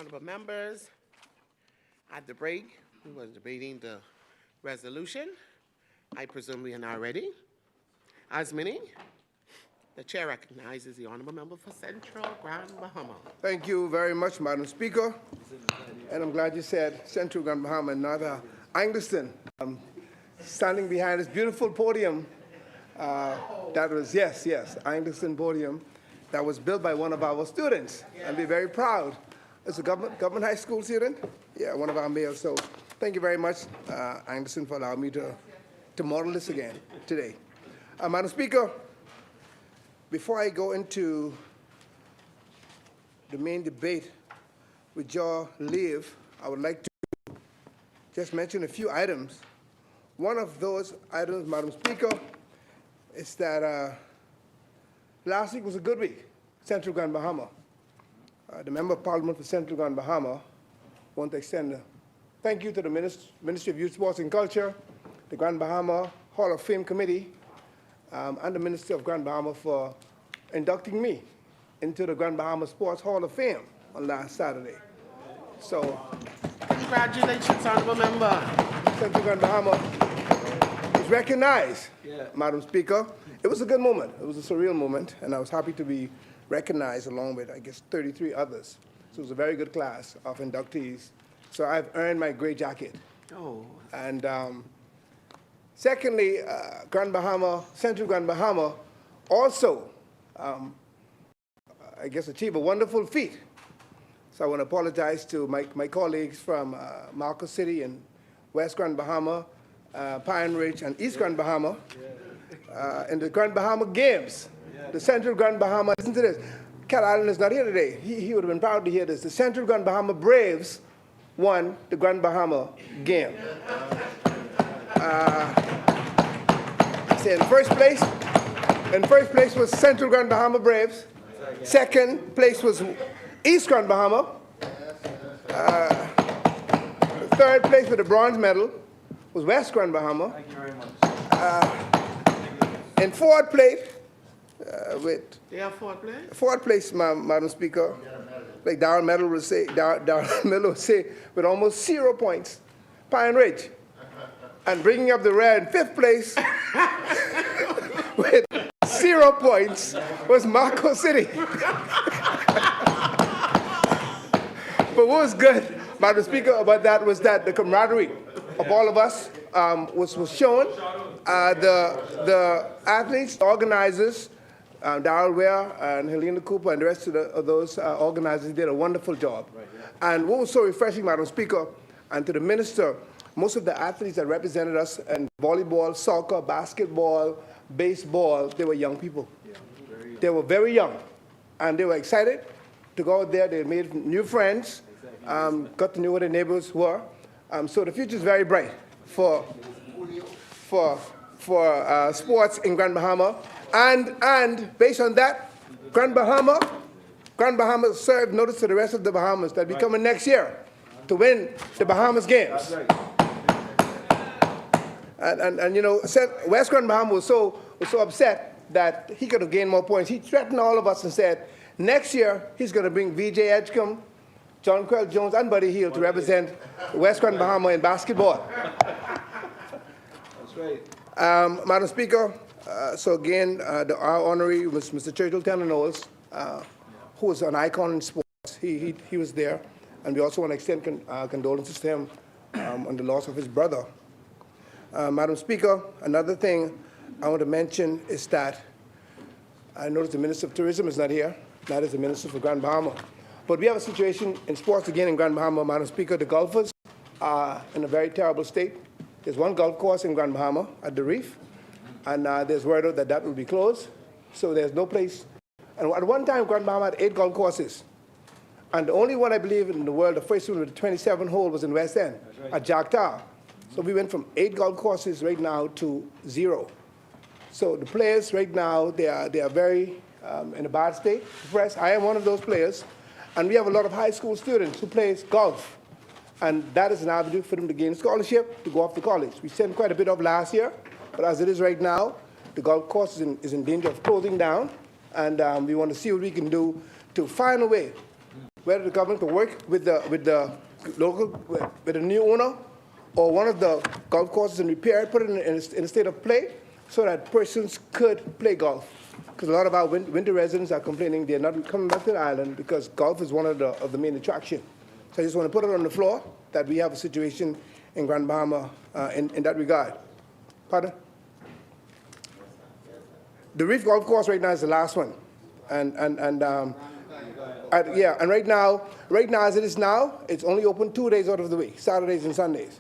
Honorable members, at the break, we were debating the resolution. I presume we are now ready. As many, the chair recognizes the honorable member for Central Grand Bahama. Thank you very much, Madam Speaker. And I'm glad you said Central Grand Bahama and not Angleston. Standing behind this beautiful podium, that was, yes, Angleston podium, that was built by one of our students. And we're very proud. It's a government high school student. Yeah, one of our mayors. So thank you very much, Angleston, for allowing me to model this again today. Madam Speaker, before I go into the main debate, with your leave, I would like to just mention a few items. One of those items, Madam Speaker, is that last week was a good week, Central Grand Bahama. The Member of Parliament for Central Grand Bahama want to extend a thank you to the Ministry of Youth, Sports and Culture, the Grand Bahama Hall of Fame Committee, and the Ministry of Grand Bahama for inducting me into the Grand Bahama Sports Hall of Fame on last Saturday. So, congratulations, honorable member. Central Grand Bahama is recognized, Madam Speaker. It was a good moment. It was a surreal moment, and I was happy to be recognized along with, I guess, 33 others. So it was a very good class of inductees. So I've earned my gray jacket. Oh. And secondly, Grand Bahama, Central Grand Bahama also, I guess, achieved a wonderful feat. So I want to apologize to my colleagues from Marcus City and West Grand Bahama, Pine Ridge, and East Grand Bahama in the Grand Bahama Games. The Central Grand Bahama, listen to this. Cat Allen is not here today. He would have been proud to hear this. The Central Grand Bahama Braves won the Grand Bahama game. I say in first place was Central Grand Bahama Braves. Second place was East Grand Bahama. Third place with the bronze medal was West Grand Bahama. Thank you very much. In fourth place, They have fourth place? fourth place, Madam Speaker, like Darren Medal would say, with almost 0 points, Pine Ridge. And bringing up the rear in fifth place with 0 points was Marco City. But what was good, Madam Speaker, about that was that the camaraderie of all of us was shown. The athletes, the organizers, Darrell Ware and Helena Cooper and the rest of those organizers did a wonderful job. Right, yeah. And what was so refreshing, Madam Speaker, and to the Minister, most of the athletes that represented us in volleyball, soccer, basketball, baseball, they were young people. Yeah, they were very young, and they were excited to go out there. They made new friends, got to know where their neighbors were. So the future is very bright for sports in Grand Bahama. And based on that, Grand Bahama served notice to the rest of the Bahamas that we coming next year to win the Bahamas Games. Right. And you know, West Grand Bahama was so upset that he could have gained more points. He threatened all of us and said, next year he's going to bring V.J. Edgecombe, John Quell Jones, and Buddy Hill to represent West Grand Bahama in basketball. That's right. Madam Speaker, so again, our honoree was Mr. Churchill Tenor-Knowles, who was an icon in sports. He was there, and we also want to extend condolences to him on the loss of his brother. Madam Speaker, another thing I want to mention is that I noticed the Minister of Tourism is not here. That is the Minister for Grand Bahama. But we have a situation in sports again in Grand Bahama, Madam Speaker. The golfers are in a very terrible state. There's one golf course in Grand Bahama at the Reef, and there's word that will be closed. So there's no place. And at one time, Grand Bahama had 8 golf courses. And the only one, I believe, in the world, the first one with the 27 hole was in West End, at Jack Tower. So we went from 8 golf courses right now to 0. So the players right now, they are very in a bad state, depressed. I am one of those players. And we have a lot of high school students who play golf. And that is an avenue for them to gain scholarship to go off to college. We sent quite a bit of last year, but as it is right now, the golf course is in danger of closing down. And we want to see what we can do to find a way whether the government can work with the local, with the new owner, or one of the golf courses in repair, put it in a state of play so that persons could play golf. Because a lot of our winter residents are complaining they're not coming back to the island because golf is one of the main attractions. So I just want to put it on the floor that we have a situation in Grand Bahama in that regard. Pardon? The Reef Golf Course right now is the last one. Yeah, and right now as it is now, it's only open 2 days out of the week, Saturdays and Sundays.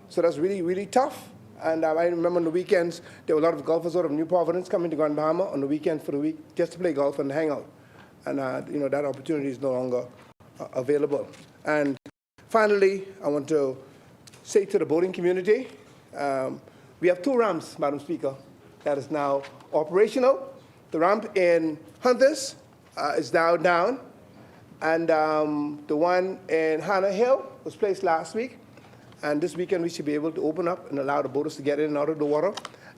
So that's really, really tough. And I remember on the weekends, there were a lot of golfers out of New Providence coming to Grand Bahama on the weekends for the week just to play golf and hang out. And that opportunity is no longer available. And finally, I want to say to the boating community, we have 2 ramps, Madam Speaker, that is now operational. The ramp in Hunters is now down, and the one in Hannah Hill was placed last week. And this weekend we should be able to open up and allow the boaters to get in and out of the water.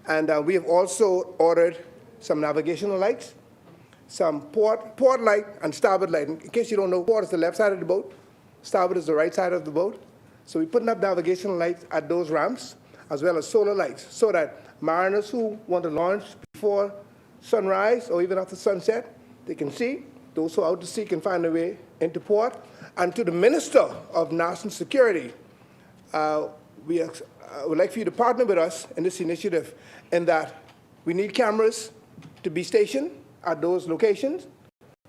And we have also ordered some navigational lights, some port light and starboard light. In case you don't know, port is the left side of the boat, starboard is the right side of the boat. So we're putting up navigational lights at those ramps, as well as solar lights, so that mariners who want to launch before sunrise or even after sunset, they can see. Those who are out to sea can find their way into port. And to the Minister of National Security, we would like for you to partner with us in this initiative in that we need cameras to be stationed at those locations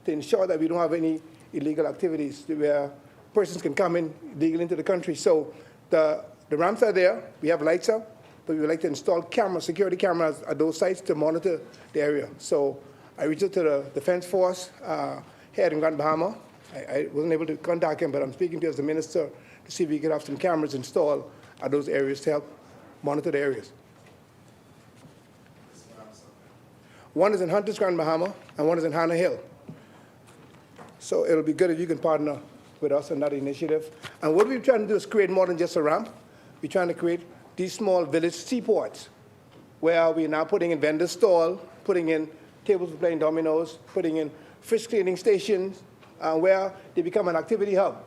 to ensure that we don't have any illegal activities where persons can come in illegally into the country. So the ramps are there, we have lights up, but we would like to install security cameras at those sites to monitor the area. So I reached out to the Defense Force here in Grand Bahama. I wasn't able to contact him, but I'm speaking to him as the minister to see if we could have some cameras installed at those areas to help monitor the areas. One is in Hunters, Grand Bahama, and one is in Hannah Hill. So it'll be good if you can partner with us on that initiative. And what we're trying to do is create more than just a ramp. We're trying to create these small village seaports where we're now putting in vendor stall, putting in tables for playing dominoes, putting in fish cleaning stations, where they become an activity hub.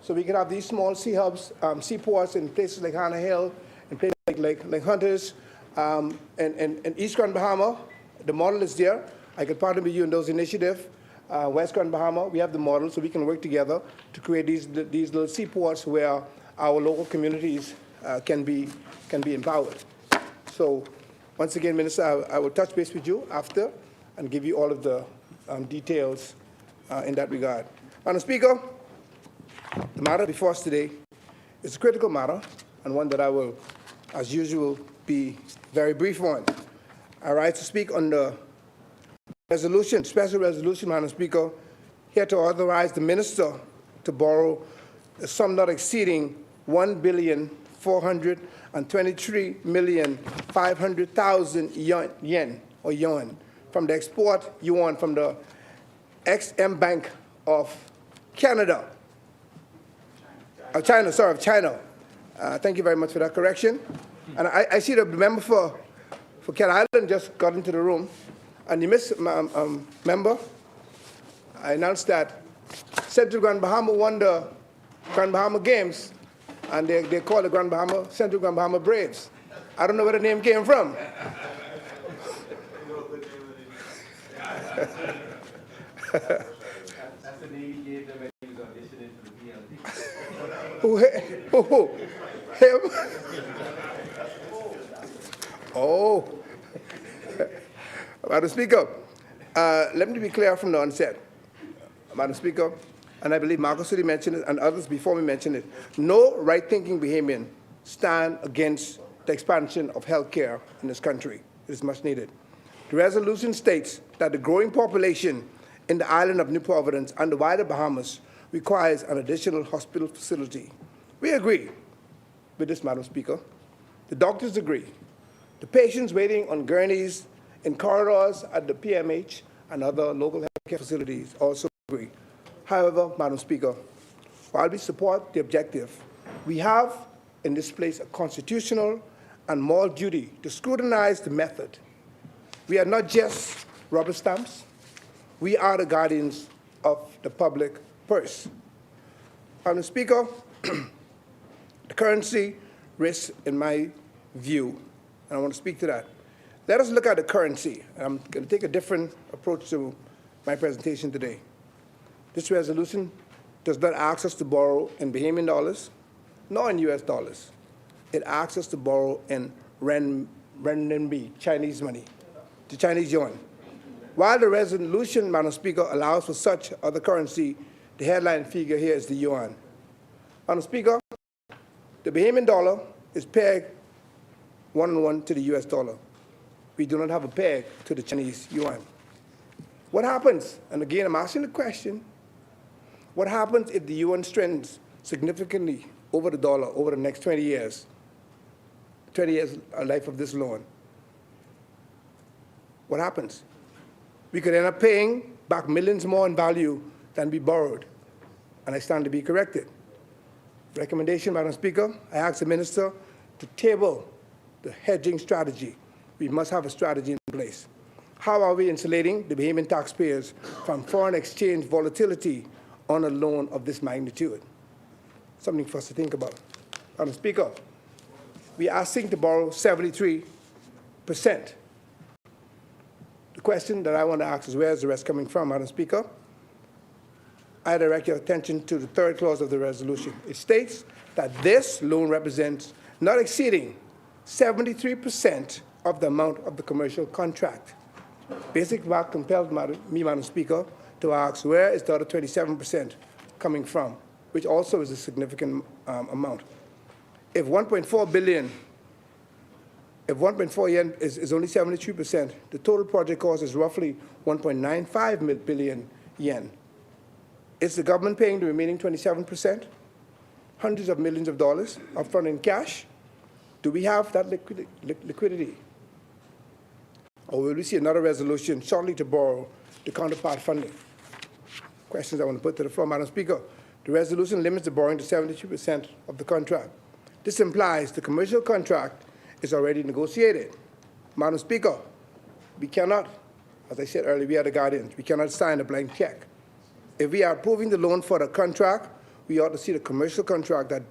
So we can have these small sea hubs, seaports in places like Hannah Hill, and places like Hunters, and East Grand Bahama. The model is there. I could partner with you in those initiatives. West Grand Bahama, we have the model, so we can work together to create these little seaports where our local communities can be empowered. So once again, Minister, I will touch base with you after and give you all of the details in that regard. Madam Speaker, the matter before us today is a critical matter and one that I will, as usual, be very brief on. I rise to speak on the resolution, special resolution, Madam Speaker, here to authorize the Minister to borrow a sum not exceeding $1,423,500,000 yen or yuan from the export yuan from the XM Bank of Canada. China. Thank you very much for that correction. And I see the member for Cat Island just got into the room. And you missed, member, I announced that Central Grand Bahama won the Grand Bahama Games, and they call the Central Grand Bahama Braves. I don't know where the name came from. That's the name he gave them when he was auditioning for the BLD. Who? Him? Oh. Madam Speaker, let me be clear from the onset. Madam Speaker, and I believe Marcus already mentioned it and others before me mentioned it, no right-thinking Bahamian stand against the expansion of health care in this country. It is much needed. The resolution states that the growing population in the island of New Providence and the wider Bahamas requires an additional hospital facility. We agree with this, Madam Speaker. The doctors agree. The patients waiting on gurneys in corridors at the PMH and other local healthcare facilities also agree. However, Madam Speaker, while we support the objective, we have in this place a constitutional and moral duty to scrutinize the method. We are not just rubber stamps. We are the guardians of the public purse. Madam Speaker, the currency risk, in my view, and I want to speak to that. Let us look at the currency. I'm going to take a different approach to my presentation today. This resolution does not ask us to borrow in Bahamian dollars, nor in US dollars. It asks us to borrow in renminbi, Chinese money, the Chinese yuan. While the resolution, Madam Speaker, allows for such other currency, the headline figure here is the yuan. Madam Speaker, the Bahamian dollar is pegged 1-on-1 to the US dollar. We do not have a peg to the Chinese yuan. What happens, and again I'm asking the question, what happens if the yuan strengthens significantly over the dollar over the next 20 years? 20 years life of this loan. What happens? We could end up paying back millions more in value than we borrowed, and I stand to be corrected. Recommendation, Madam Speaker, I ask the Minister to table the hedging strategy. We must have a strategy in place. How are we insulating the Bahamian taxpayers from foreign exchange volatility on a loan of this magnitude? Something for us to think about. Madam Speaker, we are asking to borrow 73%. The question that I want to ask is, where is the rest coming from, Madam Speaker? I direct your attention to the third clause of the resolution. It states that this loan represents not exceeding 73% of the amount of the commercial contract. Basic fact compelled me, Madam Speaker, to ask, where is the other 27% coming from, which also is a significant amount. If 1.4 billion, if 1.4 yen is only 73%, the total project cost is roughly 1.95 billion yen. Is the government paying the remaining 27%? Hundreds of millions of dollars upfront in cash? Do we have that liquidity? Or will we see another resolution shortly to borrow the counterpart funding? Questions I want to put to the floor, Madam Speaker. The resolution limits the borrowing to 72% of the contract. This implies the commercial contract is already negotiated. Madam Speaker, we cannot, as I said earlier, we are the guardians. We cannot sign a blank check. If we are approving the loan for the contract, we ought to see the commercial contract that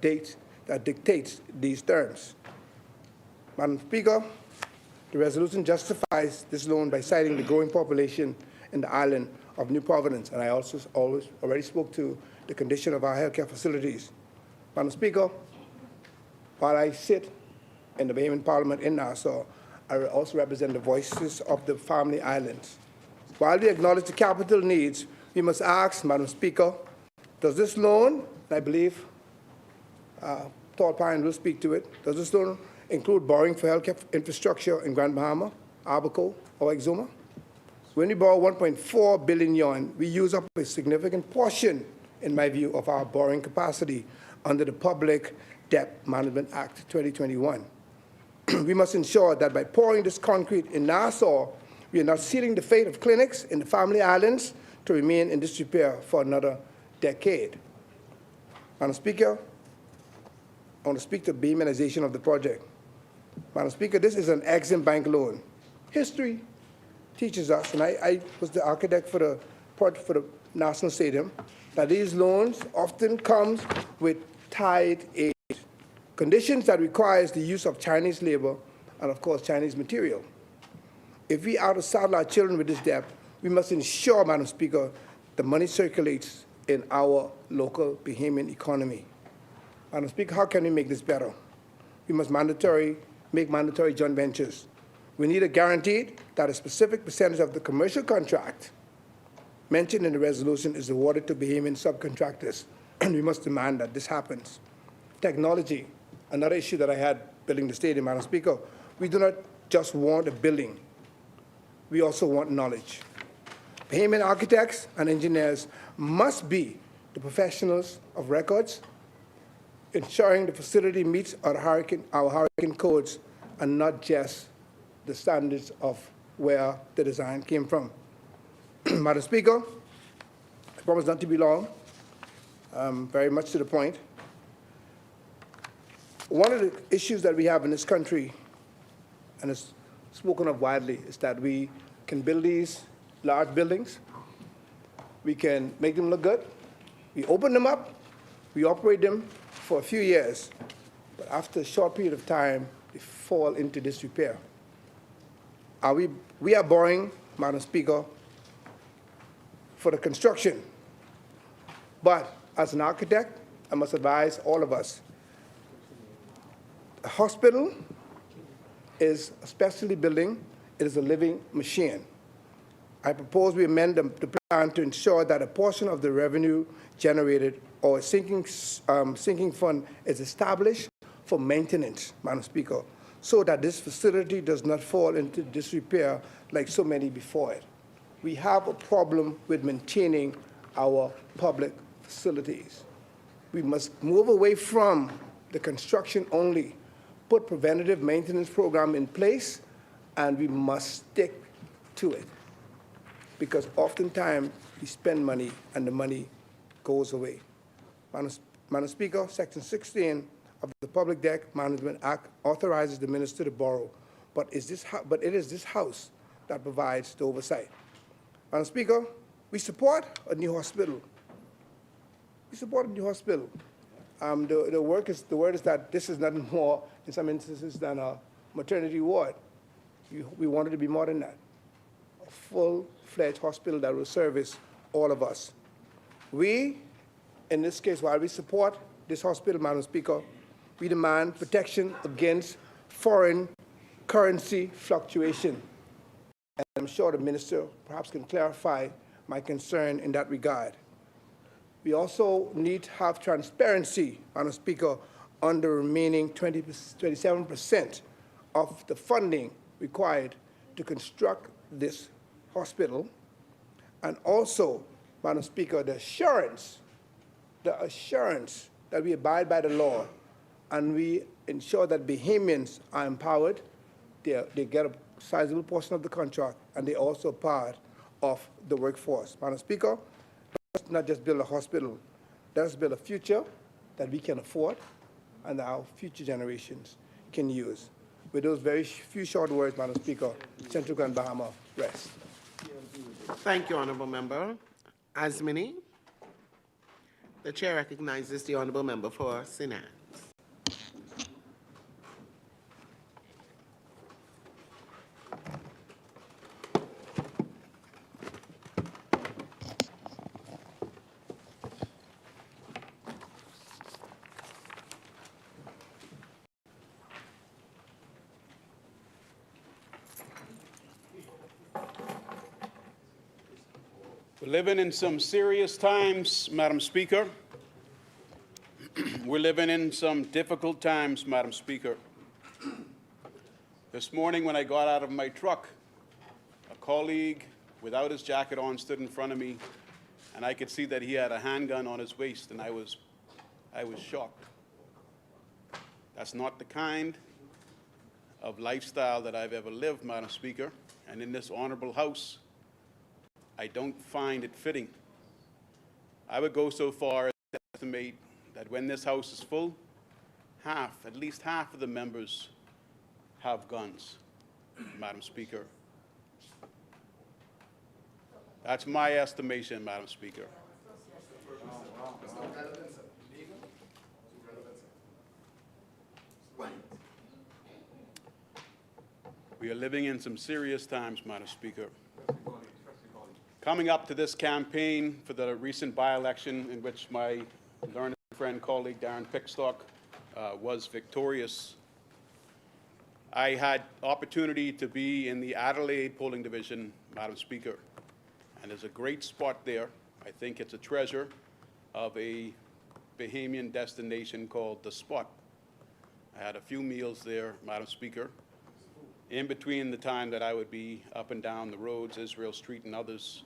dictates these terms. Madam Speaker, the resolution justifies this loan by citing the growing population in the island of New Providence, and I also already spoke to the condition of our healthcare facilities. Madam Speaker, while I sit in the Bahamian Parliament in Nassau, I also represent the voices of the family islands. While we acknowledge the capital needs, we must ask, Madam Speaker, does this loan, and I believe Todd Pine will speak to it, does this loan include borrowing for healthcare infrastructure in Grand Bahama, Abaco, or Exuma? When we borrow 1.4 billion yuan, we use up a significant portion, in my view, of our borrowing capacity under the Public Debt Management Act 2021. We must ensure that by pouring this concrete in Nassau, we are not sealing the fate of clinics in the family islands to remain in disrepair for another decade. Madam Speaker, I want to speak to the Bahamianization of the project. Madam Speaker, this is an Exim Bank loan. History teaches us, and I was the architect for the project for the National Stadium, that these loans often come with tied aid, conditions that requires the use of Chinese labor and, of course, Chinese material. If we are to saddle our children with this debt, we must ensure, Madam Speaker, the money circulates in our local Bahamian economy. Madam Speaker, how can we make this better? We must make mandatory joint ventures. We need a guarantee that a specific percentage of the commercial contract mentioned in the resolution is awarded to Bahamian subcontractors, and we must demand that this happens. Technology, another issue that I had building the stadium, Madam Speaker. We do not just want a building. We also want knowledge. Bahamian architects and engineers must be the professionals of records, ensuring the facility meets our hurricane codes and not just the standards of where the design came from. Madam Speaker, I promise not to be long, very much to the point. One of the issues that we have in this country, and it's spoken of widely, is that we can build these large buildings, we can make them look good, We open them up, we operate them for a few years, but after a short period of time, they fall into disrepair. We are borrowing, Madam Speaker, for the construction. But as an architect, I must advise all of us, a hospital is a specialty building. It is a living machine. I propose we amend the plan to ensure that a portion of the revenue generated or a sinking fund is established for maintenance, Madam Speaker, so that this facility does not fall into disrepair like so many before it. We have a problem with maintaining our public facilities. We must move away from the construction only, put preventative maintenance program in place, and we must stick to it. Because oftentimes we spend money and the money goes away. Madam Speaker, Section 16 of the Public Debt Management Act authorizes the minister to borrow, but it is this House that provides the oversight. Madam Speaker, we support a new hospital. We support a new hospital. The word is that this is nothing more, in some instances, than a maternity ward. We want it to be more than that. A full-fledged hospital that will service all of us. We, in this case, while we support this hospital, Madam Speaker, we demand protection against foreign currency fluctuation. And I'm sure the minister perhaps can clarify my concern in that regard. We also need to have transparency, Madam Speaker, on the remaining 27% of the funding required to construct this hospital, and also, Madam Speaker, the assurance that we abide by the law and we ensure that Bahamians are empowered, they get a sizable portion of the contract, and they're also part of the workforce. Madam Speaker, let's not just build a hospital, let us build a future that we can afford and that our future generations can use. With those very few short words, Madam Speaker, Central Grand Bahama rests. Thank you, Honourable Member. Asmini. The chair recognizes the Honourable Member for Sinat. We're living in some serious times, Madam Speaker. We're living in some difficult times, Madam Speaker. This morning when I got out of my truck, a colleague without his jacket on stood in front of me, and I could see that he had a handgun on his waist, and I was shocked. That's not the kind of lifestyle that I've ever lived, Madam Speaker, and in this honorable House, I don't find it fitting. I would go so far as to estimate that when this House is full, at least half of the members have guns, Madam Speaker. That's my estimation, Madam Speaker. We are living in some serious times, Madam Speaker. Coming up to this campaign for the recent by-election in which my learned friend, colleague Darren Pickstock was victorious, I had opportunity to be in the Adelaide polling division, Madam Speaker, and there's a great spot there. I think it's a treasure of a Bahamian destination called The Spot. I had a few meals there, Madam Speaker, in between the time that I would be up and down the roads, Israel Street and others.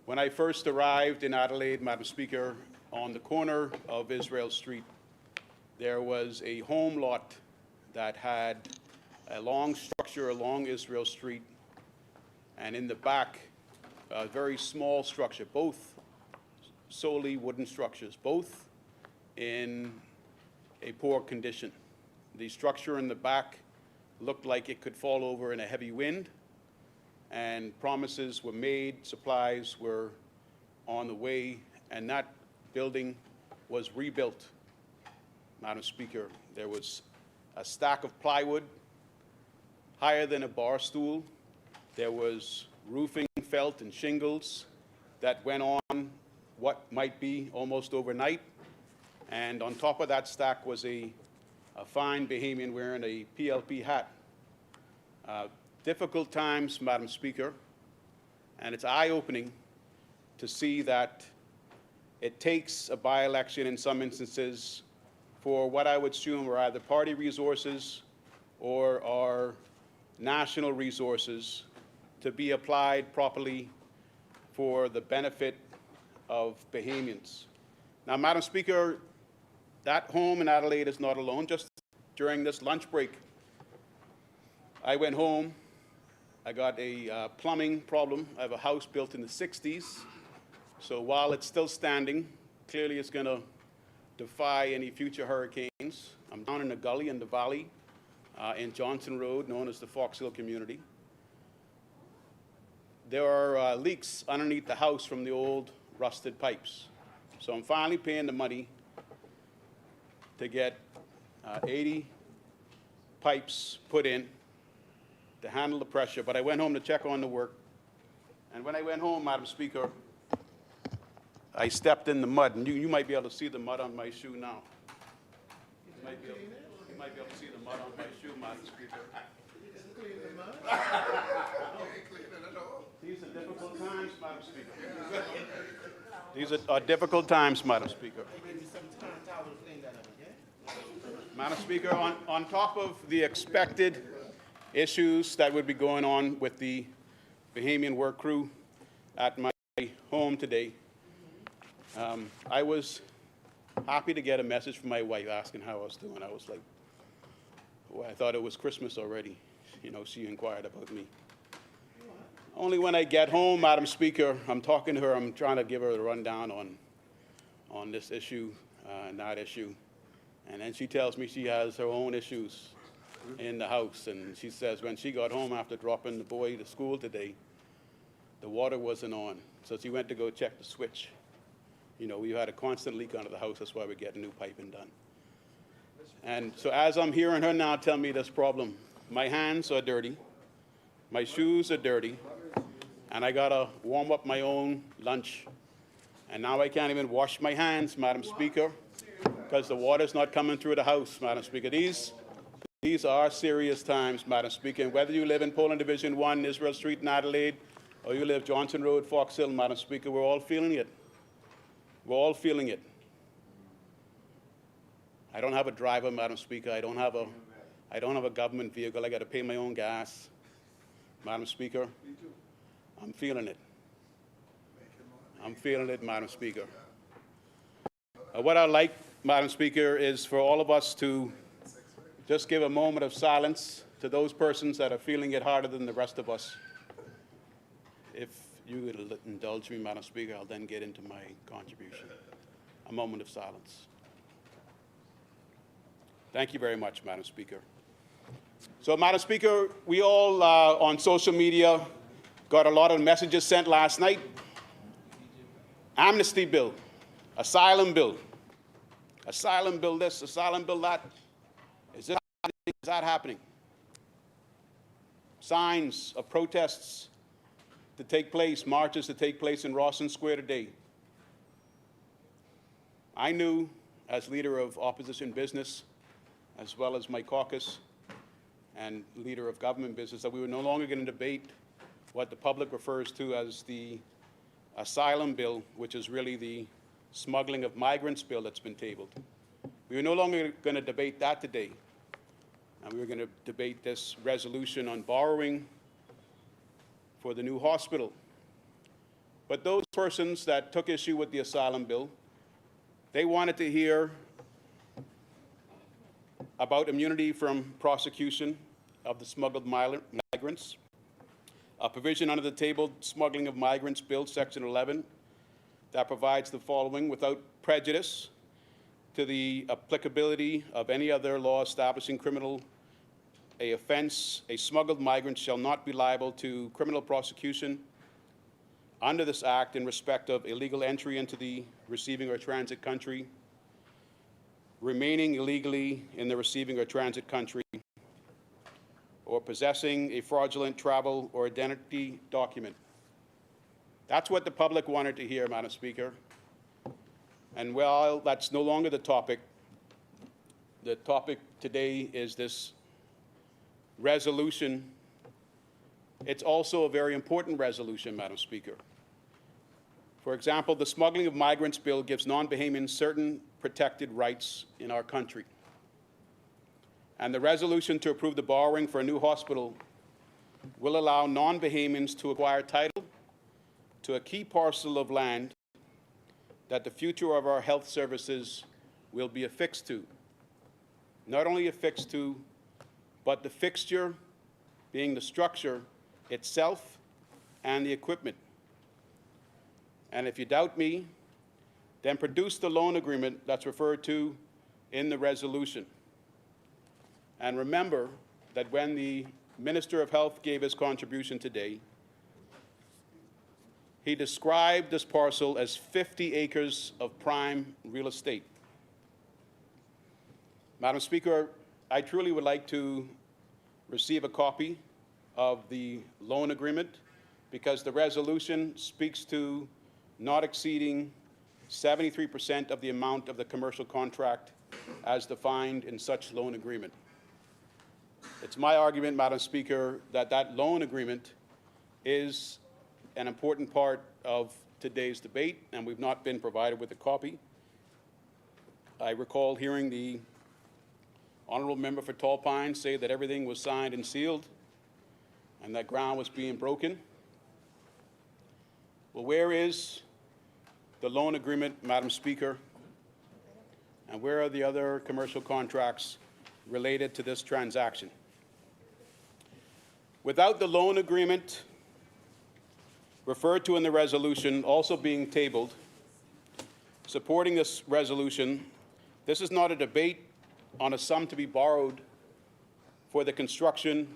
When I first arrived in Adelaide, Madam Speaker, on the corner of Israel Street, there was a home lot that had a long structure along Israel Street, and in the back, a very small structure, both solely wooden structures, both in a poor condition. The structure in the back looked like it could fall over in a heavy wind, and promises were made, supplies were on the way, and that building was rebuilt, Madam Speaker. There was a stack of plywood higher than a bar stool. There was roofing, felt, and shingles that went on what might be almost overnight. And on top of that stack was a fine Bahamian wearing a PLP hat. Difficult times, Madam Speaker, and it's eye-opening to see that it takes a by-election in some instances for what I would assume are either party resources or are national resources to be applied properly for the benefit of Bahamians. Now, Madam Speaker, that home in Adelaide is not alone. Just during this lunch break, I went home. I got a plumbing problem. I have a house built in the 60s. So while it's still standing, clearly it's going to defy any future hurricanes. I'm down in a gully in the valley in Johnson Road, known as the Fox Hill community. There are leaks underneath the house from the old rusted pipes. So I'm finally paying the money to get 80 pipes put in to handle the pressure. But I went home to check on the work. And when I went home, Madam Speaker, I stepped in the mud. And you might be able to see the mud on my shoe now. You might be able to see the mud on my shoe, Madam Speaker. These are difficult times, Madam Speaker. These are difficult times, Madam Speaker. Madam Speaker, on top of the expected issues that would be going on with the Bahamian work crew at my home today, I was happy to get a message from my wife asking how I was doing. I was like, well, I thought it was Christmas already. You know, she inquired about me. Only when I get home, Madam Speaker, I'm talking to her, I'm trying to give her the rundown on this issue and that issue. And then she tells me she has her own issues in the house. And she says when she got home after dropping the boy to school today, the water wasn't on. So she went to go check the switch. You know, we had a constant leak under the house. That's why we're getting new piping done. And so as I'm hearing her now tell me this problem, my hands are dirty, my shoes are dirty, and I gotta warm up my own lunch. And now I can't even wash my hands, Madam Speaker, because the water's not coming through the house, Madam Speaker. These are serious times, Madam Speaker. And whether you live in Poland Division 1, Israel Street in Adelaide, or you live Johnson Road, Fox Hill, Madam Speaker, we're all feeling it. We're all feeling it. I don't have a driver, Madam Speaker. I don't have a government vehicle. I got to pay my own gas. Madam Speaker, I'm feeling it. I'm feeling it, Madam Speaker. What I'd like, Madam Speaker, is for all of us to just give a moment of silence to those persons that are feeling it harder than the rest of us. If you would indulge me, Madam Speaker, I'll then get into my contribution. A moment of silence. Thank you very much, Madam Speaker. So, Madam Speaker, we all on social media got a lot of messages sent last night. Amnesty bill, asylum bill this, asylum bill that. Is this happening? Is that happening? Signs of protests to take place, marches to take place in Rawson Square today. I knew, as leader of opposition business, as well as my caucus and leader of government business, that we were no longer going to debate what the public refers to as the asylum bill, which is really the smuggling of migrants bill that's been tabled. We were no longer going to debate that today. And we were going to debate this resolution on borrowing for the new hospital. But those persons that took issue with the asylum bill, they wanted to hear about immunity from prosecution of the smuggled migrants, a provision under the tabled Smuggling of Migrants Bill, Section 11, that provides the following: without prejudice to the applicability of any other law establishing criminal offense, a smuggled migrant shall not be liable to criminal prosecution under this act in respect of illegal entry into the receiving or transit country, remaining illegally in the receiving or transit country, or possessing a fraudulent travel or identity document. That's what the public wanted to hear, Madam Speaker. And while that's no longer the topic today is this resolution. It's also a very important resolution, Madam Speaker. For example, the Smuggling of Migrants Bill gives non-Bahamians certain protected rights in our country. And the resolution to approve the borrowing for a new hospital will allow non-Bahamians to acquire title to a key parcel of land that the future of our health services will be affixed to. Not only affixed to, but the fixture being the structure itself and the equipment. And if you doubt me, then produce the loan agreement that's referred to in the resolution. And remember that when the Minister of Health gave his contribution today, he described this parcel as 50 acres of prime real estate. Madam Speaker, I truly would like to receive a copy of the loan agreement because the resolution speaks to not exceeding 73% of the amount of the commercial contract as defined in such loan agreement. It's my argument, Madam Speaker, that that loan agreement is an important part of today's debate, and we've not been provided with a copy. I recall hearing the honourable member for Tall Pines say that everything was signed and sealed and that ground was being broken. Well, where is the loan agreement, Madam Speaker? And where are the other commercial contracts related to this transaction? Without the loan agreement referred to in the resolution also being tabled, supporting this resolution, this is not a debate on a sum to be borrowed for the construction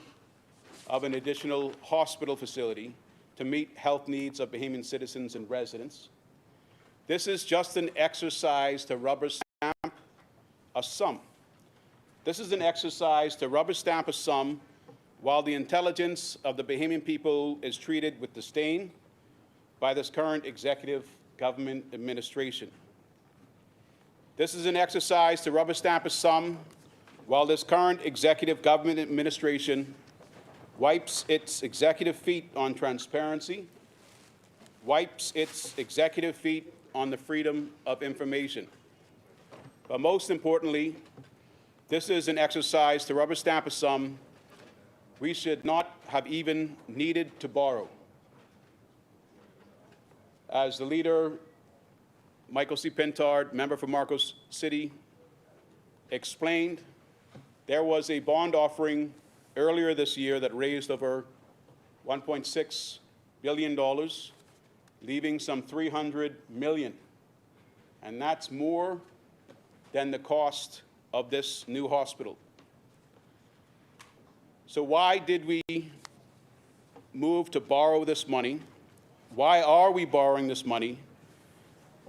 of an additional hospital facility to meet health needs of Bahamian citizens and residents. This is just an exercise to rubber stamp a sum. This is an exercise to rubber stamp a sum while the intelligence of the Bahamian people is treated with disdain by this current executive government administration. This is an exercise to rubber stamp a sum while this current executive government administration wipes its executive feet on transparency, wipes its executive feet on the freedom of information. But most importantly, this is an exercise to rubber stamp a sum we should not have even needed to borrow. As the leader, Michael C. Pintard, member for Marcos City, explained, there was a bond offering earlier this year that raised over $1.6 billion, leaving some $300 million. And that's more than the cost of this new hospital. So why did we move to borrow this money? Why are we borrowing this money?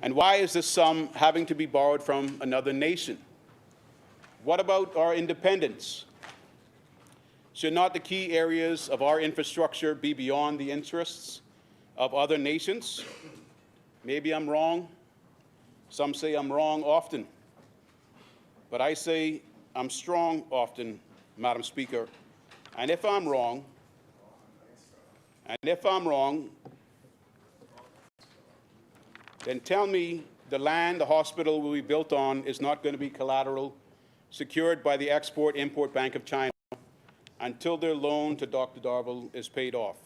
And why is this sum having to be borrowed from another nation? What about our independence? Should not the key areas of our infrastructure be beyond the interests of other nations? Maybe I'm wrong. Some say I'm wrong often. But I say I'm strong often, Madam Speaker. And if I'm wrong, then tell me the land the hospital will be built on is not going to be collateral secured by the Export-Import Bank of China until their loan to Dr. Darville is paid off.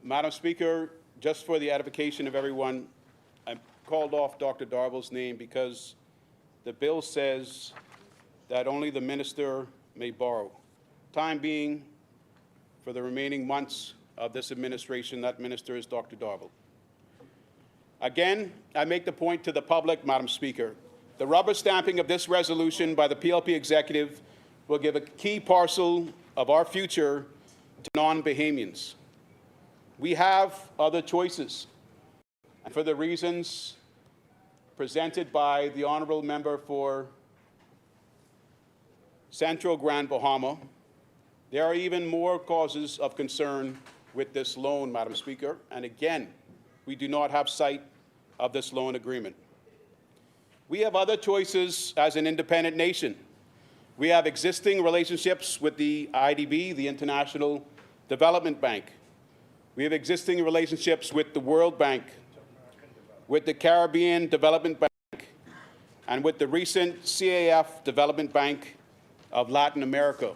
Madam Speaker, just for the edification of everyone, I called off Dr. Darville's name because the bill says that only the minister may borrow. Time being, for the remaining months of this administration, that minister is Dr. Darville. Again, I make the point to the public, Madam Speaker, the rubber stamping of this resolution by the PLP executive will give a key parcel of our future to non-Bahamians. We have other choices. And for the reasons presented by the honorable member for Central Grand Bahama, there are even more causes of concern with this loan, Madam Speaker. And again, we do not have sight of this loan agreement. We have other choices as an independent nation. We have existing relationships with the IDB, the International Development Bank. We have existing relationships with the World Bank, with the Caribbean Development Bank, and with the recent CAF Development Bank of Latin America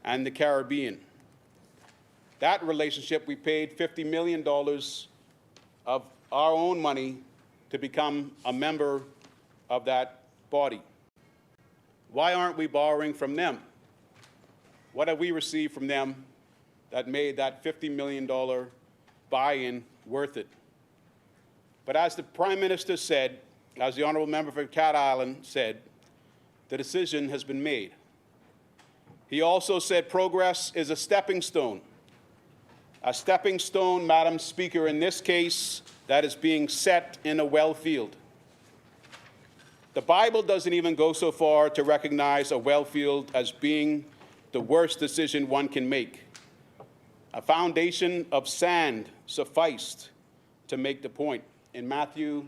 and the Caribbean. That relationship, we paid $50 million of our own money to become a member of that body. Why aren't we borrowing from them? What have we received from them that made that $50 million buy-in worth it? But as the Prime Minister said, as the Honourable Member for Cat Island said, the decision has been made. He also said progress is a stepping stone. A stepping stone, Madam Speaker, in this case, that is being set in a well field. The Bible doesn't even go so far to recognize a well field as being the worst decision one can make. A foundation of sand sufficed to make the point. In Matthew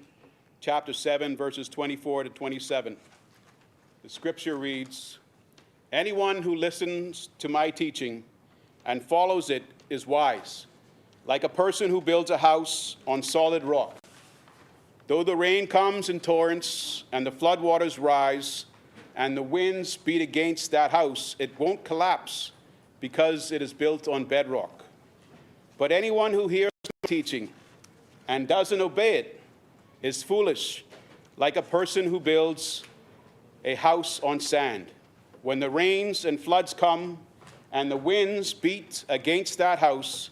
chapter 7, verses 24 to 27, the scripture reads, "Anyone who listens to my teaching and follows it is wise, like a person who builds a house on solid rock. Though the rain comes in torrents and the floodwaters rise and the winds beat against that house, it won't collapse because it is built on bedrock. But anyone who hears my teaching and doesn't obey it is foolish, like a person who builds a house on sand. When the rains and floods come and the winds beat against that house,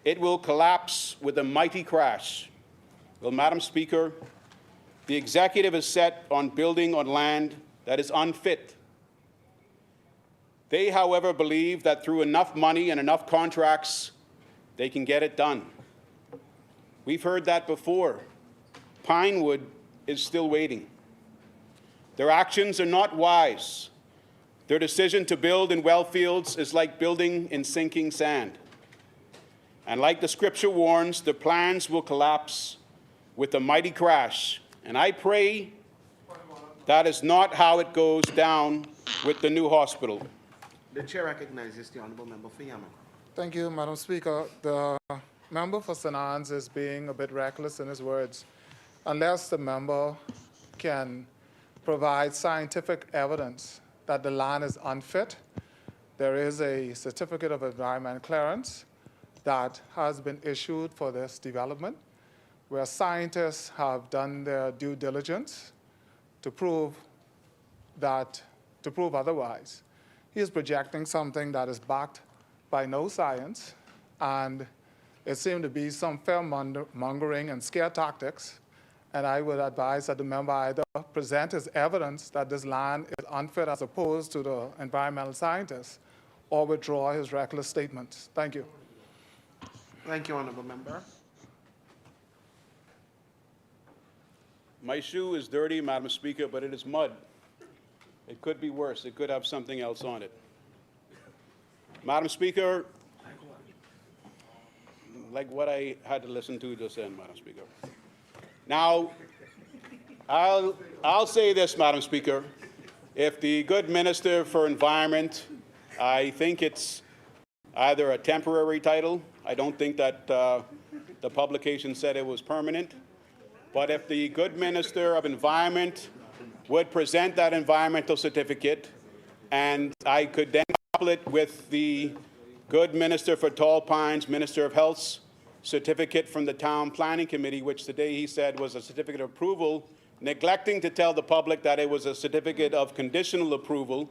it will collapse with a mighty crash." Well, Madam Speaker, the executive is set on building on land that is unfit. They, however, believe that through enough money and enough contracts, they can get it done. We've heard that before. Pinewood is still waiting. Their actions are not wise. Their decision to build in well fields is like building in sinking sand. And like the scripture warns, the plans will collapse with a mighty crash. And I pray that is not how it goes down with the new hospital. The chair recognizes the honourable member for Yemen. Thank you, Madam Speaker. The member for St. Anne's is being a bit reckless in his words. Unless the member can provide scientific evidence that the land is unfit, there is a certificate of environmental clearance that has been issued for this development, where scientists have done their due diligence to prove otherwise. He is projecting something that is backed by no science, and it seemed to be some fear-mongering and scare tactics. And I would advise that the member either present his evidence that this land is unfit as opposed to the environmental scientists, or withdraw his reckless statements. Thank you. Thank you, honourable member. My shoe is dirty, Madam Speaker, but it is mud. It could be worse. It could have something else on it. Madam Speaker, like what I had to listen to just then, Madam Speaker. Now, I'll say this, Madam Speaker. If the good Minister for Environment, I think it's either a temporary title. I don't think that the publication said it was permanent. But if the good Minister of Environment would present that environmental certificate, and I could then couple it with the good Minister for Tall Pines, Minister of Health's certificate from the Town Planning Committee, which today he said was a certificate of approval, neglecting to tell the public that it was a certificate of conditional approval,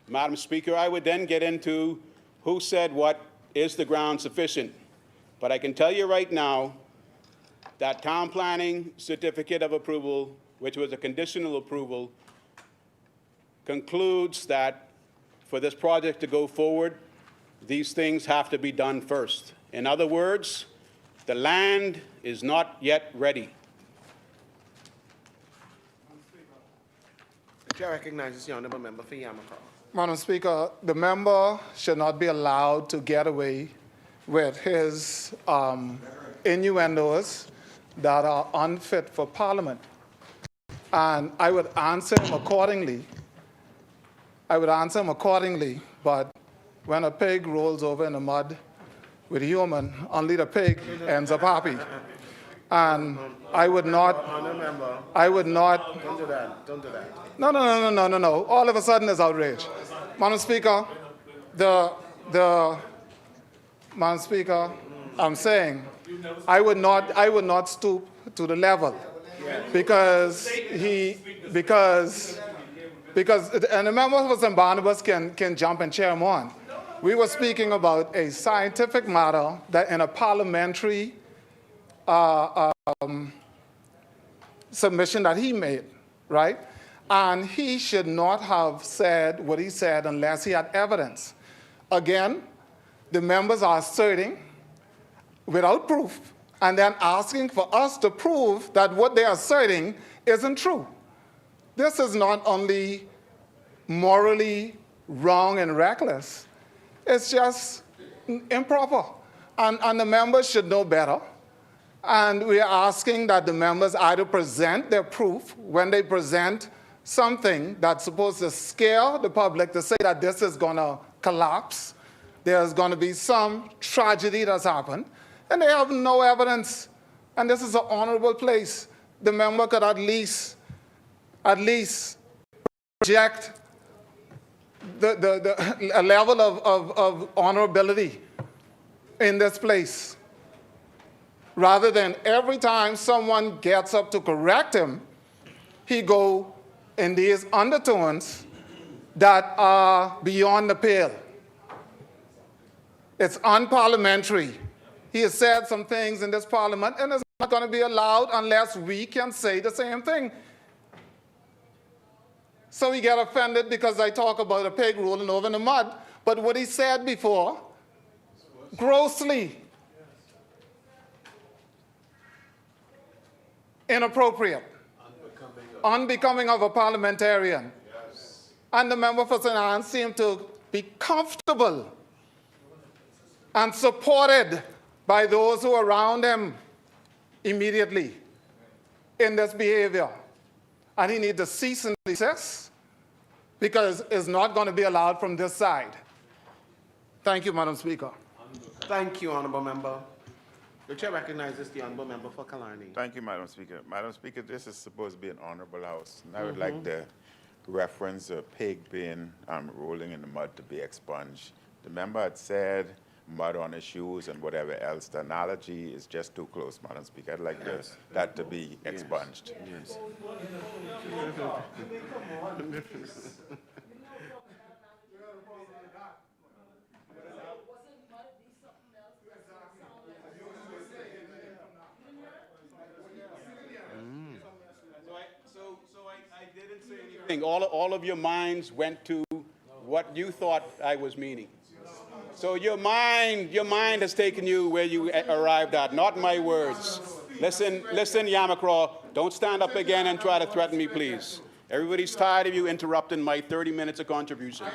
Madam Speaker, I would then get into who said what, is the ground sufficient. But I can tell you right now that Town Planning certificate of approval, which was a conditional approval, concludes that for this project to go forward, these things have to be done first. In other words, the land is not yet ready. The chair recognizes the honorable member for Yamacraw. Madam Speaker, the member should not be allowed to get away with his innuendos that are unfit for Parliament. And I would answer him accordingly. But when a pig rolls over in the mud with a human, only the pig ends up happy. And I would not. Honorable member, don't do that. Don't do that. No. All of a sudden there's outrage. Madam Speaker, Madam Speaker, I'm saying I would not stoop to the level because and the member for St. Barnabas can jump and cheer him on. We were speaking about a scientific matter that in a parliamentary submission that he made, right? And he should not have said what he said unless he had evidence. Again, the members are asserting without proof and then asking for us to prove that what they're asserting isn't true. This is not only morally wrong and reckless, it's just improper. And the members should know better. And we are asking that the members either present their proof when they present something that's supposed to scare the public to say that this is going to collapse, there's going to be some tragedy that's happened, and they have no evidence. And this is an honorable place. The member could at least project a level of honorability in this place, rather than every time someone gets up to correct him, he go in these undertones that are beyond the pale. It's unparliamentary. He has said some things in this parliament, and it's not going to be allowed unless we can say the same thing. So we get offended because I talk about a pig rolling over in the mud, but what he said before, grossly inappropriate, unbecoming of a parliamentarian. Yes. And the member for St. Anne's seemed to be comfortable and supported by those who are around him immediately in this behavior. And he needs to cease and desist because it's not going to be allowed from this side. Thank you, Madam Speaker. Thank you, honorable member. The chair recognizes the honorable member for Killarney. Thank you, Madam Speaker. Madam Speaker, this is supposed to be an honorable house, and I would like the reference of pig being rolling in the mud to be expunged. The member had said mud on his shoes and whatever else. The analogy is just too close, Madam Speaker. I'd like that to be expunged. Yes. I didn't say anything. All of your minds went to what you thought I was meaning. So your mind has taken you where you arrived at, not my words. Listen, Yamacraw, don't stand up again and try to threaten me, please. Everybody's tired of you interrupting my 30 minutes of contribution.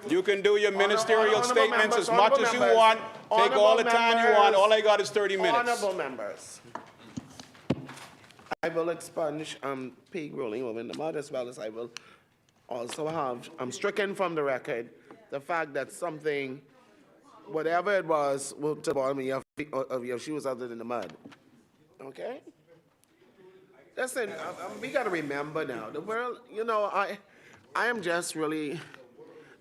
You can do your ministerial statements as much as you want. Take all the time you want. All I got is 30 minutes. Honorable members, I will expunge pig rolling over in the mud, as well as I will also have stricken from the record the fact that something, whatever it was, will to the bottom of your shoes other than the mud. Okay? Listen, we got to remember now, the world, you know, I am just really,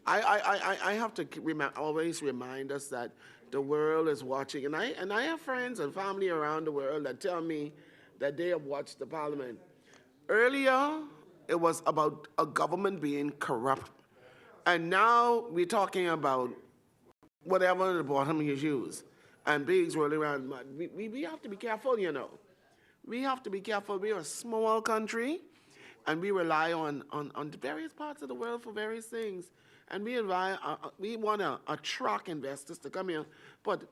I have to always remind us that the world is watching. And I have friends and family around the world that tell me that they have watched the parliament. Earlier, it was about a government being corrupt. And now we're talking about whatever the bottom of your shoes and pigs rolling around mud. We have to be careful, you know. We have to be careful. We're a small country. And we rely on the various parts of the world for various things. And we want to attract investors to come here. But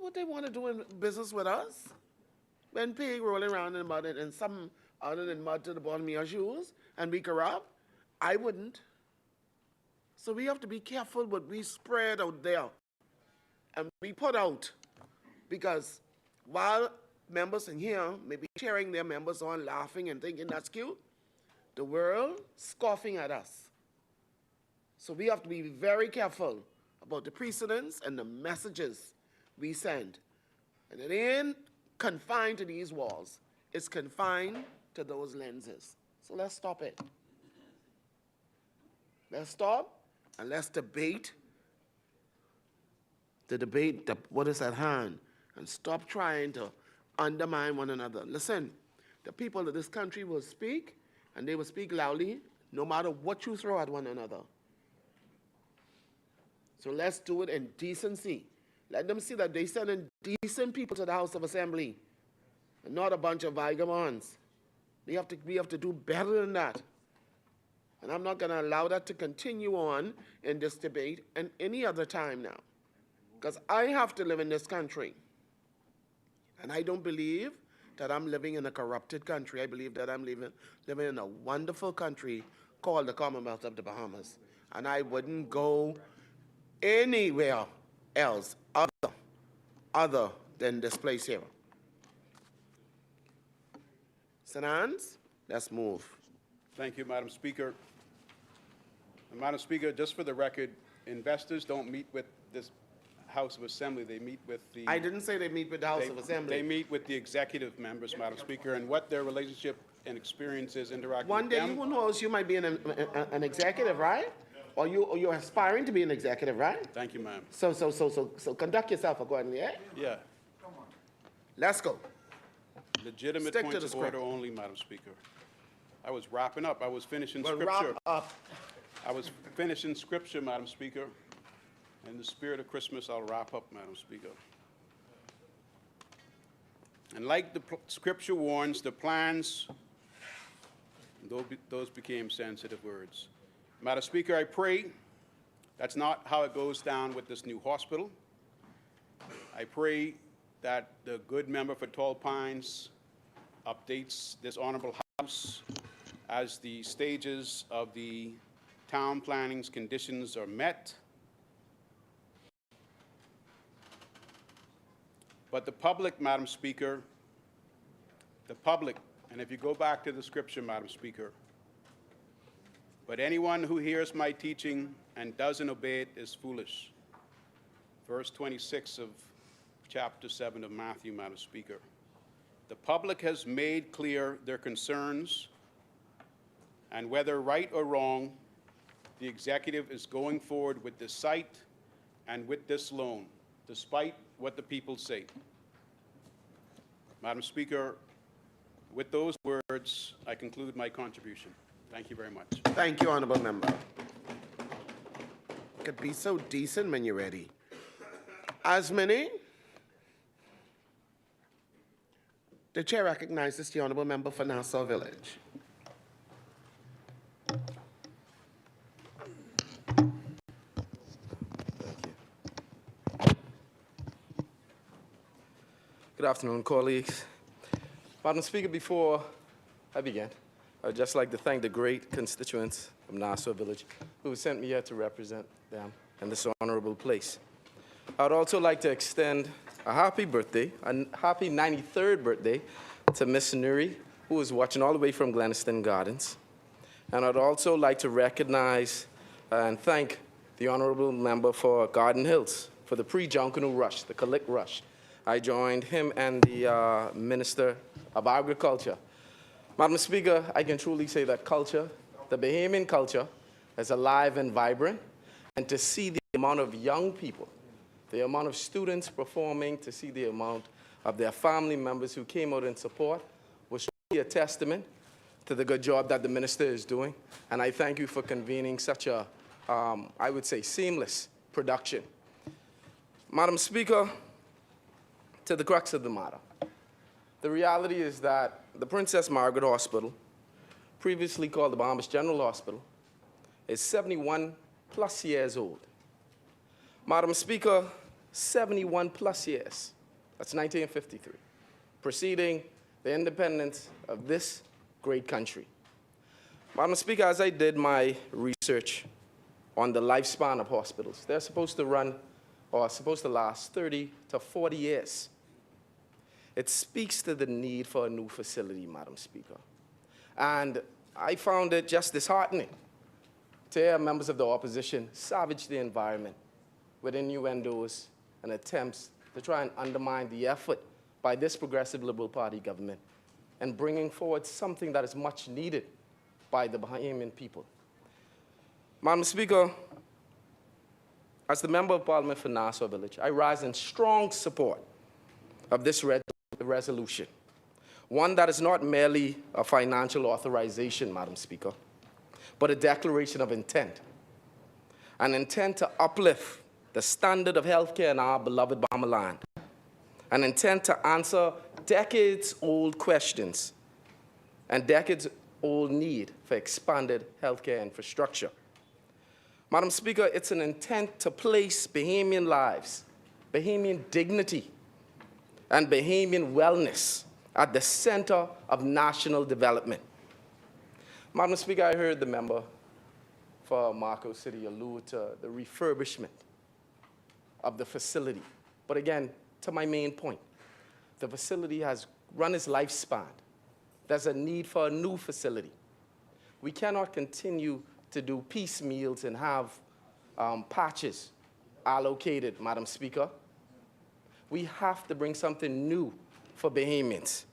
what they want to do in business with us? When pig rolling around in mud and some other than mud to the bottom of your shoes and be corrupt, I wouldn't. So we have to be careful what we spread out there and we put out. Because while members in here may be cheering their members on, laughing and thinking that's cute, the world scoffing at us. So we have to be very careful about the precedents and the messages we send. And it ain't confined to these walls. It's confined to those lenses. So let's stop it. Let's stop and let's debate what is at hand and stop trying to undermine one another. Listen, the people of this country will speak, and they will speak loudly no matter what you throw at one another. So let's do it in decency. Let them see that they sending decent people to the House of Assembly and not a bunch of vagabonds. We have to do better than that. And I'm not going to allow that to continue on in this debate and any other time now. Because I have to live in this country. And I don't believe that I'm living in a corrupted country. I believe that I'm living in a wonderful country called the Commonwealth of the Bahamas. And I wouldn't go anywhere else other than this place here. St. Anne's, let's move. Thank you, Madam Speaker. And Madam Speaker, just for the record, investors don't meet with this House of Assembly. They meet with the... I didn't say they meet with the House of Assembly. They meet with the executive members, Madam Speaker, and what their relationship and experience is interacting One with day, them. who knows, you might be an executive, right? Or you're aspiring to be an executive, right? Thank you, ma'am. So conduct yourself accordingly, eh? Yeah. Let's go. Legitimate Stick to points the of script. order only, Madam Speaker. I was wrapping up. I was finishing Well, scripture. wrap up. I was finishing scripture, Madam Speaker. In the spirit of Christmas, I'll wrap up, Madam Speaker. And like the scripture warns, the plans, those became sensitive words. Madam Speaker, I pray that's not how it goes down with this new hospital. I pray that the good member for Tall Pines updates this honorable House as the stages of the town planning's conditions are met. But the public, Madam Speaker, the public, and if you go back to the scripture, Madam Speaker, but anyone who hears my teaching and doesn't obey it is foolish. Verse 26 of chapter 7 of Matthew, Madam Speaker. The public has made clear their concerns, and whether right or wrong, the executive is going forward with this site and with this loan, despite what the people say. Madam Speaker, with those words, I conclude my contribution. Thank you very much. Thank you, honorable member. Could be so decent when you're ready. As many, the chair recognizes the honorable member for Nassau Village. Good afternoon, colleagues. Madam Speaker, before I begin, I would just like to thank the great constituents from Nassau Village who sent me here to represent them in this honorable place. I would also like to extend a happy birthday, a happy 93rd birthday to Miss Nuri, who is watching all the way from Gleniston Gardens. And I'd also like to recognize and thank the honorable member for Garden Hills for the pre-Junkanoo rush, the Kalik rush. I joined him and the Minister of Agriculture. Madam Speaker, I can truly say that culture, the Bahamian culture, is alive and vibrant, and to see the amount of young people, the amount of students performing, to see the amount of their family members who came out in support was truly a testament to the good job that the minister is doing. And I thank you for convening such a, I would say, seamless production. Madam Speaker, to the crux of the matter. The reality is that the Princess Margaret Hospital previously called the Bahamas General Hospital, is 71 plus years old. Madam Speaker, 71 plus years. That's 1953, preceding the independence of this great country. Madam Speaker, as I did my research on the lifespan of hospitals, they're supposed to run or are supposed to last 30 to 40 years. It speaks to the need for a new facility, Madam Speaker. And I found it just disheartening to hear members of the opposition savage the environment with innuendos and attempts to try and undermine the effort by this Progressive Liberal Party government and bringing forward something that is much needed by the Bahamian people. Madam Speaker, as the Member of Parliament for Nassau Village, I rise in strong support of this resolution, one that is not merely a financial authorization, Madam Speaker, but a declaration of intent, an intent to uplift the standard of healthcare in our beloved Bahama land, an intent to answer decades-old questions and decades-old need for expanded healthcare infrastructure. Madam Speaker, it's an intent to place Bahamian lives, Bahamian dignity, and Bahamian wellness at the center of national development. Madam Speaker, I heard the member for Marco City allude to the refurbishment of the facility. But again, to my main point, the facility has run its lifespan. There's a need for a new facility. We cannot continue to do piecemeals and have patches allocated, Madam Speaker. We have to bring something new for Bahamians.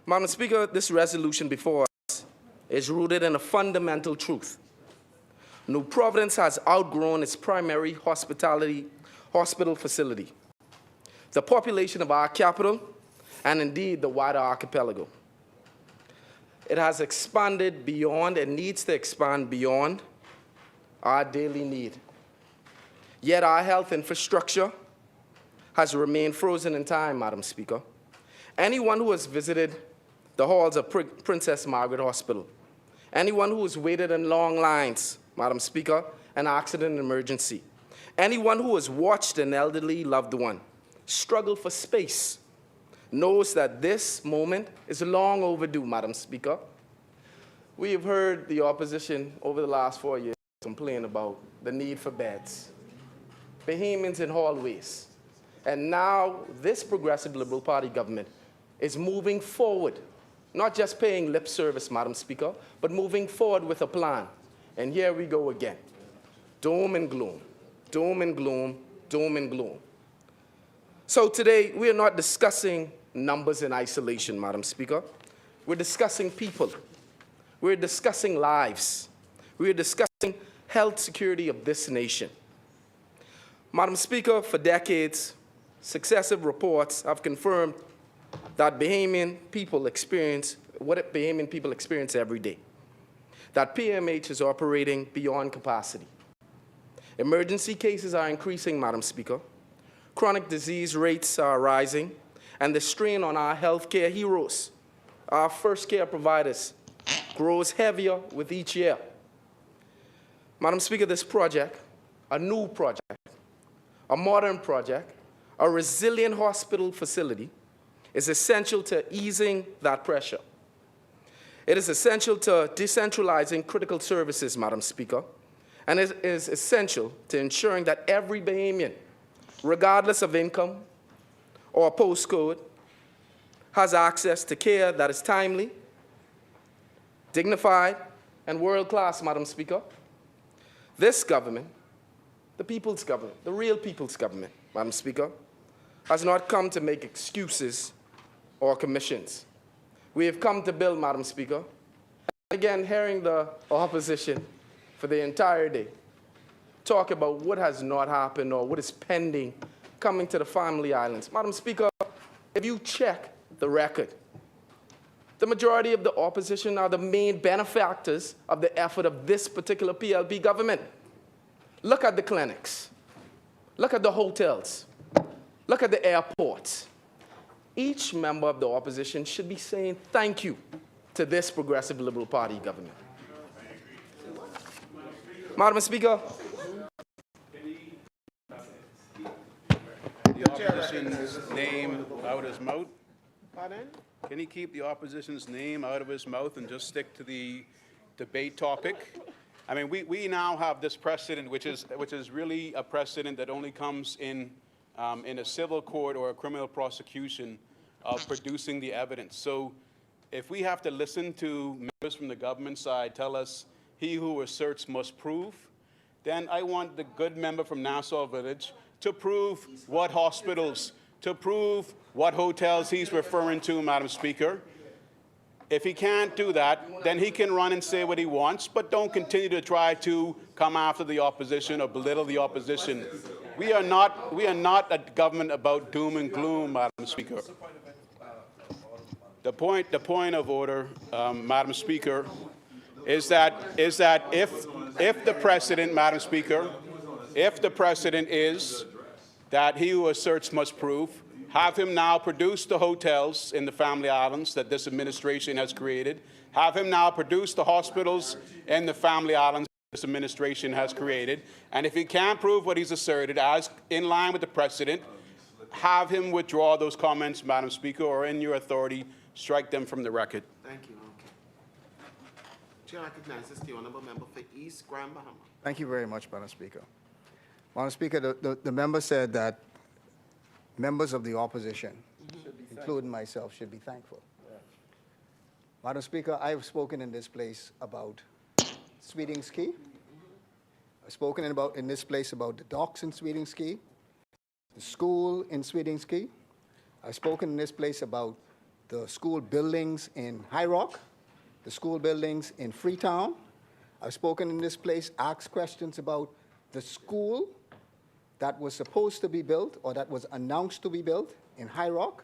Madam Speaker, this resolution before us is rooted in a fundamental truth. New Providence has outgrown its primary hospital facility, the population of our capital, and indeed the wider archipelago. It has expanded beyond and needs to expand beyond our daily need. Yet our health infrastructure has remained frozen in time, Madam Speaker. Anyone who has visited the halls of Princess Margaret Hospital, anyone who has waited in long lines, Madam Speaker, an accident emergency, anyone who has watched an elderly loved one struggle for space knows that this moment is long overdue, Madam Speaker. We have heard the opposition over the last 4 years complain about the need for beds, Bahamians in hallways. And now this Progressive Liberal Party government is moving forward, not just paying lip service, Madam Speaker, but moving forward with a plan. And here we go again. Doom and gloom, doom and gloom, doom and gloom. So today, we are not discussing numbers in isolation, Madam Speaker. We're discussing people. We're discussing lives. We're discussing health security of this nation. Madam Speaker, for decades, successive reports have confirmed that Bahamian people experience what Bahamian people experience every day, that PMH is operating beyond capacity. Emergency cases are increasing, Madam Speaker. Chronic disease rates are rising, and the strain on our healthcare heroes, our first care providers, grows heavier with each year. Madam Speaker, this project, a new project, a modern project, a resilient hospital facility, is essential to easing that pressure. It is essential to decentralizing critical services, Madam Speaker, and it is essential to ensuring that every Bahamian, regardless of income or postcode, has access to care that is timely, dignified, and world-class, Madam Speaker. This government, the people's government, the real people's government, Madam Speaker, has not come to make excuses or commissions. We have come to build, Madam Speaker. Again, hearing the opposition for the entire day talk about what has not happened or what is pending coming to the Family Islands. Madam Speaker, if you check the record, the majority of the opposition are the main benefactors of the effort of this particular PLP government. Look at the clinics. Look at the hotels. Look at the airports. Each member of the opposition should be saying thank you to this Progressive Liberal Party government. Madam Speaker, The opposition's name out of his mouth? Pardon? Can he keep the opposition's name out of his mouth and just stick to the debate topic? I mean, we now have this precedent, which is really a precedent that only comes in a civil court or a criminal prosecution of producing the evidence. So if we have to listen to members from the government side tell us he who asserts must prove, then I want the good member from Nassau Village to prove what hospitals, to prove what hotels he's referring to, Madam Speaker. If he can't do that, then he can run and say what he wants, but don't continue to try to come after the opposition or belittle the opposition. We are not a government about doom and gloom, Madam Speaker. The point of order, Madam Speaker, is that if the precedent, Madam Speaker, if the precedent is that he who asserts must prove, have him now produce the hotels in the Family Islands that this administration has created. Have him now produce the hospitals in the Family Islands this administration has created. And if he can't prove what he's asserted as in line with the precedent, have him withdraw those comments, Madam Speaker, or in your authority, strike them from the record. Thank you. Chair recognizes the honourable member for East Grand Bahama. Thank you very much, Madam Speaker. Madam Speaker, the member said that members of the opposition, including myself, should be thankful. Madam Speaker, I have spoken in this place about Sweetings Key. I've spoken in this place about the docks in Sweetings Key, the school in Sweetings Key. I've spoken in this place about the school buildings in High Rock, the school buildings in Freetown. I've spoken in this place, asked questions about the school that was supposed to be built or that was announced to be built in High Rock.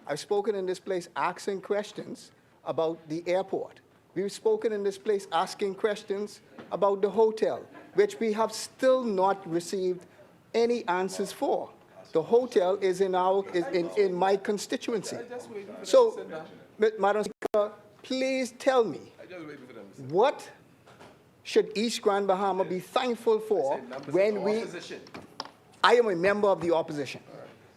I've spoken in this place asking questions about the airport. We've spoken in this place asking questions about the hotel, which we have still not received any answers for. The hotel is in my constituency. So, Madam Speaker, please tell me, what should East Grand Bahama be thankful for when we... I am a member of the opposition.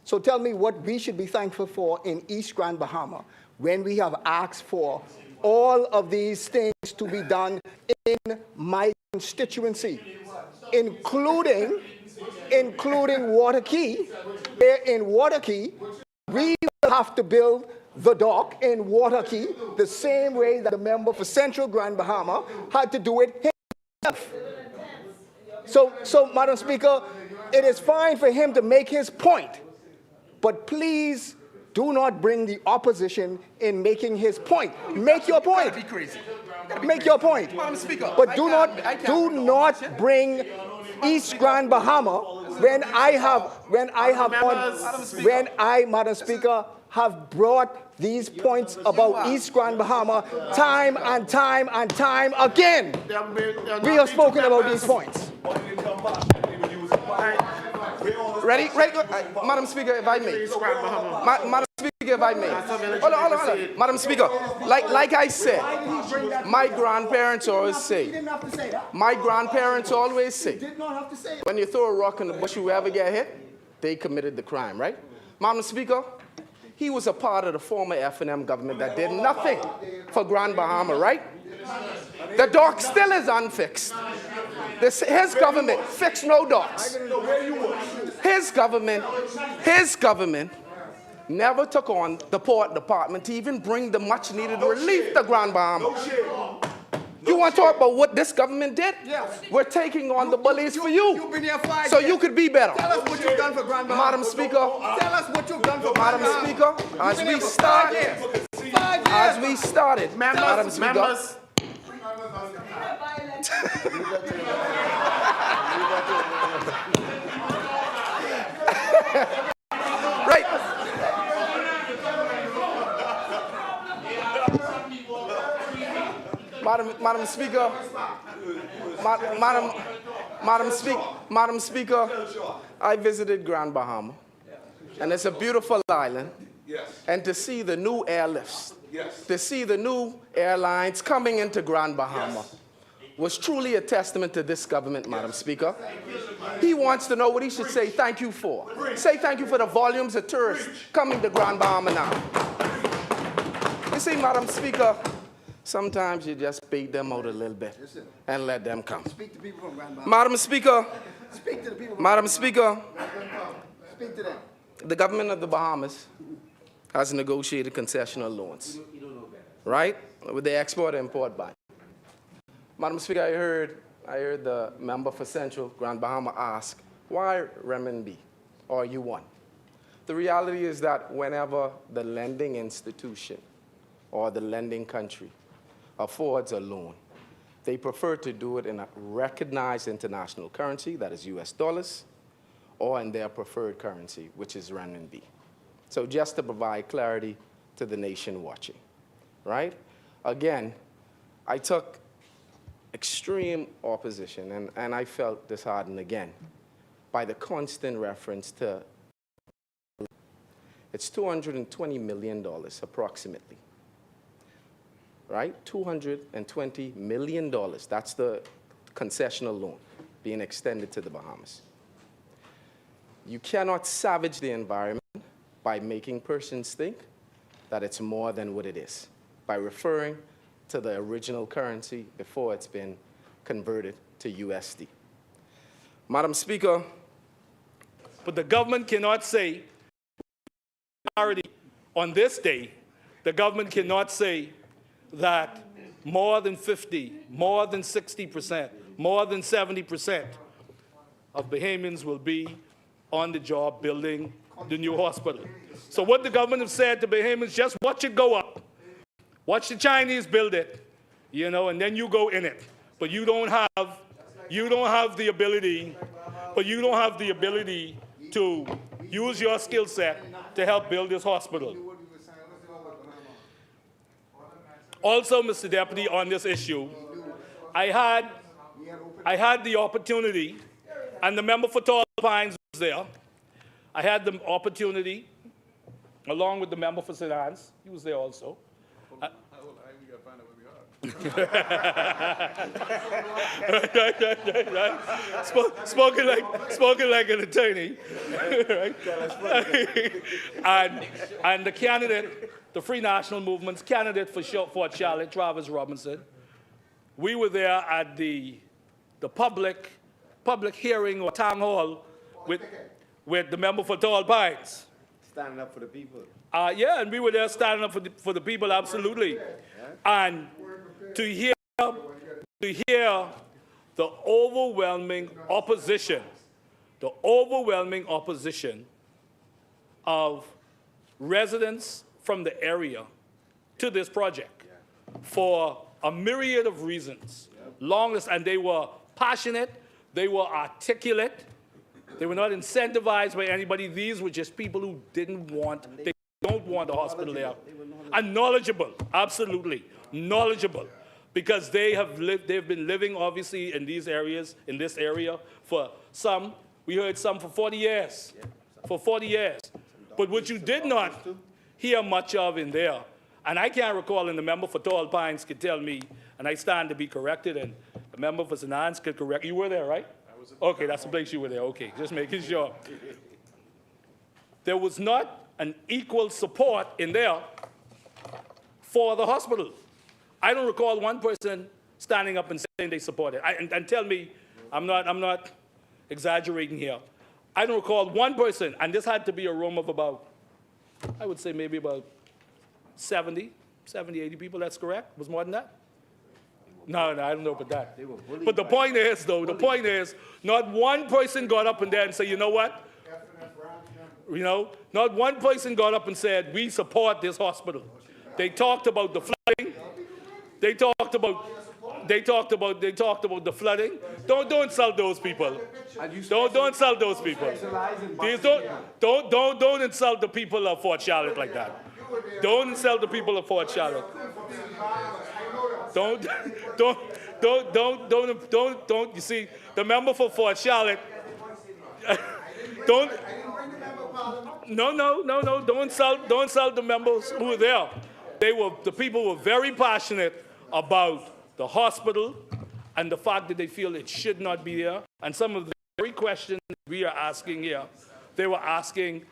So tell me what we should be thankful for in East Grand Bahama when we have asked for all of these things to be done in my constituency, including Water Key, where in Water Key, we will have to build the dock in Water Key the same way that the member for Central Grand Bahama had to do it himself. So, Madam Speaker, it is fine for him to make his point, but please do not bring the opposition in making his point. Make your point. Make your point. But do not bring East Grand Bahama when I, Madam Speaker, have brought these points about East Grand Bahama time and time and time again. We have spoken about these points. Ready? Madam Speaker, if I may. Madam Speaker, if I may. Hold on. Madam Speaker, like I said, my grandparents always say, when you throw a rock in the bush, you ever get hit, they committed the crime, right? Madam Speaker, he was a part of the former F&M government that did nothing for Grand Bahama, right? The dock still is unfixed. His government fixed no docks. His government never took on the port department to even bring the much needed relief to Grand Bahama. You want to talk about what this government did? Yes. We're taking on the bullies for you. You've been here 5 years. So you could be better. Tell us what you've done for Grand Bahama. Madam Speaker. Tell us what you've done for Grand Bahama. Madam Speaker, as we started, Madam Speaker. Right. Madam Speaker, Madam Speaker, I visited Grand Bahama, and it's a beautiful island. And to see the new airlifts to see the new airlines coming into Grand Bahama was truly a testament to this government, Madam Speaker. He wants to know what he should say thank you for. Say thank you for the volumes of tourists coming to Grand Bahama now. You see, Madam Speaker, sometimes you just bait them out a little bit and let them come. Speak to people from Grand Bahama. Madam Speaker, Speak to the people from Madam Speaker, Speak to them. the government of the Bahamas has negotiated concessional loans, right, with the Export-Import Bank. Madam Speaker, I heard the member for Central Grand Bahama ask, why renminbi or yuan? The reality is that whenever the lending institution or the lending country affords a loan, they prefer to do it in a recognized international currency, that is US dollars, or in their preferred currency, which is renminbi. So just to provide clarity to the nation watching, right? Again, I took extreme opposition, and I felt disheartened again by the constant reference to it's $220 million approximately, right? $220 million, that's the concessional loan being extended to the Bahamas. You cannot savage the environment by making persons think that it's more than what it is, by referring to the original currency before it's been converted to USD. Madam Speaker, But the government cannot say, on this day, the government cannot say that more than 50, more than 60%, more than 70% of Bahamians will be on the job building the new hospital. So what the government has said to Bahamians, just watch it go up. Watch the Chinese build it, you know, and then you go in it. But you don't have the ability, to use your skill set to help build this hospital. Also, Mr. Deputy, on this issue, I had the opportunity, and the member for Tall Pines was there. I had the opportunity, along with the member for St. Anne's, he was there also. Right. Spoken like an attorney. Right? and the candidate, the Free National Movement's candidate for Fort Charlotte, Travis Robinson, we were there at the public hearing or town hall with the member for Tall Pines. Standing up for the people. Yeah, and we were there standing up for the people, absolutely. And to hear the overwhelming opposition of residents from the area to this project for a myriad of reasons. And they were passionate, they were articulate, they were not incentivized by anybody. These were just people who they don't want a hospital there. And knowledgeable, absolutely, knowledgeable. Because they've been living, obviously, in this area for some, we heard some for 40 years. For 40 years. But what you did not hear much of in there, and I can't recall, and the member for Tall Pines could tell me, and I stand to be corrected, and the member for St. Anne's could correct. You were there, right? Okay, that's the place you were there. Okay, just making sure. There was not an equal support in there for the hospital. I don't recall one person standing up and saying they support it. And tell me, I'm not exaggerating here. I don't recall one person, and this had to be a room of about, I would say maybe about 70, 80 people, that's correct? Was more than that? No, I don't know about that. But the point is, though, not one person got up and there and said, you know what? You know, not one person got up and said, we support this hospital. They talked about the flooding. They talked about the flooding. Don't insult those people. Don't insult those people. Don't insult the people of Fort Charlotte like that. Don't insult the people of Fort Charlotte. Don't. You see, the member for Fort Charlotte. Don't. No. Don't insult the members who were there. The people were very passionate about the hospital and the fact that they feel it should not be there. And some of the very questions we are asking here, they were asking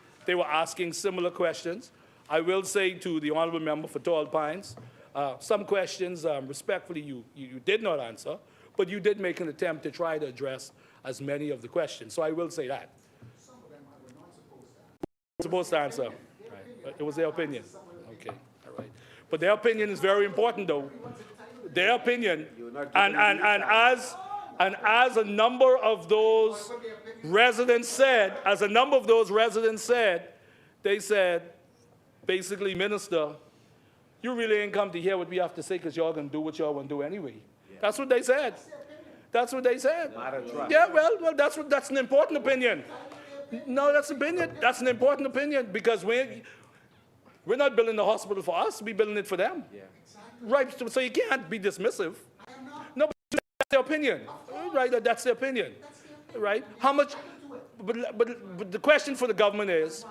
similar questions. I will say to the honorable member for Tall Pines, some questions, respectfully, you did not answer, but you did make an attempt to try to address as many of the questions. So I will say that. Some of them I was not supposed to answer. Right. It was their opinion. Okay, all right. But their opinion is very important, though. Their opinion, and as a number of those residents said, they said, basically, Minister, you really ain't come to hear what we have to say because y'all gonna do what y'all want to do anyway. Yeah. That's what they said. That's what they said. Yeah, well, that's an important opinion. No, that's opinion. That's an important opinion because we're not building the hospital for us. We're building it for them. Yeah. Right. So you can't be dismissive. No, but that's their opinion. Right. That's their opinion. Right. How much? But the question for the government is.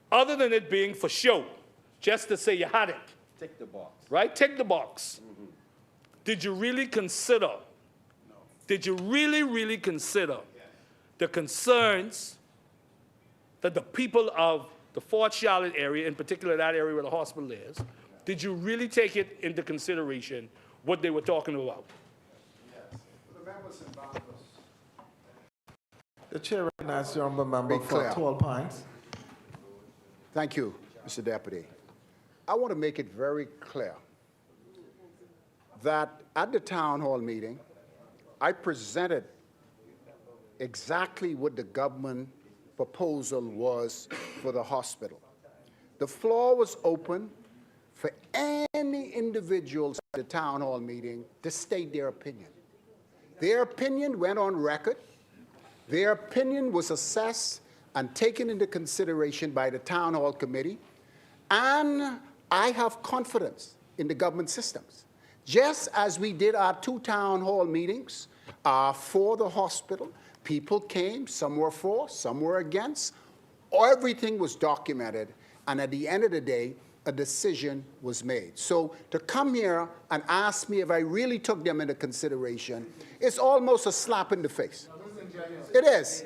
Other than it being for show, just to say you had it. Tick the box. Right? Tick the box. Mm-hmm. Did you really consider? No. Did you really consider the concerns that the people of the Fort Charlotte area, in particular that area where the hospital is, did you really take it into consideration what they were talking about? Yes. For the members involved. The chair recognizes the honourable member for Tall Pines. Thank you, Mr. Deputy. I want to make it very clear that at the town hall meeting, I presented exactly what the government proposal was for the hospital. The floor was open for any individuals at the town hall meeting to state their opinion. Their opinion went on record. Their opinion was assessed and taken into consideration by the town hall committee, and I have confidence in the government systems. Just as we did our 2 town hall meetings for the hospital, people came, some were for, some were against. Everything was documented, and at the end of the day, a decision was made. So to come here and ask me if I really took them into consideration, it's almost a slap in the face. It is.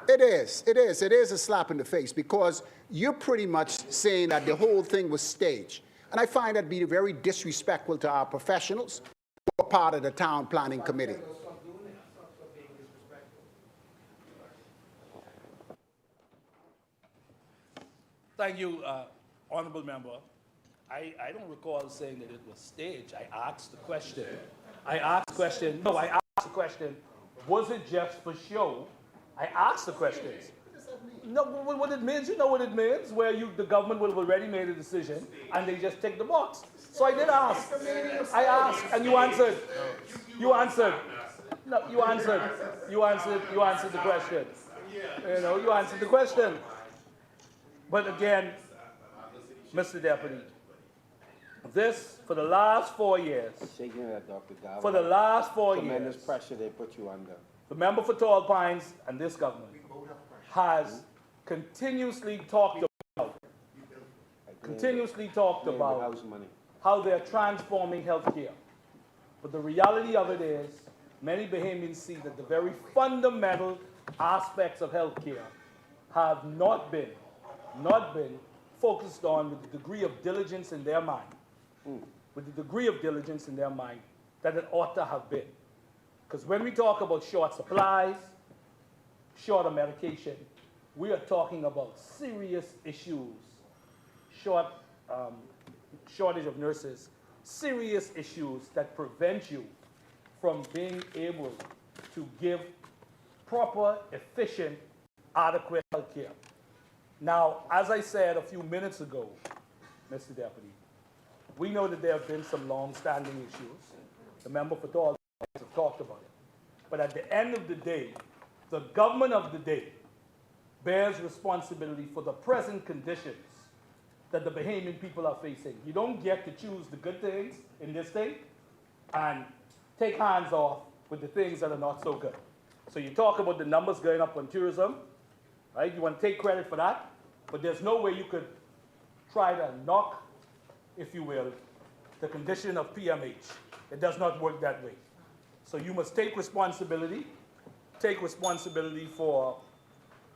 It is. It is. It is a slap in the face because you're pretty much saying that the whole thing was staged. And I find that to be very disrespectful to our professionals who are part of the town planning committee. Thank you, honorable member. I don't recall saying that it was staged. I asked the question. Was it just for show? I asked the questions. No, what it means, you know what it means, where the government will have already made a decision and they just tick the box. So I did ask. I asked, and you answered. You answered. No, you answered. You answered the question. You know, you answered the question. But again, Mr. Deputy, this, for the last 4 years, for the last 4 years, tremendous pressure they put you under. The member for Tall Pines and this government has continuously talked about how they're transforming healthcare. But the reality of it is, many Bahamians see that the very fundamental aspects of healthcare have not been focused on with the degree of diligence in their mind, that it ought to have been. Because when we talk about short supplies, shorter medication, we are talking about serious issues, shortage of nurses, serious issues that prevent you from being able to give proper, efficient, adequate health care. Now, as I said a few minutes ago, Mr. Deputy, we know that there have been some long-standing issues. The member for Tall Pines have talked about it. But at the end of the day, the government of the day bears responsibility for the present conditions that the Bahamian people are facing. You don't get to choose the good things in this state and take hands off with the things that are not so good. So you talk about the numbers going up on tourism, right? You want to take credit for that. but there's no way you could try to knock, if you will, the condition of PMH. It does not work that way. So you must take responsibility for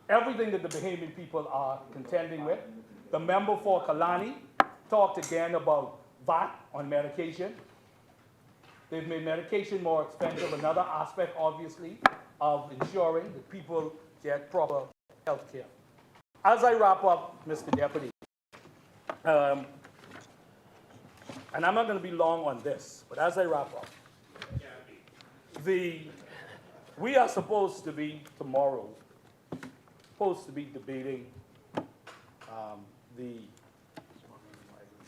everything that the Bahamian people are contending with. The member for Kalani talked again about VAT on medication. They've made medication more expensive, another aspect, obviously, of ensuring that people get proper health care. As I wrap up, Mr. Deputy, and I'm not going to be long on this, but as I wrap up, we are supposed to be tomorrow, debating the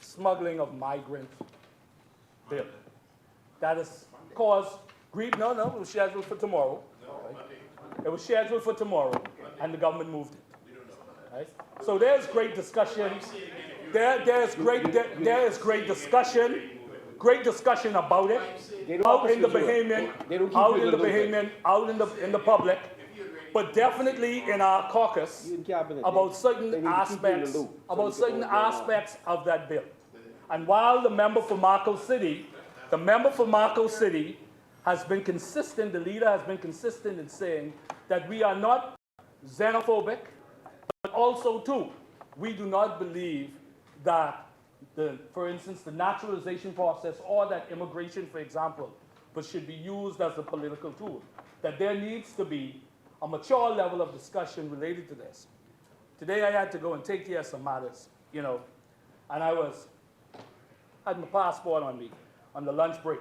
smuggling of migrant bill. That has caused grief. No, it was scheduled for tomorrow. Right? It was scheduled for tomorrow, and the government moved it. Right? So there's great discussion. There is great discussion about it out in the Bahamian, out in the public, but definitely in our caucus about certain aspects of that bill. And while the member for Marco City has been consistent, the leader has been consistent in saying that we are not xenophobic, but also too, we do not believe that for instance, the naturalization process or that immigration, for example, but should be used as a political tool. That there needs to be a mature level of discussion related to this. Today I had to go and take care of some matters, and I had my passport on me on the lunch break.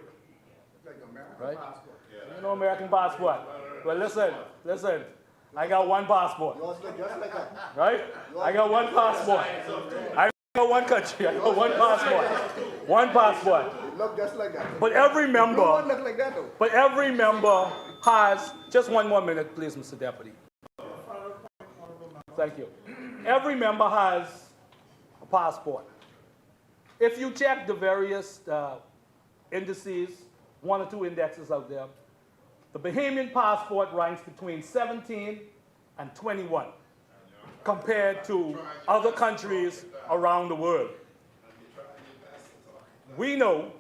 Like American right? passport. You know American passport. Well, listen. I got one passport. Yours look just like that. Right? I got one passport. I got one country. I got one passport. One passport. It look just like that. But every member. Blue one look like that though. But every member has just one more minute, please, Mr. Deputy. Thank you. Every member has a passport. If you check the various indices, one or two indexes out there, the Bahamian passport ranks between 17 and 21 compared to other countries around the world. We know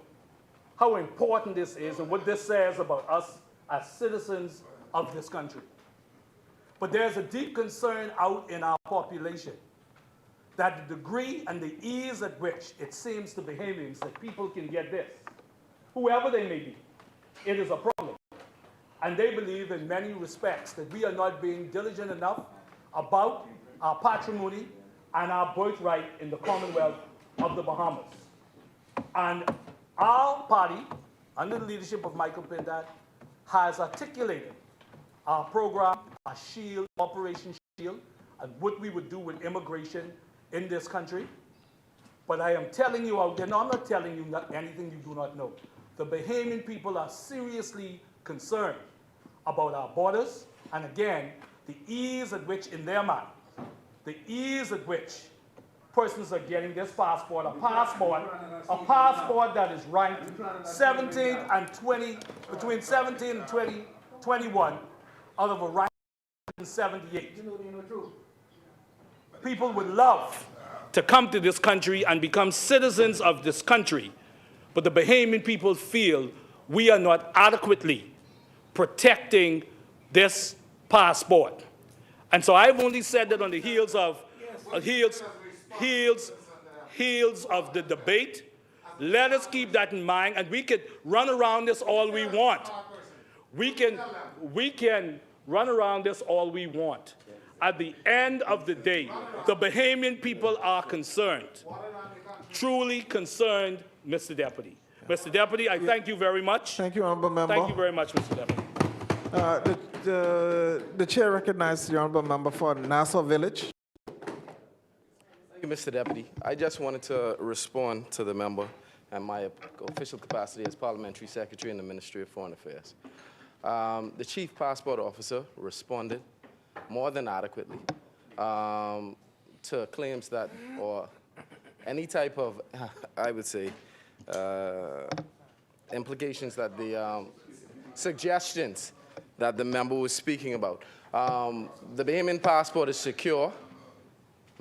how important this is and what this says about us as citizens of this country. But there's a deep concern out in our population that the degree and the ease at which it seems to Bahamians that people can get this, whoever they may be, it is a problem. And they believe in many respects that we are not being diligent enough about our patrimony and our birthright in the Commonwealth of the Bahamas. And our party, under the leadership of Michael Pindad, has articulated our program, our SHIELD, Operation SHIELD, and what we would do with immigration in this country. But I am telling you out there, no, I'm not telling you anything you do not know. The Bahamian people are seriously concerned about our borders, and again, the ease at which, in their mind, the ease at which persons are getting this passport, a passport that is ranked 17 and 20, between 17 and 21 out of a rank 78. People would love to come to this country and become citizens of this country, but the Bahamian people feel we are not adequately protecting this passport. And so I've only said that on the heels of the debate. Let us keep that in mind, and we could run around this all we want. We can run around this all we want. At the end of the day, the Bahamian people are concerned, truly concerned, Mr. Deputy. Mr. Deputy, I thank you very much. Thank you, Honourable Member. Thank you very much, Mr. Deputy. The chair recognizes the Honourable Member for Nassau Village. Thank you, Mr. Deputy. I just wanted to respond to the member and my official capacity as Parliamentary Secretary in the Ministry of Foreign Affairs. The Chief Passport Officer responded more than adequately to claims that, or any type of, I would say, implications that the suggestions that the member was speaking about. The Bahamian passport is secure.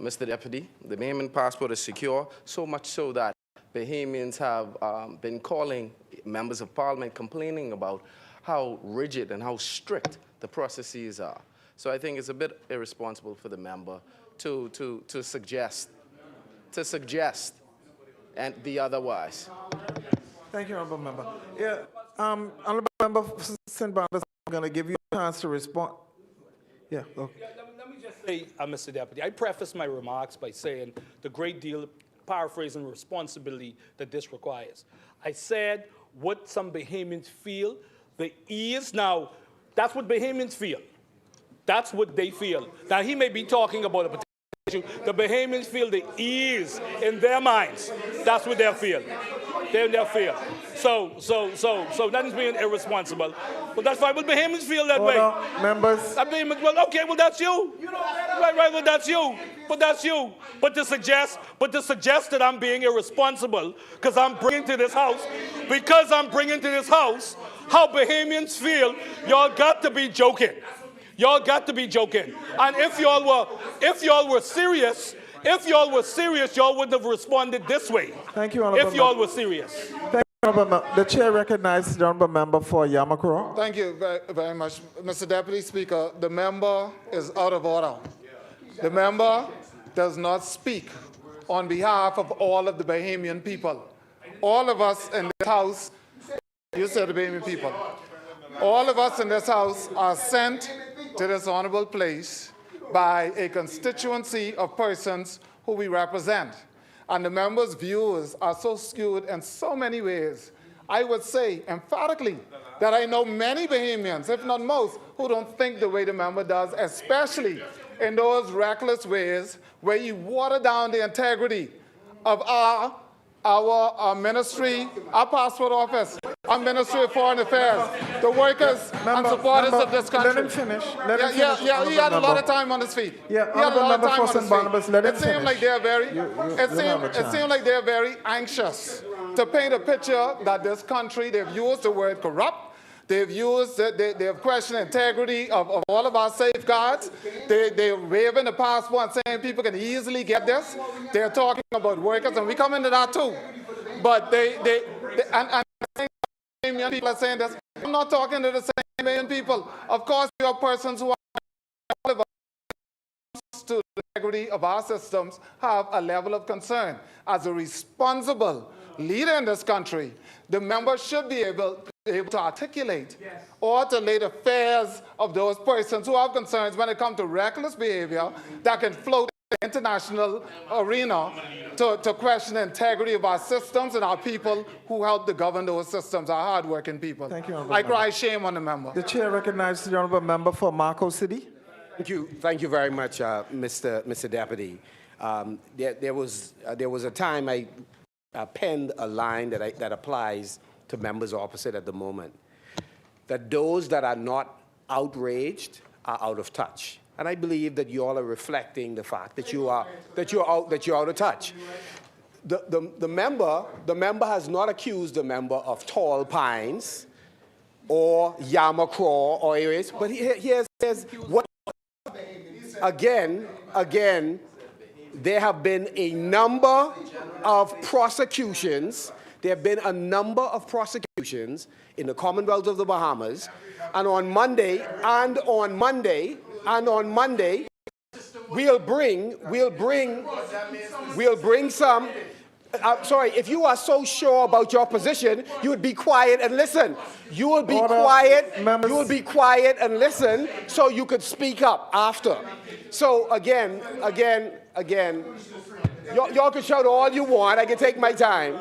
Mr. Deputy. The Bahamian passport is secure, so much so that Bahamians have been calling members of parliament complaining about how rigid and how strict the processes are. So I think it's a bit irresponsible for the member to suggest and be otherwise. Thank you, Honorable Member. Yeah, Honorable Member St. Barnabas, I'm going to give you a chance to respond. Yeah, okay. Let me just say, Mr. Deputy, I preface my remarks by saying the great deal of paraphrasing responsibility that this requires. I said what some Bahamians feel, the ease. Now, that's what Bahamians feel. That's what they feel. Now, he may be talking about a particular issue. The Bahamians feel the ease in their minds. That's what they feel. They're fear. So nothing's being irresponsible. But that's fine. But Bahamians feel that way. Members. Well, okay, well, that's you. Right, well, that's you. But that's you. But to suggest that I'm being irresponsible because I'm bringing to this house how Bahamians feel, y'all got to be joking. Y'all got to be joking. And if y'all were serious, y'all wouldn't have responded this way. Thank you, Honorable If y'all were serious. Thank you, Honorable Member. The chair recognizes the Honorable Member for Yamakro. Thank you very much, Mr. Deputy Speaker. The member is out of order. The member does not speak on behalf of all of the Bahamian people. All of us in this house, you said the Bahamian people, all of us in this house are sent to this honorable place by a constituency of persons who we represent. And the members' views are so skewed in so many ways. I would say emphatically that I know many Bahamians, if not most, who don't think the way the member does, especially in those reckless ways where you water down the integrity of our ministry, our passport office, our Ministry of Foreign Affairs, the workers and supporters of this country. Let him finish. Yeah, he had a lot of time on his feet. Yeah, he had a lot of Member time on for his St. Barnabas, feet. let him It seemed like they're very, it seemed like they're very anxious to paint a picture that this country, they've used the word corrupt. They've they've questioned integrity of all of our safeguards. They're waving the passport and saying people can easily get this. They're talking about workers, and we come into that too. But and people are saying this. I'm not talking to the same million people. Of course, there are persons who are all of us to the integrity of our systems have a level of concern. As a responsible leader in this country, the member should be able to articulate or to lay the fears of those persons who have concerns when it comes to reckless behavior that can float in the international arena to question the integrity of our systems and our people who help to govern those systems, our hardworking people. Thank you, Honorable I cry shame on the member. The chair recognizes the Honorable Member for Marco City. Thank you very much, Mr. Deputy. There was a time I penned a line that applies to members opposite at the moment, that those that are not outraged are out of touch. And I believe that you all are reflecting the fact that you're out of touch. The member has not accused the member of tall pines or Yamakro or areas, but here's what. Again, there have been a number of prosecutions. There have been a number of prosecutions in the Commonwealth of the Bahamas, and on Monday, we'll bring some. Sorry, if you are so sure about your position, you would be quiet and listen. You will be quiet. You will be quiet and listen, so you could speak up after. So again, y'all can shout all you want. I can take my time.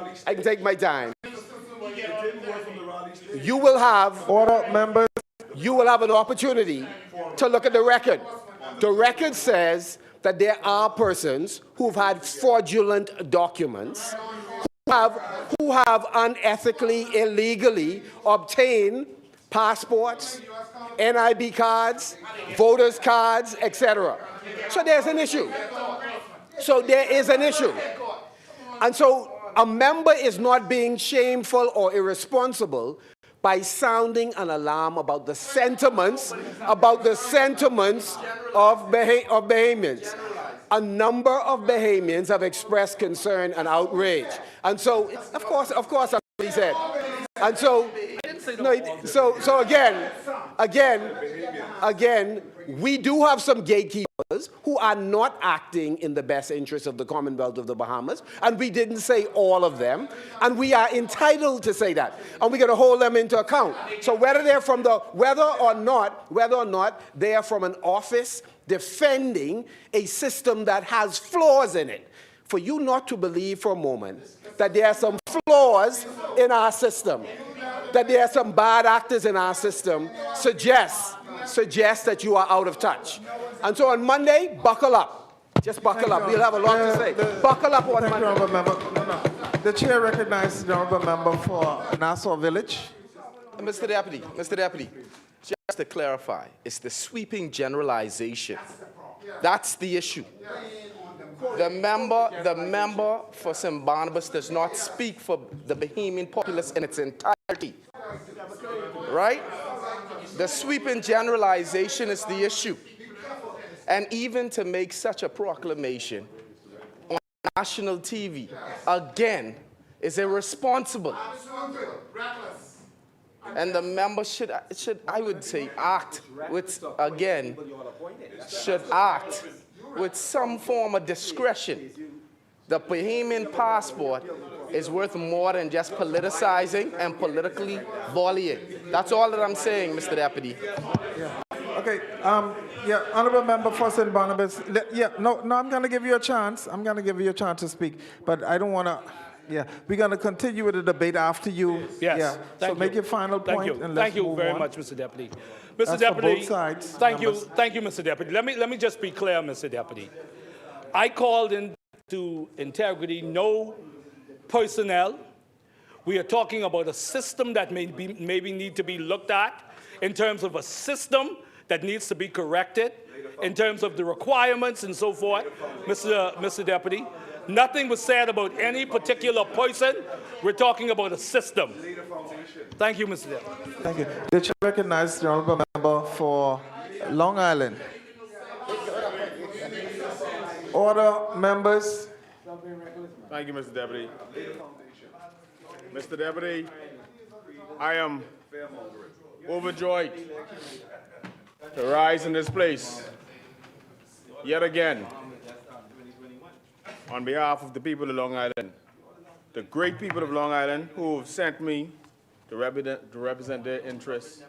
You will have. Order, members. You will have an opportunity to look at the record. The record says that there are persons who've had fraudulent documents, who have unethically, illegally obtained passports, NIB cards, voters cards, etc. So there's an issue. So there is an issue. And so a member is not being shameful or irresponsible by sounding an alarm about the sentiments of Bahamians. a number of Bahamians have expressed concern and outrage. And so, of course, that's what he said. And so, so again, we do have some gatekeepers who are not acting in the best interest of the Commonwealth of the Bahamas, and we didn't say all of them, and we are entitled to say that, and we're going to hold them into account. So whether or not they are from an office defending a system that has flaws in it, for you not to believe for a moment that there are some flaws in our system, that there are some bad actors in our system, suggests that you are out of touch. And so on Monday, buckle up. Just buckle up. We'll have a lot to say. Buckle up on Monday. Honourable Member. The chair recognizes the honourable member for Nassau Village. Mr. Deputy, just to clarify, it's the sweeping generalization. That's the issue. The member for St. Barnabas does not speak for the Bahamian populace in its entirety, right? The sweeping generalization is the issue. And even to make such a proclamation on national TV, again, is irresponsible. And the member should, I would say, act with some form of discretion. The Bahamian passport is worth more than just politicizing and politically volleying. That's all that I'm saying, Mr. Deputy. Yeah. Okay. Honourable member for St. Barnabas. I'm going to give you a chance. I'm going to give you a chance to speak, but I don't want to. Yeah, we're going to continue with the debate after you. Yes. Yeah. So make your final point and let's Thank you move very on. much, Mr. Deputy. Mr. That's for Deputy, both sides, thank members. you, Mr. Deputy. Let me just be clear, Mr. Deputy. I called into integrity no personnel. We are talking about a system that maybe need to be looked at in terms of a system that needs to be corrected in terms of the requirements and so forth, Mr. Deputy. Nothing was said about any particular person. We're talking about a system. Thank you, Mr. Deputy. Thank you. The chair recognizes the honourable member for Long Island. Order, members. Thank you, Mr. Deputy. Mr. Deputy, I am overjoyed to rise in this place yet again on behalf of the people of Long Island, the great people of Long Island who have sent me to represent their interests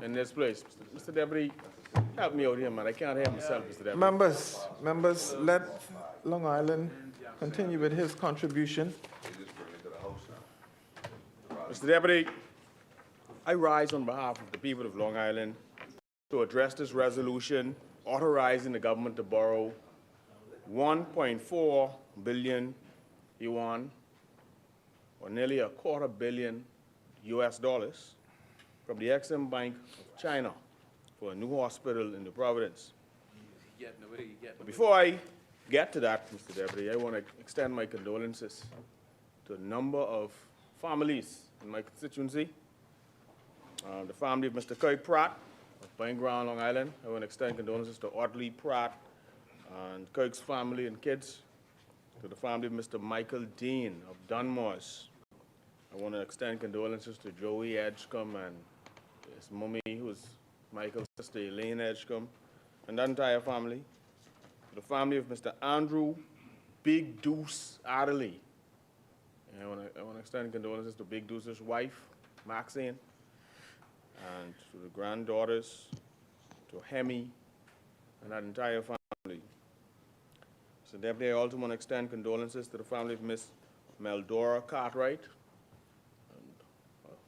in this place. Mr. Deputy, help me out here, man. I can't help myself, Mr. Deputy. Members, let Long Island continue with his contribution. Mr. Deputy, I rise on behalf of the people of Long Island to address this resolution authorizing the government to borrow 1.4 billion yuan, or nearly $250 million US from the Exim Bank of China for a new hospital in the Providence. Before I get to that, Mr. Deputy, I want to extend my condolences to a number of families in my constituency. The family of Mr. Kirk Pratt of Pine Ground, Long Island. I want to extend condolences to Audley Pratt and Kirk's family and kids. To the family of Mr. Michael Dean of Dunmores. I want to extend condolences to Joey Edgecombe and his mummy, who is Michael's sister, Elaine Edgecombe, and that entire family. To the family of Mr. Andrew Big Deuce Adderley. And I want to extend condolences to Big Deuce's wife, Maxine, and to the granddaughters, to Hemi, and that entire family. So Deputy, I also want to extend condolences to the family of Miss Meldora Cartwright, and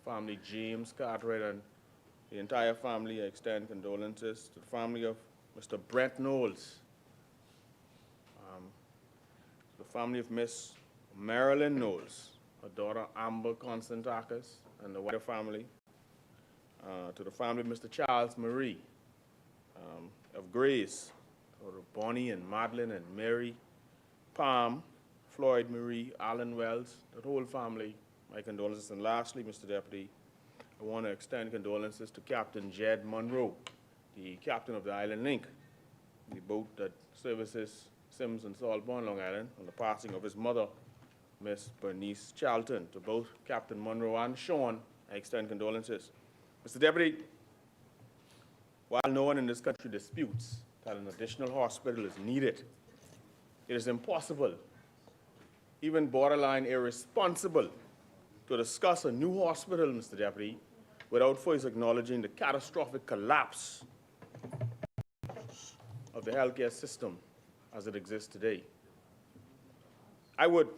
family James Cartwright, and the entire family. I extend condolences to the family of Mr. Brent Knowles, to the family of Miss Marilyn Knowles, her daughter Amber Constantakis, and the wider family. To the family of Mr. Charles Marie of Grace, or Bonnie and Madeline and Mary, Palm, Floyd Marie, Alan Wells, the whole family, my condolences. And lastly, Mr. Deputy, I want to extend condolences to Captain Jed Monroe, the captain of the Island Link, the boat that services Sims in Saltburn, Long Island, on the passing of his mother, Miss Bernice Charlton. To both Captain Monroe and Sean, I extend condolences. Mr. Deputy, while no one in this country disputes that an additional hospital is needed, it is impossible, even borderline irresponsible, to discuss a new hospital, Mr. Deputy, without first acknowledging the catastrophic collapse of the healthcare system as it exists today. I would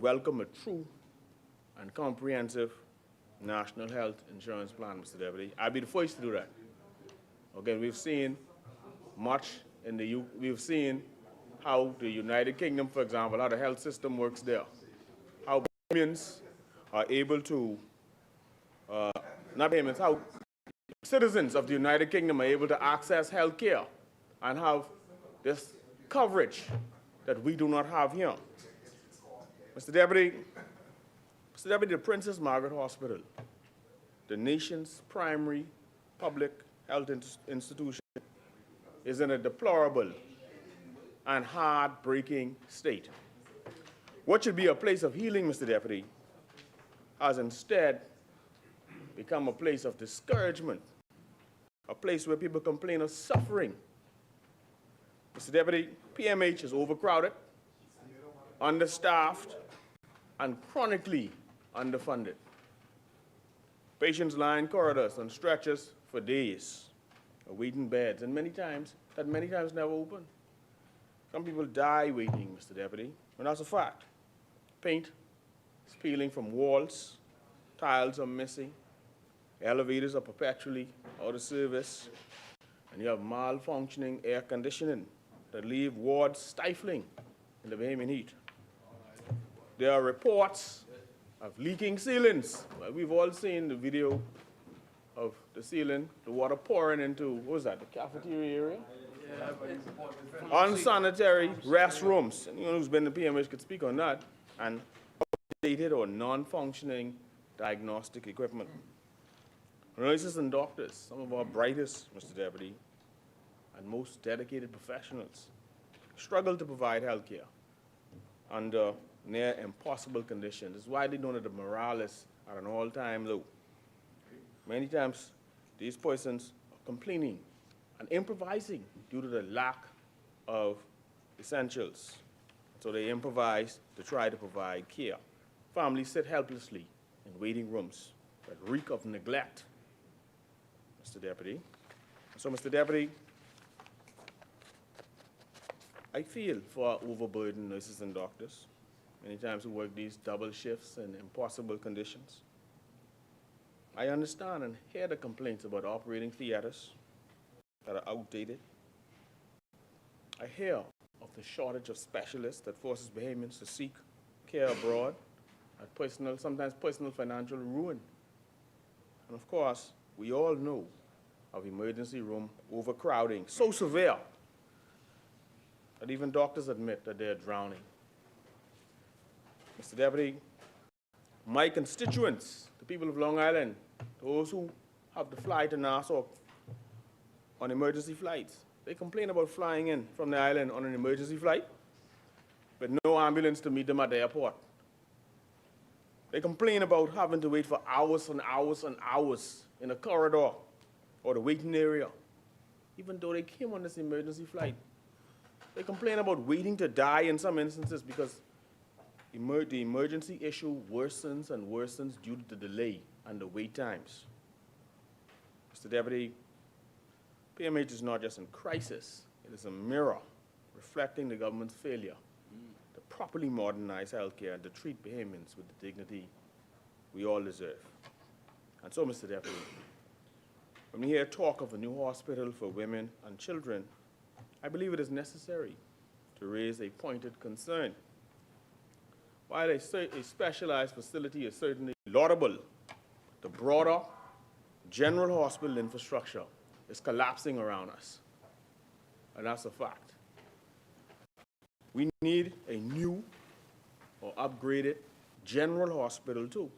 welcome a true and comprehensive national health insurance plan, Mr. Deputy. I'd be the first to do that. Again, we've seen much in we've seen how the United Kingdom, for example, how the health system works there, how Bahamians are able to, not Bahamians, how citizens of the United Kingdom are able to access health care and have this coverage that we do not have here. Mr. Deputy, the Princess Margaret Hospital, the nation's primary public health institution, is in a deplorable and heartbreaking state. What should be a place of healing, Mr. Deputy, has instead become a place of discouragement, a place where people complain of suffering. Mr. Deputy, PMH is overcrowded, understaffed, and chronically underfunded. Patients lie in corridors and stretchers for days, awaiting beds, and many times never open. Some people die waiting, Mr. Deputy, and that's a fact. Paint is peeling from walls, tiles are missing, elevators are perpetually out of service, and you have malfunctioning air conditioning that leave wards stifling in the Bahamian heat. There are reports of leaking ceilings. Well, we've all seen the video of the ceiling, the water pouring into, what was that, the cafeteria area? Unsanitary restrooms. Anyone who's been to PMH could speak on that. And outdated or non-functioning diagnostic equipment. Nurses and doctors, some of our brightest, Mr. Deputy, and most dedicated professionals, struggle to provide health care under near impossible conditions. It's widely known that the morale is at an all-time low. Many times, these persons are complaining and improvising due to the lack of essentials. So they improvise to try to provide care. Families sit helplessly in waiting rooms that reek of neglect, Mr. Deputy. So, Mr. Deputy, I feel for our overburdened nurses and doctors, many times who work these double shifts in impossible conditions. I understand and hear the complaints about operating theaters that are outdated. I hear of the shortage of specialists that forces Bahamians to seek care abroad at sometimes personal financial ruin. And of course, we all know of emergency room overcrowding, so severe that even doctors admit that they're drowning. Mr. Deputy, my constituents, the people of Long Island, those who have to fly to Nassau on emergency flights, they complain about flying in from the island on an emergency flight, but no ambulance to meet them at the airport. They complain about having to wait for hours and hours and hours in a corridor or the waiting area, even though they came on this emergency flight. They complain about waiting to die in some instances because the emergency issue worsens and worsens due to the delay and the wait times. Mr. Deputy, PMH is not just in crisis, it is a mirror reflecting the government's failure to properly modernize healthcare and to treat Bahamians with the dignity we all deserve. And so, Mr. Deputy, when we hear talk of a new hospital for women and children, I believe it is necessary to raise a pointed concern. While a specialized facility is certainly laudable, the broader general hospital infrastructure is collapsing around us, and that's a fact. We need a new or upgraded general hospital too.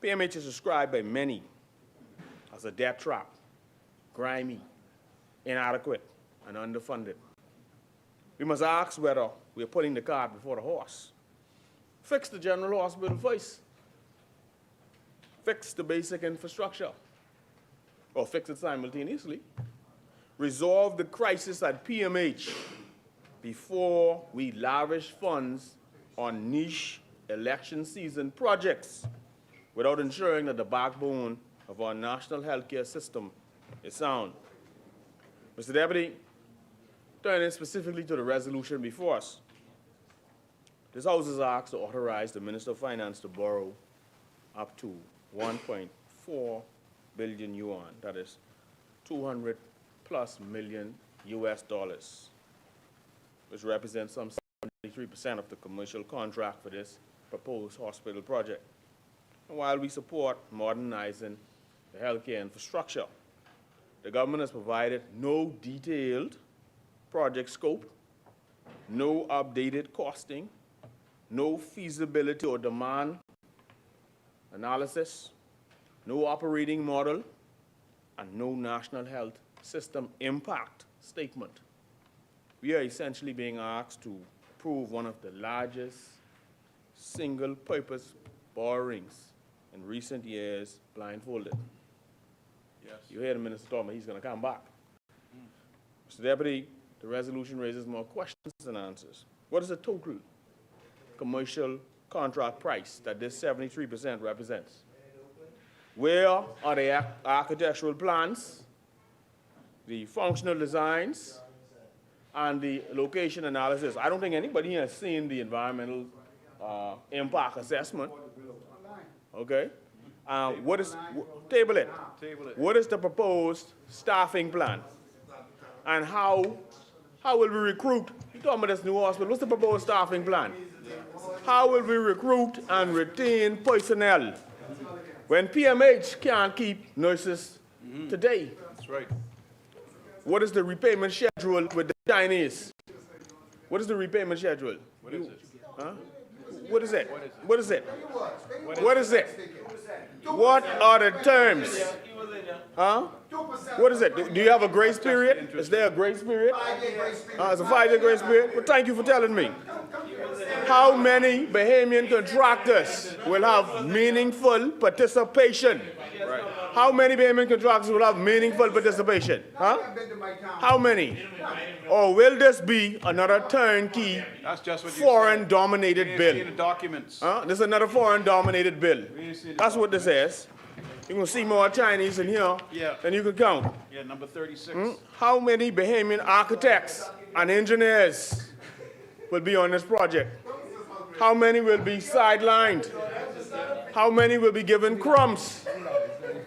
PMH is described by many as a debt trap, grimy, inadequate, and underfunded. we must ask whether we're putting the cart before the horse. Fix the general hospital first. Fix the basic infrastructure, or fix it simultaneously. Resolve the crisis at PMH before we lavish funds on niche election season projects without ensuring that the backbone of our national healthcare system is sound. Mr. Deputy, turning specifically to the resolution before us, this House is asked to authorize the Minister of Finance to borrow up to 1.4 billion yuan, that is 200+ million US dollars, which represents some 73% of the commercial contract for this proposed hospital project. And while we support modernizing the healthcare infrastructure, the government has provided no detailed project scope, no updated costing, no feasibility or demand analysis, no operating model, and no national health system impact statement. We are essentially being asked to approve one of the largest single-purpose borrowings in recent years blindfolded. Yes. You hear the minister talking about he's going to come back. Mr. Deputy, the resolution raises more questions than answers. What is the total commercial contract price that this 73% represents? Where are the architectural plans, the functional designs, and the location analysis? I don't think anybody has seen the environmental impact assessment. Okay? Table it. What is the proposed staffing plan? And how will we recruit? You're talking about this new hospital. What's the proposed staffing plan? How will we recruit and retain personnel when PMH can't keep nurses today? That's right. What is the repayment schedule with the Chinese? What is the repayment schedule? What is it? Huh? What is it? What is it? What is it? What are the terms? Huh? What is it? Do you have a grace period? Is there a grace period? It's a 5-year grace period? Well, thank you for telling me. How many Bahamian contractors will have meaningful participation? Right. How many Bahamian contractors will have meaningful participation? Huh? How many? Or will this be another turnkey, foreign-dominated bill? The documents. This is another foreign-dominated bill. That's what this is. You're going to see more Chinese in here than you can count. Yeah, number 36. How many Bahamian architects and engineers will be on this project? How many will be sidelined? How many will be given crumbs?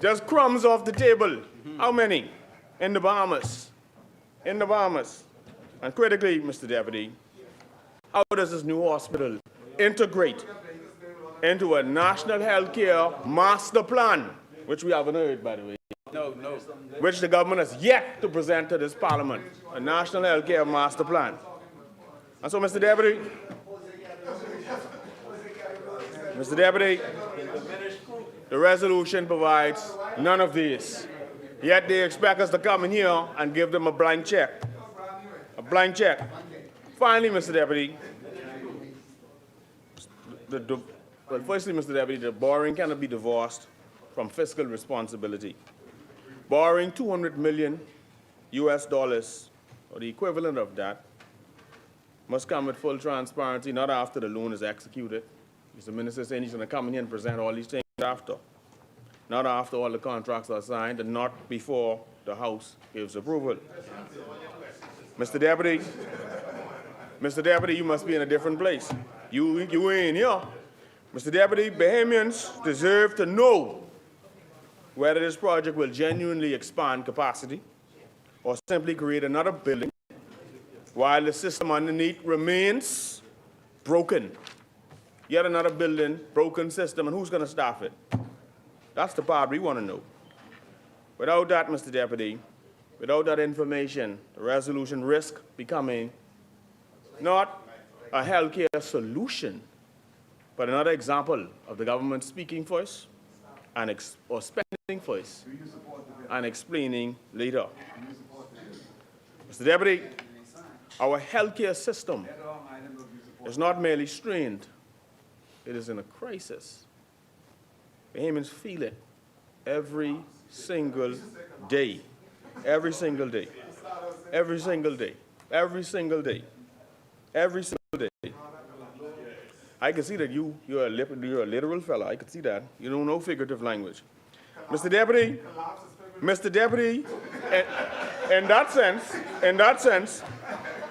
Just crumbs off the table. How many? In the Bahamas. In the Bahamas. And critically, Mr. Deputy, how does this new hospital integrate into a national healthcare master plan, which we haven't heard, by the way? No. Which the government has yet to present to this parliament, a national healthcare master plan. And so, Mr. Deputy, the resolution provides none of these. Yet they expect us to come in here and give them a blank check. A blank check. Finally, Mr. Deputy, firstly, Mr. Deputy, the borrowing cannot be divorced from fiscal responsibility. Borrowing 200 million US dollars, or the equivalent of that, must come with full transparency, not after the loan is executed. Mr. Minister saying he's going to come in here and present all these things after. Not after all the contracts are signed, and not before the House gives approval. Mr. Deputy, you must be in a different place. You ain't here. Mr. Deputy, Bahamians deserve to know whether this project will genuinely expand capacity or simply create another building while the system underneath remains broken. Yet another building, broken system, and who's going to staff it? That's the part we want to know. Without that, Mr. Deputy, without that information, the resolution risks becoming not a healthcare solution, but another example of the government speaking first or spending first and explaining later. Mr. Deputy, Our healthcare system is not merely strained, it is in a crisis. Bahamians feel it every single day. Every single day. Every single day. Every single day. Every single day. I can see that you're a literal fella. I can see that. You don't know figurative language. Mr. Deputy, in that sense,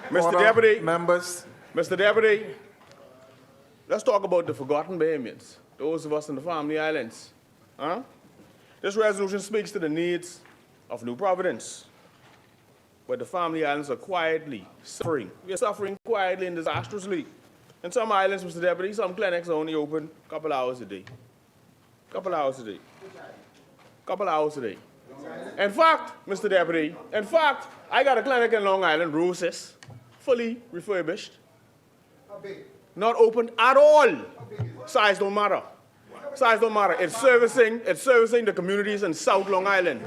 Mr. Order. Deputy, Members. Mr. Deputy, let's talk about the forgotten Bahamians, those of us in the Family Islands. Huh? This resolution speaks to the needs of New Providence, where the Family Islands are quietly suffering. We are suffering quietly and disastrously. In some islands, Mr. Deputy, some clinics are only open a couple hours a day. Couple hours a day. Couple hours a day. In fact, Mr. Deputy, I got a clinic in Long Island, Roses, fully refurbished. Not open at all. Size don't matter. Size don't matter. It's servicing the communities in South Long Island.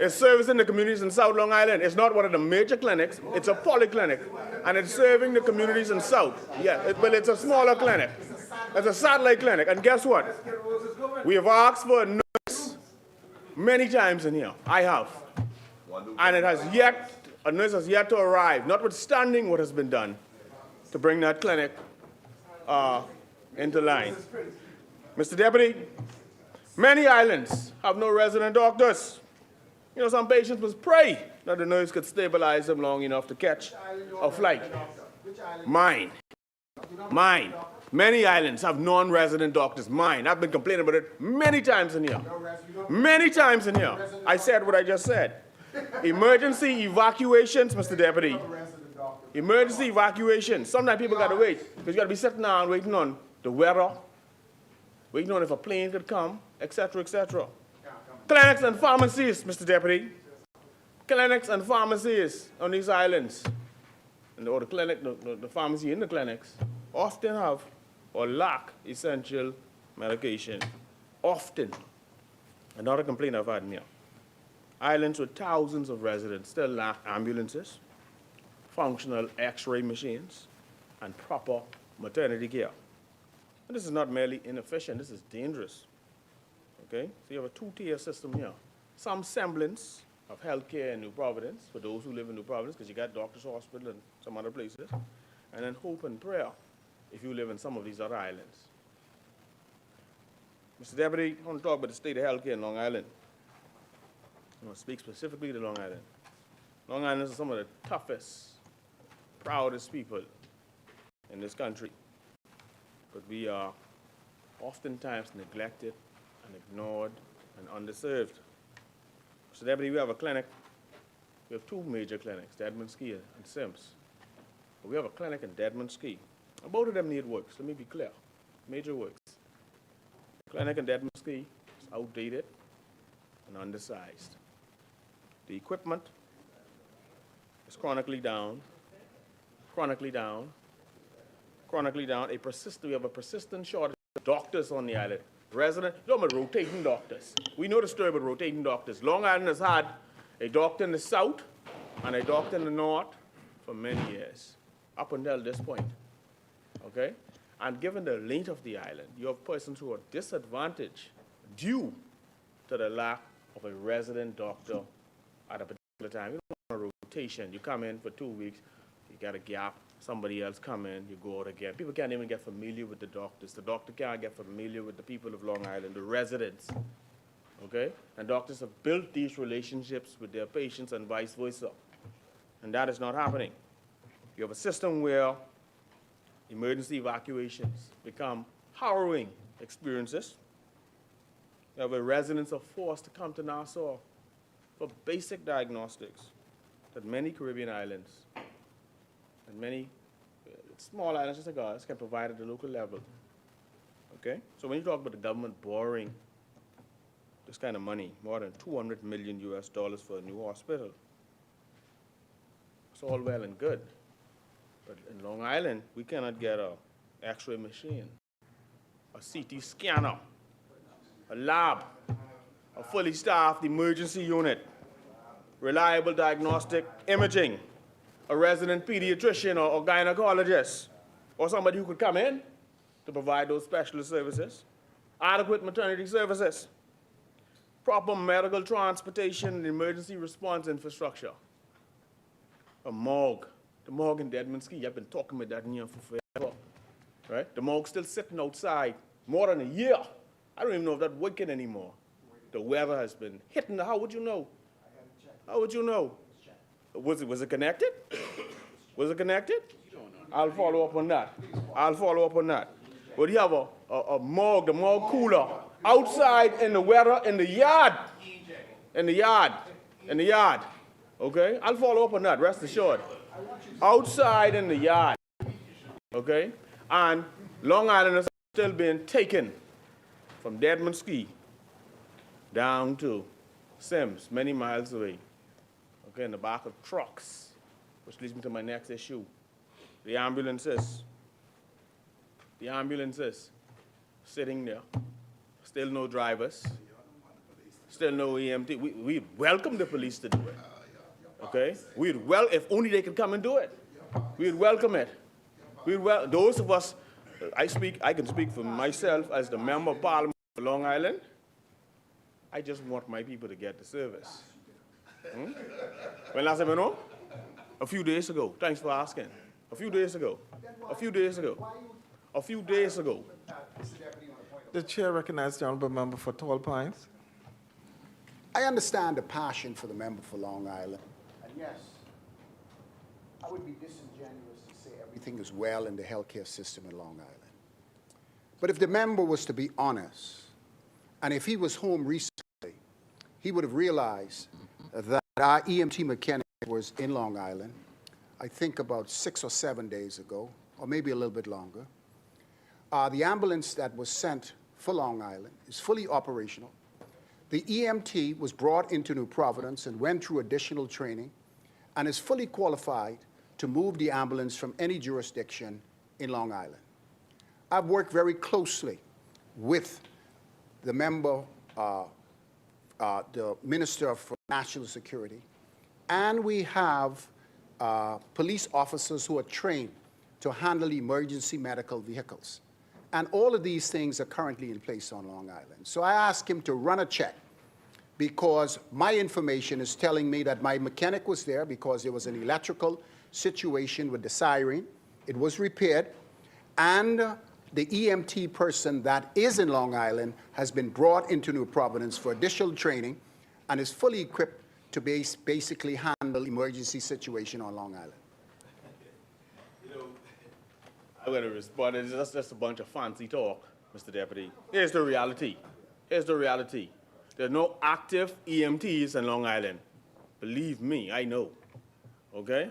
It's servicing the communities in South Long Island. It's not one of the major clinics. It's a polyclinic. And it's serving the communities in South. Yeah, but it's a smaller clinic. It's a satellite clinic. And guess what? We have asked for a nurse many times in here. I have. And a nurse has yet to arrive, notwithstanding what has been done to bring that clinic into line. Mr. Deputy, many islands have no resident doctors. You know, some patients must pray that the nurse could stabilize them long enough to catch a flight. Mine. Many islands have non-resident doctors. Mine. I've been complaining about it many times in here. Many times in here. I said what I just said. Emergency evacuations, Mr. Deputy. Emergency evacuations. Sometimes people got to wait because you got to be sitting down waiting on the weather, waiting on if a plane could come, etc., etc. Clinics and pharmacies, Mr. Deputy. Clinics and pharmacies on these islands, or the pharmacy in the clinics, often have or lack essential medication. Often. Another complaint I've had in here. Islands with thousands of residents still lack ambulances, functional X-ray machines, and proper maternity care. And this is not merely inefficient, this is dangerous. Okay? So you have a two-tier system here. Some semblance of healthcare in New Providence for those who live in New Providence, because you got Doctors Hospital and some other places, and then hope and prayer if you live in some of these other islands. Mr. Deputy, I want to talk about the state of healthcare in Long Island. I want to speak specifically to Long Island. Long Islanders are some of the toughest, proudest people in this country. But we are oftentimes neglected and ignored and underserved. So Deputy, we have a clinic. We have two major clinics, Deadman Ski and Sims. But we have a clinic in Deadman Ski. And both of them need works, let me be clear. Major works. The clinic in Deadman Ski is outdated and undersized. The equipment is chronically down. We have a persistent shortage of doctors on the island. Resident, you're talking about rotating doctors. We know the story about rotating doctors. Long Island has had a doctor in the south and a doctor in the north for many years, up until this point, okay? And given the length of the island, you have persons who are disadvantaged due to the lack of a resident doctor at a particular time. You don't want a rotation. You come in for 2 weeks, you got a gap, somebody else come in, you go out again. People can't even get familiar with the doctors. The doctor can't get familiar with the people of Long Island, the residents, okay? And doctors have built these relationships with their patients and vice versa. And that is not happening. You have a system where emergency evacuations become harrowing experiences. You have where residents are forced to come to Nassau for basic diagnostics that many Caribbean islands and many small islands just like ours can provide at the local level. Okay? So when you talk about the government borrowing this kind of money, more than $200 million for a new hospital, it's all well and good. But in Long Island, we cannot get an X-ray machine, a CT scanner, a lab, a fully staffed emergency unit, reliable diagnostic imaging, a resident pediatrician or gynecologist, or somebody who could come in to provide those specialist services, adequate maternity services, proper medical transportation and emergency response infrastructure, a morgue. The morgue in Deadman's I've been talking about that in here for forever, right? The morgue's still sitting outside more than a year. I don't even know if that's working anymore. The weather has been hitting the, how would you know? How would you know? Was it connected? Was it connected? I'll follow up on that. I'll follow up on that. But you have a morgue, the morgue cooler, outside in the weather, in the yard. In the yard. In the yard. Okay? I'll follow up on that, rest assured. Outside in the yard. Okay? And Long Island is still being taken from Deadman's Key down to Sims, many miles away. Okay, in the back of trucks, which leads me to my next issue. The ambulances sitting there, still no drivers, still no EMT. We welcome the police to do it. Okay, if only they could come and do it. We'd welcome it. Those of us, I can speak for myself as the member of Parliament for Long Island. I just want my people to get the service. When last time, you know? A few days ago. Thanks for asking. A few days ago. The chair recognizes the honourable member for Tall Pines. I understand the passion for the member for Long Island. And yes, I would be disingenuous to say everything is well in the healthcare system in Long Island. But if the member was to be honest, and if he was home recently, he would have realized that our EMT mechanic was in Long Island, I think about 6 or 7 days ago, or maybe a little bit longer. The ambulance that was sent for Long Island is fully operational. The EMT was brought into New Providence and went through additional training and is fully qualified to move the ambulance from any jurisdiction in Long Island. I've worked very closely with the member, the Minister for National Security, and we have police officers who are trained to handle emergency medical vehicles. And all of these things are currently in place on Long Island. So I asked him to run a check because my information is telling me that my mechanic was there because there was an electrical situation with the siren. It was repaired, and the EMT person that is in Long Island has been brought into New Providence for additional training and is fully equipped to basically handle emergency situation on Long Island. I'm going to respond. It's just a bunch of fancy talk, Mr. Deputy. Here's the reality. Here's the reality. There are no active EMTs in Long Island. Believe me, I know. Okay?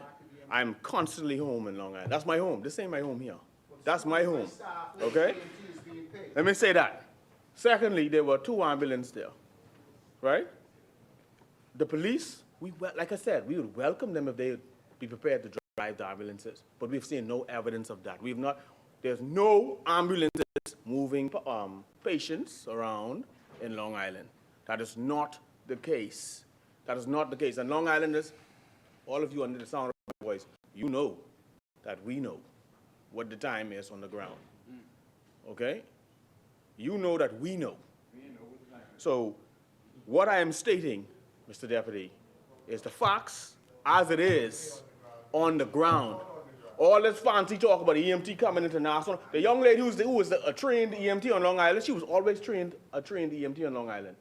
I'm constantly home in Long Island. That's my home. This ain't my home here. That's my home. Okay? Let me say that. Secondly, there were 2 ambulances there. Right? The police, like I said, we would welcome them if they would be prepared to drive the ambulances, but we've seen no evidence of that. There's no ambulances moving patients around in Long Island. That is not the case. That is not the case. And Long Islanders, all of you under the sound of my voice, you know that we know what the time is on the ground. Okay? You know that we know. So what I am stating, Mr. Deputy, is the facts as it is on the ground. All this fancy talk about EMT coming into Nassau. The young lady who was a trained EMT on Long Island, she was always a trained EMT on Long Island.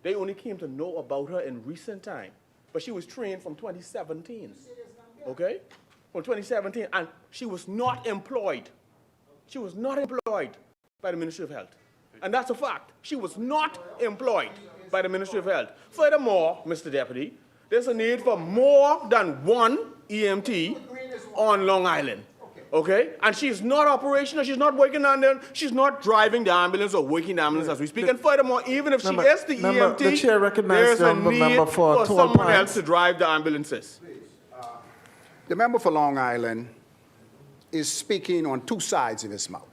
They only came to know about her in recent time. But she was trained from 2017. Okay? From 2017. And she was not employed. She was not employed by the Ministry of Health. And that's a fact. She was not employed by the Ministry of Health. Furthermore, Mr. Deputy, there's a need for more than 1 EMT on Long Island. Okay? And she's not operational, she's not working on them, she's not driving the ambulance or working the ambulance as we speak. And furthermore, even if she is the EMT, the chair recognizes there's a the need member for someone else to drive the ambulances. The member for Long Island is speaking on 2 sides of his mouth.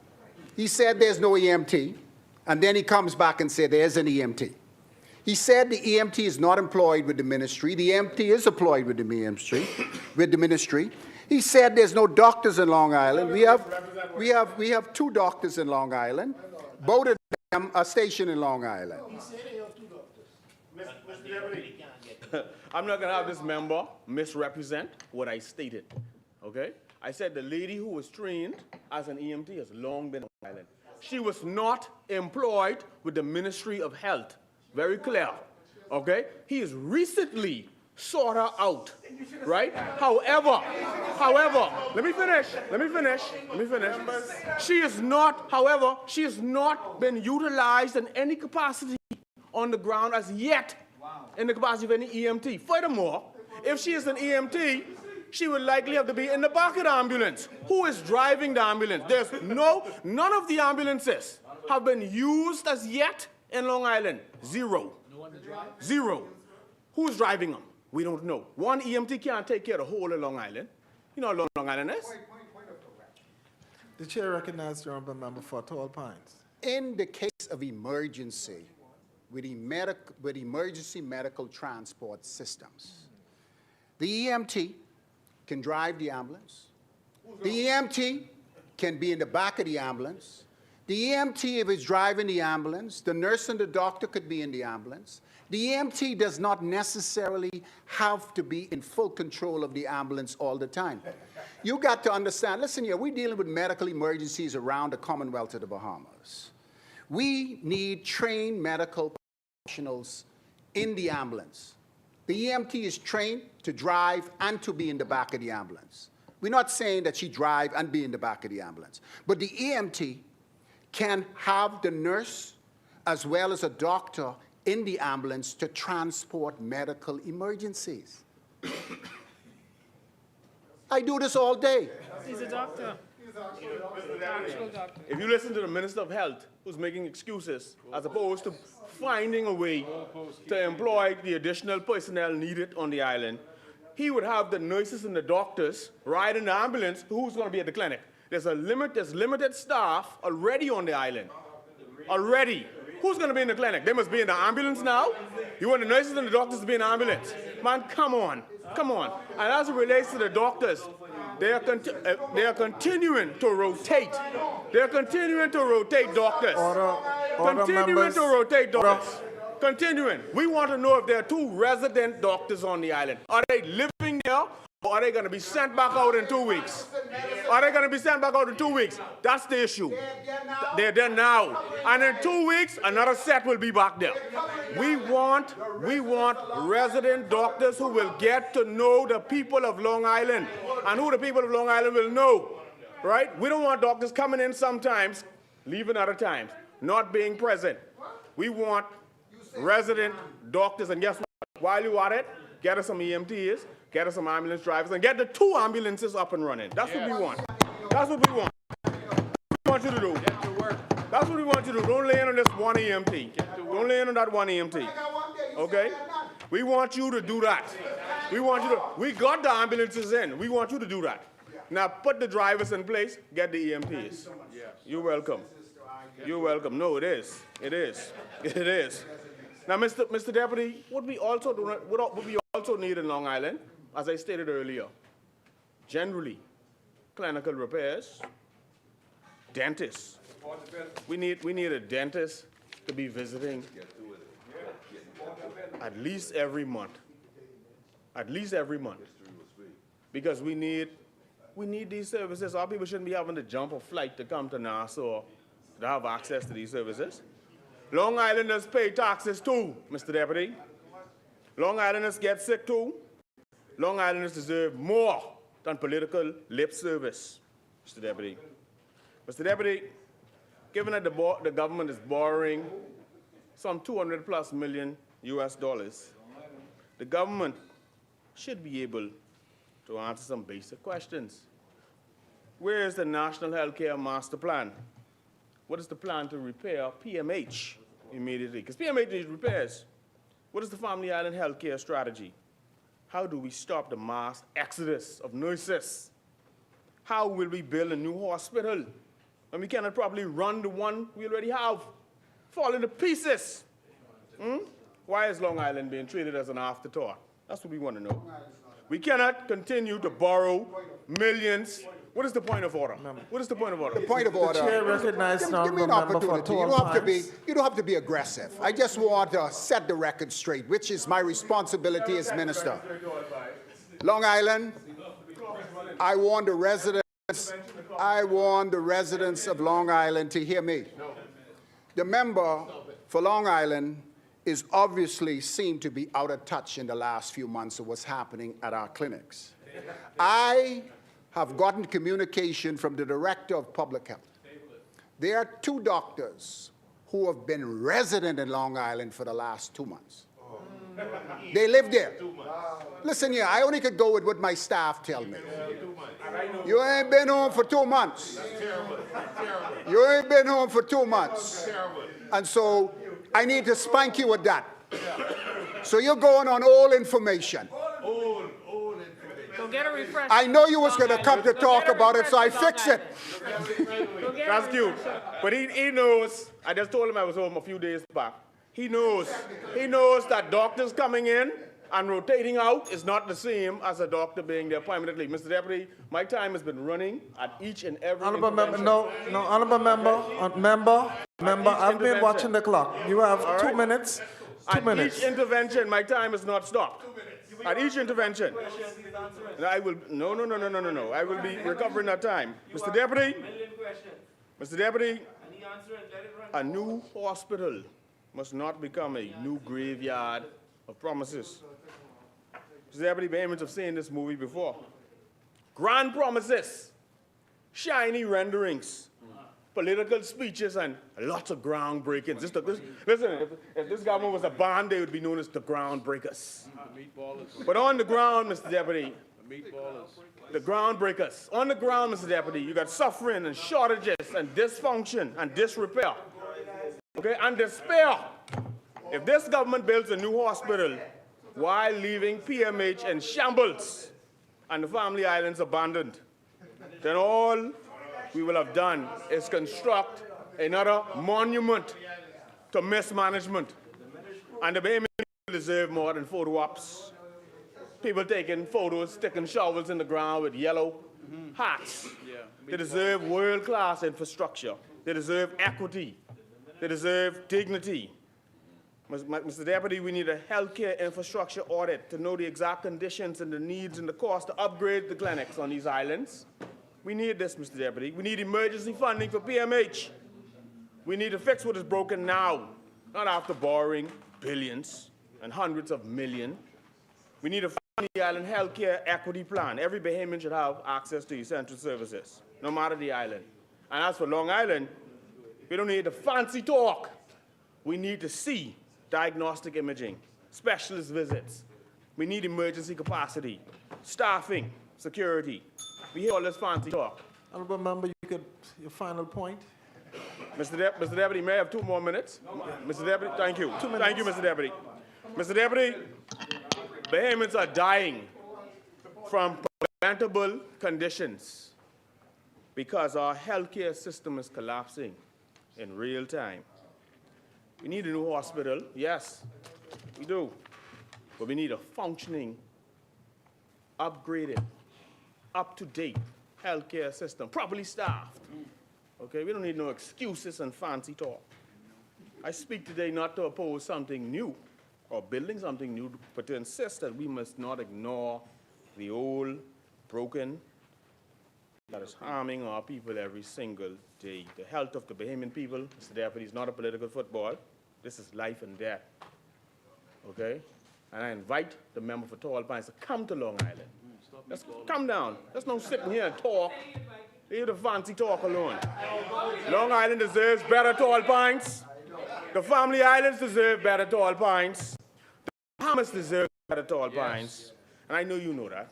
He said there's no EMT, and then he comes back and said there's an EMT. He said the EMT is not employed with the ministry. The EMT is employed with the ministry. He said there's no doctors in Long Island. We have 2 doctors in Long Island. Both of them are stationed in Long Island. I'm not going to have this member misrepresent what I stated, okay? I said the lady who was trained as an EMT has long been on Long Island. She was not employed with the Ministry of Health. Very clear, okay? He has recently sought her out, right? However, let me finish. She is not been utilized in any capacity on the ground as yet in the capacity of any EMT. Furthermore, if she is an EMT, she would likely have to be in the back of the ambulance. Who is driving the ambulance? None of the ambulances have been used as yet in Long Island. Zero. Who's driving them? We don't know. One EMT can't take care of the whole of Long Island. You know how Long Island is? The chair recognizes the honourable member for Tall Pines. In the case of emergency, with emergency medical transport systems, the EMT can drive the ambulance. The EMT can be in the back of the ambulance. The EMT, if it's driving the ambulance, the nurse and the doctor could be in the ambulance. The EMT does not necessarily have to be in full control of the ambulance all the time. You got to understand, listen here, we're dealing with medical emergencies around the Commonwealth of the Bahamas. We need trained medical professionals in the ambulance. The EMT is trained to drive and to be in the back of the ambulance. We're not saying that she drive and be in the back of the ambulance, but the EMT can have the nurse as well as a doctor in the ambulance to transport medical emergencies. I do this all day. He's a doctor. If you listen to the Minister of Health, who's making excuses, as opposed to finding a way to employ the additional personnel needed on the island, he would have the nurses and the doctors ride in the ambulance. Who's going to be at the clinic? There's limited staff already on the island. Already. Who's going to be in the clinic? They must be in the ambulance now? You want the nurses and the doctors to be in the ambulance? Man, come on. And as it relates to the doctors, they are continuing to rotate. They're continuing to rotate doctors. Continuing. We want to know if there are 2 resident doctors on the island. Are they living there, or are they going to be sent back out in 2 weeks? That's the issue. They're there now. And in 2 weeks, another set will be back there. We want resident doctors who will get to know the people of Long Island and who the people of Long Island will know, right? We don't want doctors coming in sometimes, leaving other times, not being present. We want resident doctors, and guess what? While you're at it, get us some EMTs, get us some ambulance drivers, and get the 2 ambulances up and running. That's what we want. That's what we want. We want you to do. That's what we want you to do. Don't lay in on this one EMT. Don't lay in on that one EMT. Okay? We want you to do that. We got the ambulances in. We want you to do that. Now put the drivers in place, get the EMTs. You're welcome. You're welcome. No, it is. Now, Mr. Deputy, what we also need in Long Island, as I stated earlier, generally, clinical repairs, dentists. We need a dentist to be visiting at least every month. Because we need these services. Our people shouldn't be having to jump a flight to come to Nassau to have access to these services. Long Islanders pay taxes too, Mr. Deputy. Long Islanders get sick too. Long Islanders deserve more than political lip service, Mr. Deputy. Mr. Deputy, given that the government is borrowing some $200+ million US, the government should be able to answer some basic questions. Where is the National Healthcare Master Plan? What is the plan to repair PMH immediately? Because PMH needs repairs. What is the Family Island healthcare strategy? How do we stop the mass exodus of nurses? How will we build a new hospital when we cannot properly run the one we already have? Falling to pieces. Why is Long Island being treated as an afterthought? That's what we want to know. We cannot continue to borrow millions. What is the point of order? What is the point of order? The point of order. Chair recognizes Give me an honorable member for opportunity. tall You don't have to be aggressive. I just want to set the record straight, which is my responsibility as minister. Long Island, I want the residents of Long Island to hear me. The member for Long Island is obviously seemed to be out of touch in the last few months of what's happening at our clinics. I have gotten communication from the Director of Public Health. There are 2 doctors who have been resident in Long Island for the last 2 months. They live there. Listen here, I only could go with what my staff tell me. You ain't been home for 2 months. You ain't been home for 2 months. And so I need to spank you with that. So you're going on old information. Go get a refresher. I know you was going to come to talk about it, so I fix it. That's cute. But he knows. I just told him I was home a few days back. He knows. He knows that doctors coming in and rotating out is not the same as a doctor being there permanently. Mr. Deputy, my time has been running at each and every Honorable member, no, honorable member, I've been watching the clock. You have 2 minutes. 2 minutes. Each intervention, my time is not stopped. At each intervention. I will, no. I will be recovering that time. Mr. Deputy, a new hospital must not become a new graveyard of promises. Mr. Deputy, payments have seen this movie before. Grand promises, shiny renderings, political speeches, and lots of groundbreakings. Listen, if this government was a band, they would be known as the groundbreakers. But on the ground, Mr. Deputy, the groundbreakers. On the ground, Mr. Deputy, you got suffering and shortages and dysfunction and disrepair, okay, and despair. If this government builds a new hospital while leaving PMH in shambles and the family islands abandoned, then all we will have done is construct another monument to mismanagement. And the Bahamian people deserve more than photo ops. People taking photos, sticking shovels in the ground with yellow hats. They deserve world-class infrastructure. They deserve equity. They deserve dignity. Mr. Deputy, we need a healthcare infrastructure audit to know the exact conditions and the needs and the cost to upgrade the clinics on these islands. We need this, Mr. Deputy. We need emergency funding for PMH. We need to fix what is broken now, not after borrowing billions and hundreds of millions. We need a family island healthcare equity plan. Every Bahamian should have access to essential services, no matter the island. And as for Long Island, we don't need the fancy talk. We need to see diagnostic imaging, specialist visits. We need emergency capacity, staffing, security. We hear all this fancy talk. Honorable member, your final point. Mr. Deputy, may I have 2 more minutes? Mr. Deputy, thank you. 2 minutes. Thank you, Mr. Deputy. Mr. Deputy, Bahamians are dying from preventable conditions because our healthcare system is collapsing in real time. We need a new hospital, yes, we do. But we need a functioning, upgraded, up-to-date healthcare system, properly staffed. Okay, we don't need no excuses and fancy talk. I speak today not to oppose something new or building something new, but to insist that we must not ignore the old, broken, that is harming our people every single day. The health of the Bahamian people, Mr. Deputy, is not a political football. This is life and death, okay? And I invite the member for Tall Pines to come to Long Island. Let's come down. There's no sitting here and talk. Leave the fancy talk alone. Long Island deserves better Tall Pines. The family islands deserve better Tall Pines. The Bahamas deserve better Tall Pines. And I know you know that.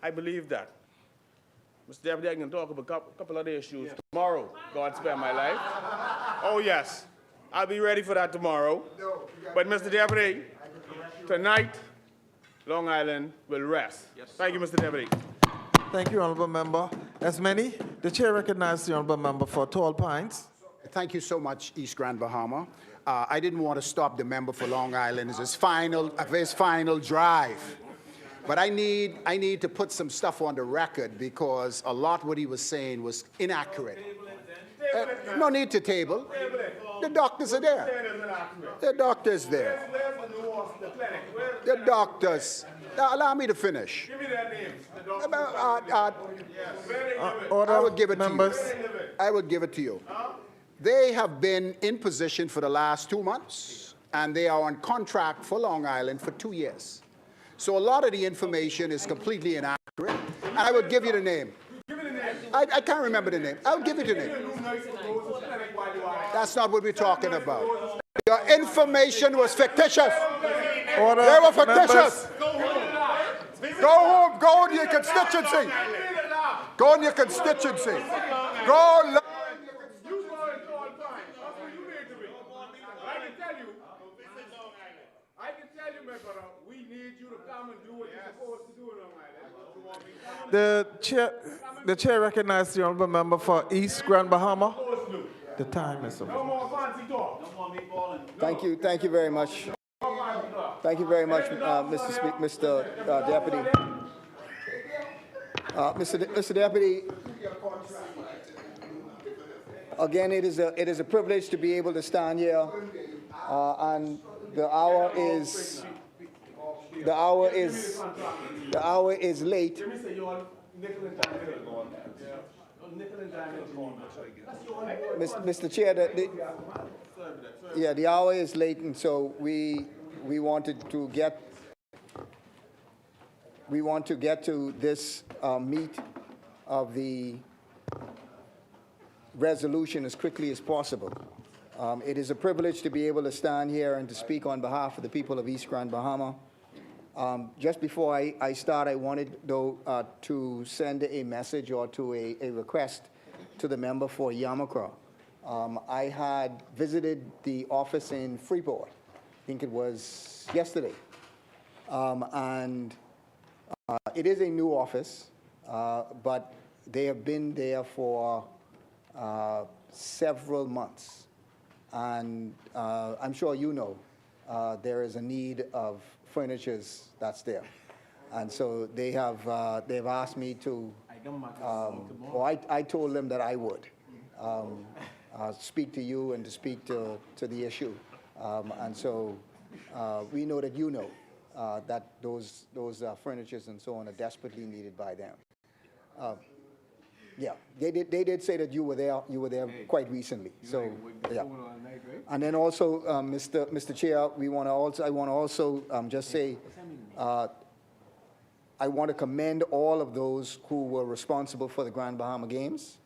I believe that. Mr. Deputy, I can talk about a couple other issues tomorrow. God spare my life. Oh, yes. I'll be ready for that tomorrow. But, Mr. Deputy, tonight, Long Island will rest. Thank you, Mr. Deputy. Thank you, honorable member. As many, the chair recognizes the honorable member for Tall Pines. Thank you so much, East Grand Bahama. I didn't want to stop the member for Long Island of his final drive. But I need to put some stuff on the record because a lot what he was saying was inaccurate. No need to table. The doctors are there. The doctor's there. The doctors. Now, allow me to finish. Give me their names. I would give it to you. I would give it to you. They have been in position for the last 2 months, and they are on contract for Long Island for 2 years. So a lot of the information is completely inaccurate. And I would give you the name. I can't remember the name. I'll give you the name. That's not what we're talking about. Your information was fictitious. Order, they were fictitious. Members. Go home. Go in your constituency. Go in your constituency. Go. The chair recognizes the honorable member for East Grand Bahama. The time is over. Thank you very much. Thank you very much, Mr. Deputy. Mr. Deputy, again, it is a privilege to be able to stand here, and the hour is late. Mr. Chair, the hour is late, and so we wanted to get to this meat of the resolution as quickly as possible. It is a privilege to be able to stand here and to speak on behalf of the people of East Grand Bahama. Just before I start, I wanted, though, to send a message or to a request to the member for Yamakra. I had visited the office in Freeport, I think it was yesterday, and it is a new office, but they have been there for several months, and I'm sure you know there is a need of furnitures that's there, and so they've asked me to. I told them that I would speak to you and to speak to the issue, and so we know that you know that those furnitures and so on are desperately needed by them. Yeah, they did say that you were there quite recently. So yeah, and then also, Mr. Chair, I want to also just say I want to commend all of those who were responsible for the Grand Bahama Games,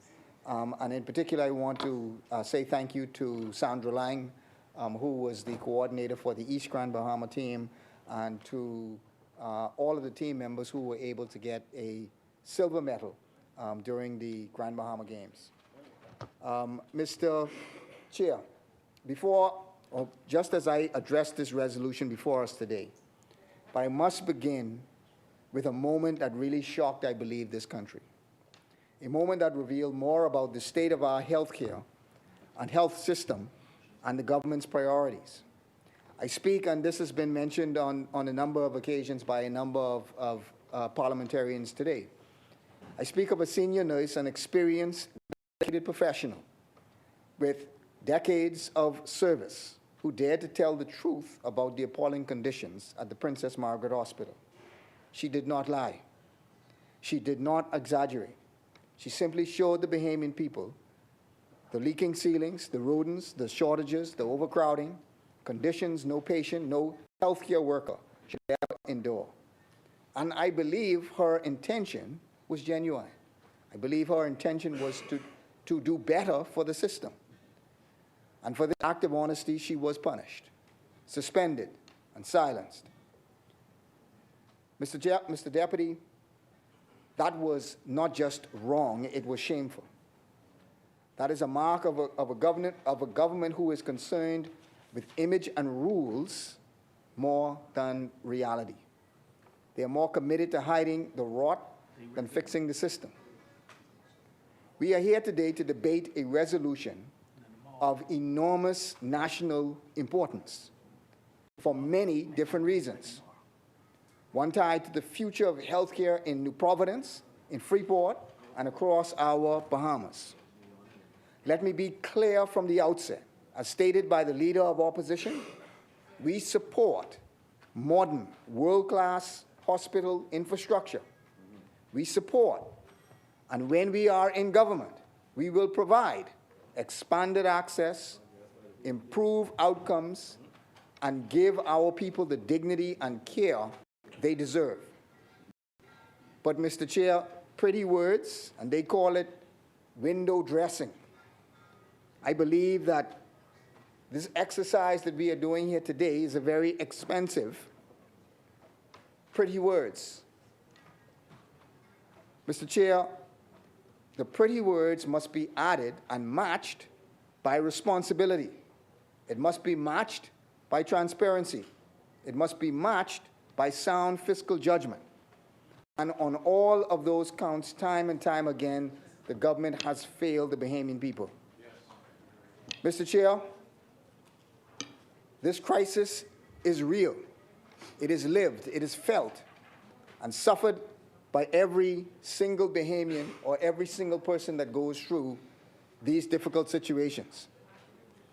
and in particular, I want to say thank you to Sandra Lang, who was the coordinator for the East Grand Bahama team, and to all of the team members who were able to get a silver medal during the Grand Bahama Games. Mr. Chair, just as I address this resolution before us today, but I must begin with a moment that really shocked, I believe, this country. A moment that revealed more about the state of our healthcare and health system and the government's priorities. I speak, and this has been mentioned on a number of occasions by a number of parliamentarians today. I speak of a senior nurse, an experienced, dedicated professional with decades of service who dared to tell the truth about the appalling conditions at the Princess Margaret Hospital. She did not lie. She did not exaggerate. She simply showed the Bahamian people the leaking ceilings, the rodents, the shortages, the overcrowding, conditions no patient, no healthcare worker should ever endure. And I believe her intention was genuine. I believe her intention was to do better for the system. And for this act of honesty, she was punished, suspended, and silenced. Mr. Deputy, that was not just wrong, it was shameful. That is a mark of a government who is concerned with image and rules more than reality. They are more committed to hiding the rot than fixing the system. We are here today to debate a resolution of enormous national importance for many different reasons. One tied to the future of healthcare in New Providence, in Freeport, and across our Bahamas. Let me be clear from the outset. As stated by the Leader of Opposition, we support modern, world-class hospital infrastructure. We support, and when we are in government, we will provide expanded access, improve outcomes, and give our people the dignity and care they deserve. But, Mr. Chair, pretty words, and they call it window dressing. I believe that this exercise that we are doing here today is a very expensive, pretty words. Mr. Chair, the pretty words must be added and matched by responsibility. It must be matched by transparency. It must be matched by sound fiscal judgment. And on all of those counts, time and time again, the government has failed the Bahamian people. Yes. Mr. Chair, this crisis is real. It is lived, it is felt, and suffered by every single Bahamian or every single person that goes through these difficult situations.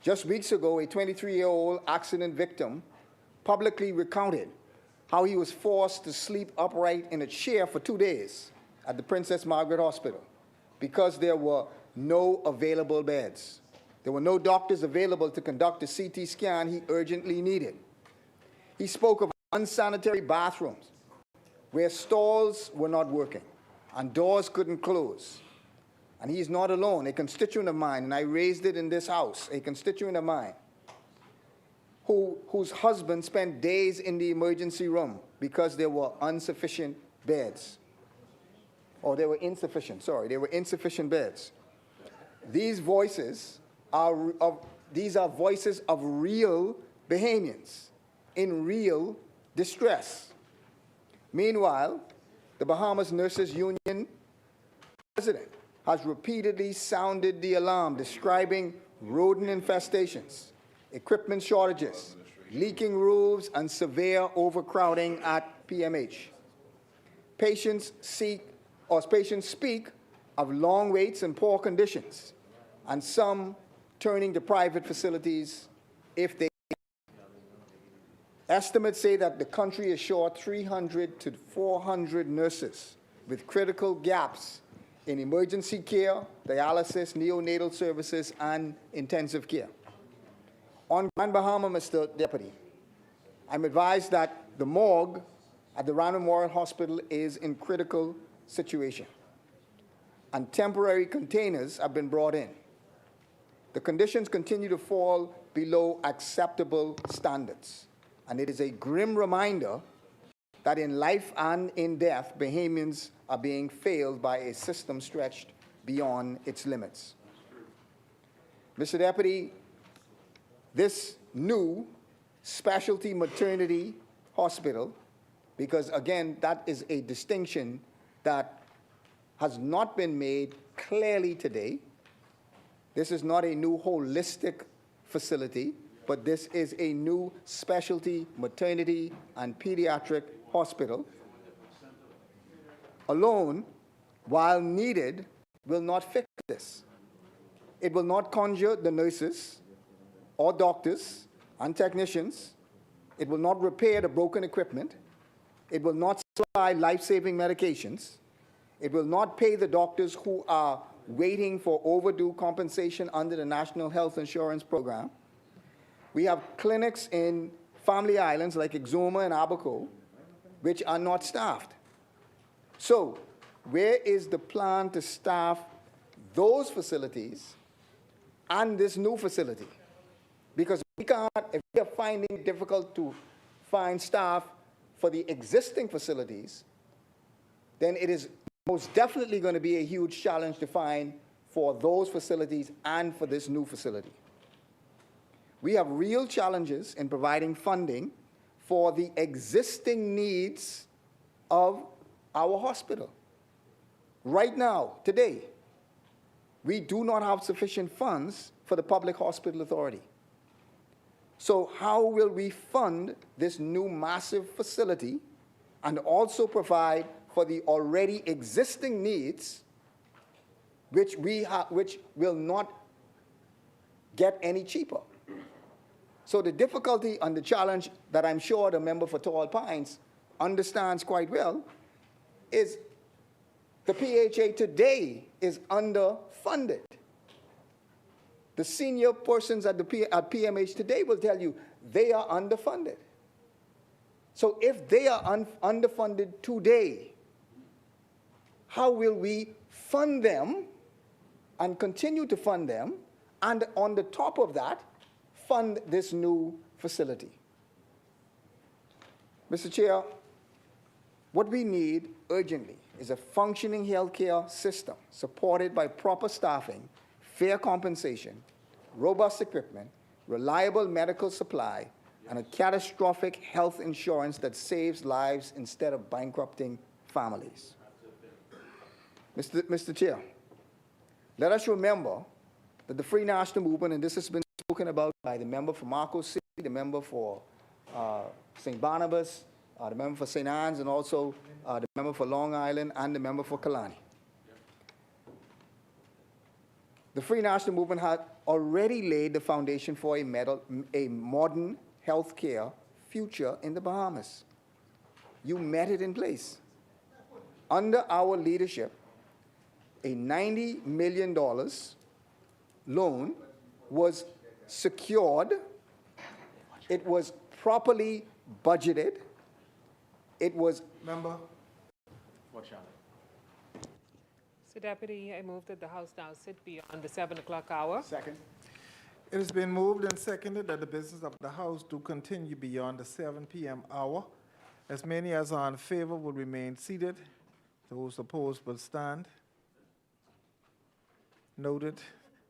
Just weeks ago, a 23-year-old accident victim publicly recounted how he was forced to sleep upright in a chair for 2 days at the Princess Margaret Hospital because there were no available beds. There were no doctors available to conduct the CT scan he urgently needed. He spoke of unsanitary bathrooms where stalls were not working and doors couldn't close. And he's not alone. A constituent of mine, and I raised it in this house, a constituent of mine, whose husband spent days in the emergency room because there were insufficient beds. Or they were insufficient, sorry, they were insufficient beds. These voices are voices of real Bahamians in real distress. Meanwhile, the Bahamas Nurses Union president has repeatedly sounded the alarm, describing rodent infestations, equipment shortages, leaking roofs, and severe overcrowding at PMH. Patients speak of long waits and poor conditions, and some turning to private facilities if they. Estimates say that the country is short 300 to 400 nurses with critical gaps in emergency care, dialysis, neonatal services, and intensive care. On Grand Bahama, Mr. Deputy, I'm advised that the morgue at the Rand Memorial Hospital is in critical situation, and temporary containers have been brought in. The conditions continue to fall below acceptable standards, and it is a grim reminder that in life and in death, Bahamians are being failed by a system stretched beyond its limits. Mr. Deputy, this new specialty maternity hospital, because again, that is a distinction that has not been made clearly today. This is not a new holistic facility, but this is a new specialty maternity and pediatric hospital. Alone, while needed, will not fix this. It will not conjure the nurses or doctors and technicians. It will not repair the broken equipment. It will not supply life-saving medications. It will not pay the doctors who are waiting for overdue compensation under the National Health Insurance Program. We have clinics in family islands like Exuma and Abaco, which are not staffed. So, where is the plan to staff those facilities and this new facility? Because if we are finding it difficult to find staff for the existing facilities, then it is most definitely going to be a huge challenge to find for those facilities and for this new facility. We have real challenges in providing funding for the existing needs of our hospital. Right now, today, we do not have sufficient funds for the Public Hospital Authority. So how will we fund this new massive facility and also provide for the already existing needs, which will not get any cheaper? So the difficulty and the challenge that I'm sure the member for Tall Pines understands quite well is the PHA today is underfunded. The senior persons at PMH today will tell you they are underfunded. So if they are underfunded today, how will we fund them and continue to fund them, and on the top of that, fund this new facility? Mr. Chair, what we need urgently is a functioning healthcare system supported by proper staffing, fair compensation, robust equipment, reliable medical supply, and a catastrophic health insurance that saves lives instead of bankrupting families. Mr. Chair, let us remember that the Free National Movement, and this has been spoken about by the member for Marcos City, the member for St. Barnabas, the member for St. Anne's, and also the member for Long Island, and the member for Kalani. The Free National Movement had already laid the foundation for a modern healthcare future in the Bahamas. You met it in place. Under our leadership, a $90 million loan was secured. It was properly budgeted. It was... Member? Mr. Deputy, I move that the House now sit beyond the 7 o'clock hour. Second. It has been moved and seconded that the business of the House do continue beyond the 7 p.m. hour. As many as are in favor will remain seated. Those opposed will stand. Noted.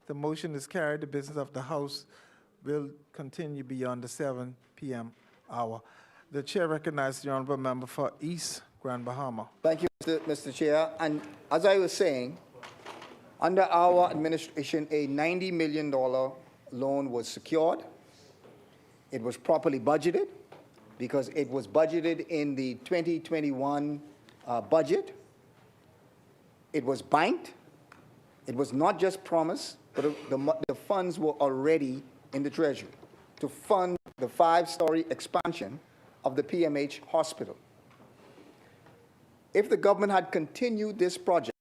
The motion is carried. The business of the House will continue beyond the 7 p.m. hour. The chair recognizes the honorable member for East Grand Bahama. Thank you, Mr. Chair. And as I was saying, under our administration, a $90 million loan was secured. It was properly budgeted because it was budgeted in the 2021 budget. It was banked. It was not just promised, but the funds were already in the Treasury to fund the 5-story expansion of the PMH hospital. If the government had continued this project,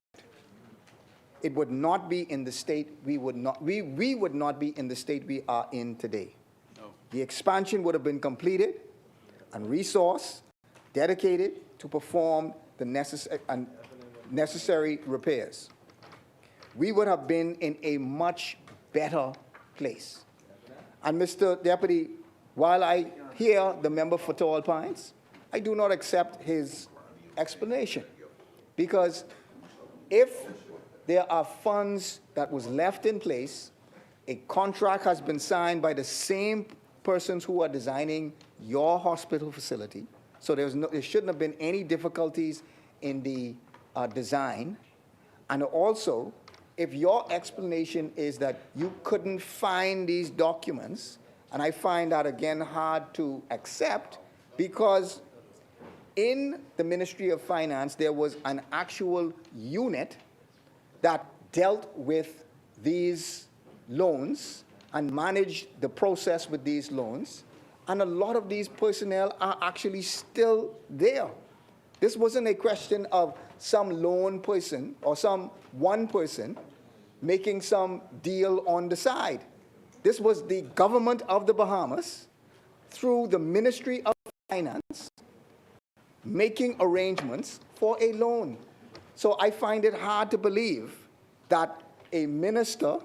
it would not be in the state we would not be in the state we are in today. No. The expansion would have been completed and resourced, dedicated to perform the necessary repairs. We would have been in a much better place. And Mr. Deputy, while I hear the member for Tall Pines, I do not accept his explanation, because if there are funds that was left in place, a contract has been signed by the same persons who are designing your hospital facility, so there shouldn't have been any difficulties in the design. And also, if your explanation is that you couldn't find these documents, and I find that again hard to accept, because in the Ministry of Finance, there was an actual unit that dealt with these loans and managed the process with these loans, and a lot of these personnel are actually still there. This wasn't a question of some lone person or some one person making some deal on the side. This was the government of the Bahamas, through the Ministry of Finance, making arrangements for a loan. So I find it hard to believe that a minister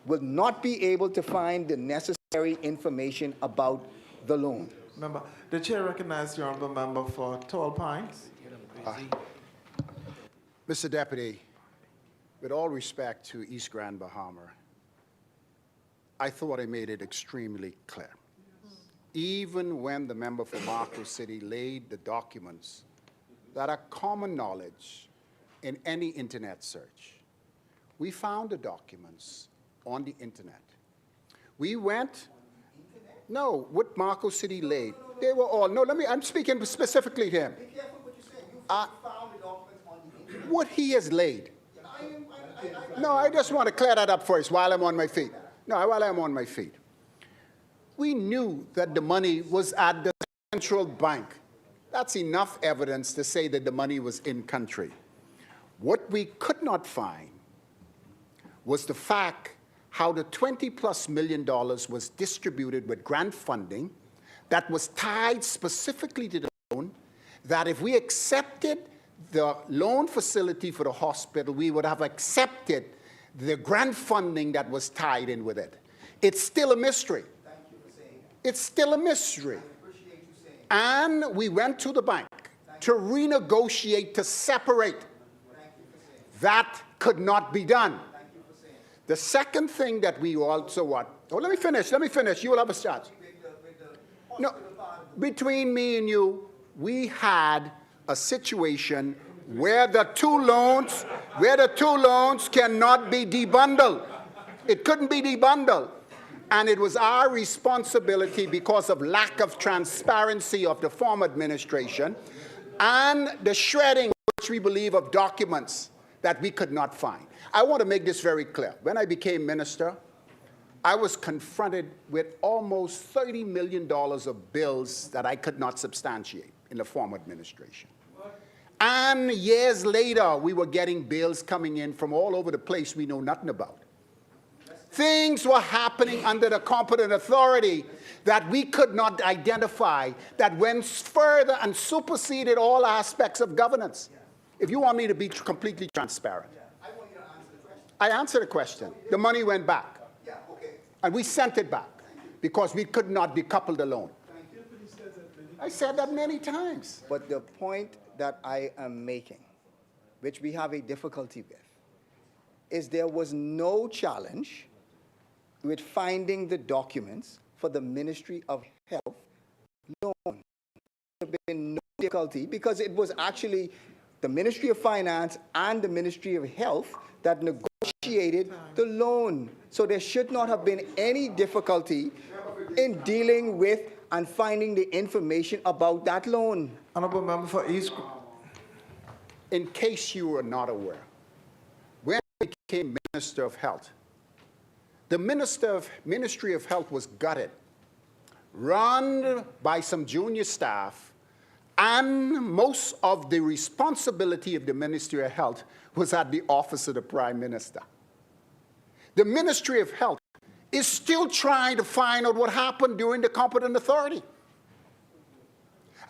will not be able to find the necessary information about the loan. Member, the chair recognizes the honorable member for Tall Pines. Mr. Deputy, with all respect to East Grand Bahama, I thought I made it extremely clear. Even when the member for Marcos City laid the documents that are common knowledge in any internet search, we found the documents on the internet. We went, no, what Marco City laid, they were all, no, I'm speaking specifically to him. Be careful what you say. You found the documents on the internet. What he has laid. No, I just want to clear that up first while I'm on my feet. No, while I'm on my feet. We knew that the money was at the central bank. That's enough evidence to say that the money was in country. What we could not find was the fact how the $20+ million was distributed with grant funding that was tied specifically to the loan, that if we accepted the loan facility for the hospital, we would have accepted the grant funding that was tied in with it. It's still a mystery. Thank you for saying that. It's still a mystery. I appreciate you saying And we went to the bank to renegotiate, to separate. That could not be done. The second thing that we also want, oh, let me finish, you will have a chance. No, between me and you, we had a situation where the two loans cannot be debundled. It couldn't be debundled. And it was our responsibility, because of lack of transparency of the former administration and the shredding, which we believe, of documents that we could not find. I want to make this very clear. When I became minister, I was confronted with almost $30 million of bills that I could not substantiate in the former administration. And years later, we were getting bills coming in from all over the place we know nothing about. Things were happening under the competent authority that we could not identify, that went further and superseded all aspects of governance. If you want me to be completely transparent. I want you to answer the question. I answered the question. The money went back. Yeah, okay. And we sent it back because we could not decouple the loan. I said that many times. But the point that I am making, which we have a difficulty with, is there was no challenge with finding the documents for the Ministry of Health loan. There have been no difficulty because it was actually the Ministry of Finance and the Ministry of Health that negotiated the loan. So there should not have been any difficulty in dealing with and finding the information about that loan. Honorable Member for East. In case you were not aware, when I became Minister of Health, the Ministry of Health was gutted, run by some junior staff, and most of the responsibility of the Ministry of Health was at the office of the Prime Minister. The Ministry of Health is still trying to find out what happened during the competent authority.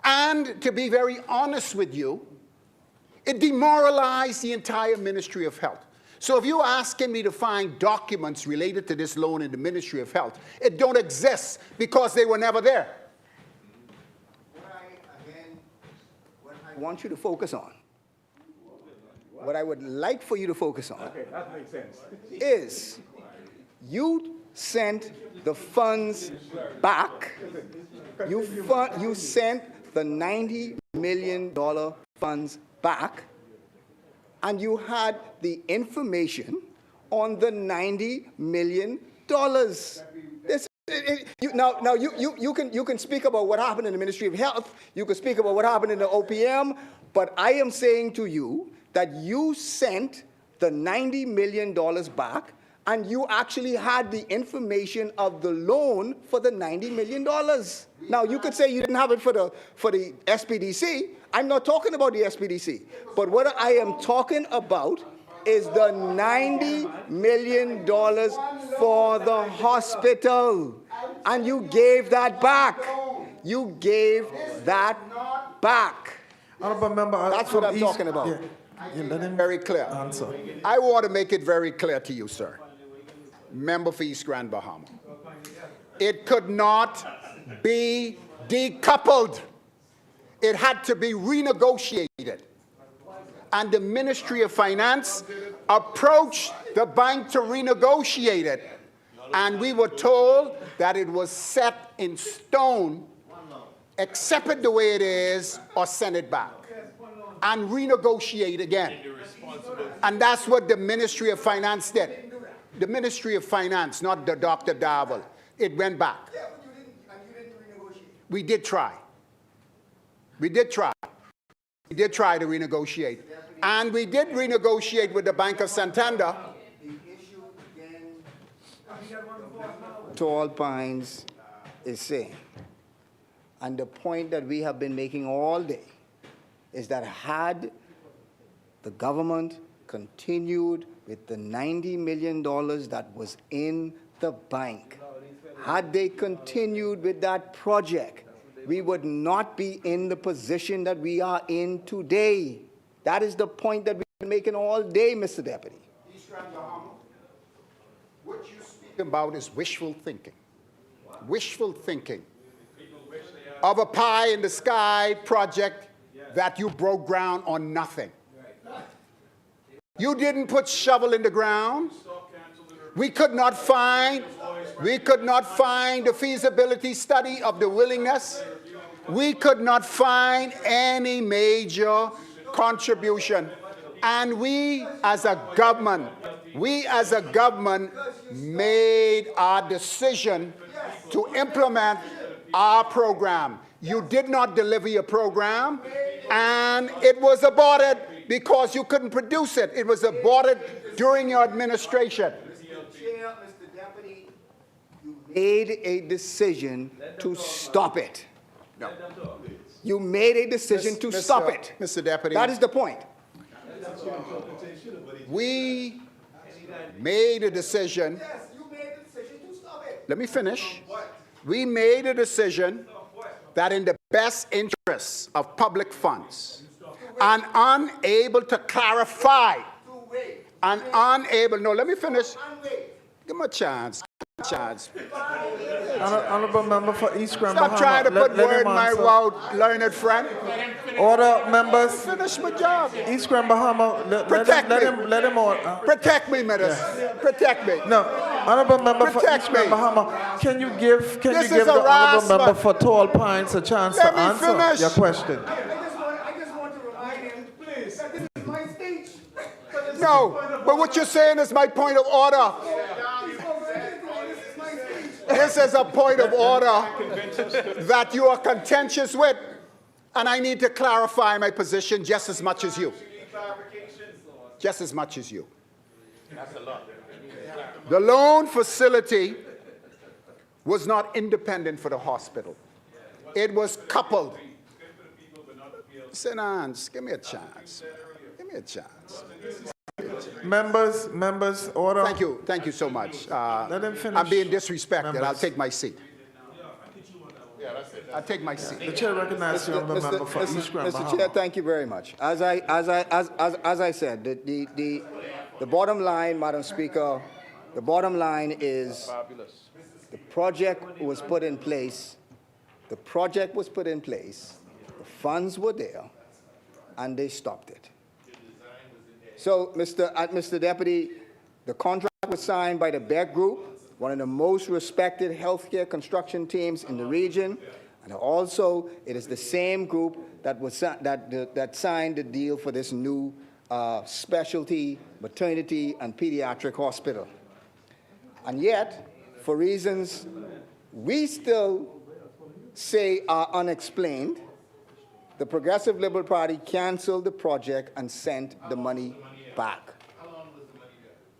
And to be very honest with you, it demoralized the entire Ministry of Health. So if you're asking me to find documents related to this loan in the Ministry of Health, it don't exist because they were never there. What I want you to focus on, what I would like for you to focus on, Okay, that makes sense. is you sent the funds back. You sent the $90 million funds back, and you had the information on the $90 million. You can speak about what happened in the Ministry of Health, you can speak about what happened in the OPM, but I am saying to you that you sent the $90 million back, and you actually had the information of the loan for the $90 million. Now, you could say you didn't have it for the SPDC. I'm not talking about the SPDC. But what I am talking about is the $90 million for the hospital. And you gave that back. You gave that back. Honorable Member. That's what I'm talking about. Yeah, let him very clear. answer. I want to make it very clear to you, sir. Member for East Grand Bahama. It could not be decoupled. It had to be renegotiated. And the Ministry of Finance approached the bank to renegotiate it. And we were told that it was set in stone, accept it the way it is, or send it back. And renegotiate again. And that's what the Ministry of Finance did. the Ministry of Finance, not the Dr. Darwell. It went back. Yeah, but you didn't renegotiate. We did try. We did try. We did try to renegotiate. And we did renegotiate with the Bank of Santander. The issue again, Tall Pines is saying, and the point that we have been making all day, is that had the government continued with the $90 million that was in the bank, had they continued with that project, we would not be in the position that we are in today. That is the point that we've been making all day, Mr. Deputy. What you speak about is wishful thinking. Wishful thinking of a pie in the sky project that you broke ground on nothing. You didn't put shovel in the ground. We could not find the feasibility study of the willingness. We could not find any major contribution. And we as a government made our decision to implement our program. You did not deliver your program, and it was aborted because you couldn't produce it. It was aborted during your administration. Mr. Chair, Mr. Deputy, you made a decision to stop it. No. You made a decision to stop it. Mr. Deputy. That is the point. We made a decision. Yes, you made the decision to stop it. Let me finish. We made a decision that in the best interests of public funds, and unable to clarify, and unable, no, let me finish. Give him a chance. Honorable member for East Grand Bahama. Stop trying to put let word in him my answer. mouth, learned friend. Order, members. Finish my job. East Grand Bahama. Let him on. Protect me, minister. Protect me. No, honorable member for Protect East Grand me. Bahama. Can you give This the is honorable harassment. member for Tall Pines a chance Let to me answer finish. your question? I just want to remind him, please, that this is my speech. No, but what you're saying is my point of order. This is a point of order that you are contentious with, and I need to clarify my position just as much as you. Just as much as you. The loan facility was not independent for the hospital. It was coupled. Sinans, give me a chance. Give me a chance. Members, order. Thank you so much. Let him finish. I'm being disrespected. Members. I'll take my seat. I'll take my The seat. chair recognizes the honorable member for East Grand Mr. Bahama. Chair, thank you very much. As I said, the bottom line, Madam Speaker, the bottom line is the project was put in place. The project was put in place. The funds were there, and they stopped it. So, Mr. Deputy, the contract was signed by the Beck Group, one of the most respected healthcare construction teams in the region, and also it is the same group that signed the deal for this new specialty maternity and pediatric hospital. And yet, for reasons we still say are unexplained, the Progressive Liberal Party canceled the project and sent the money back.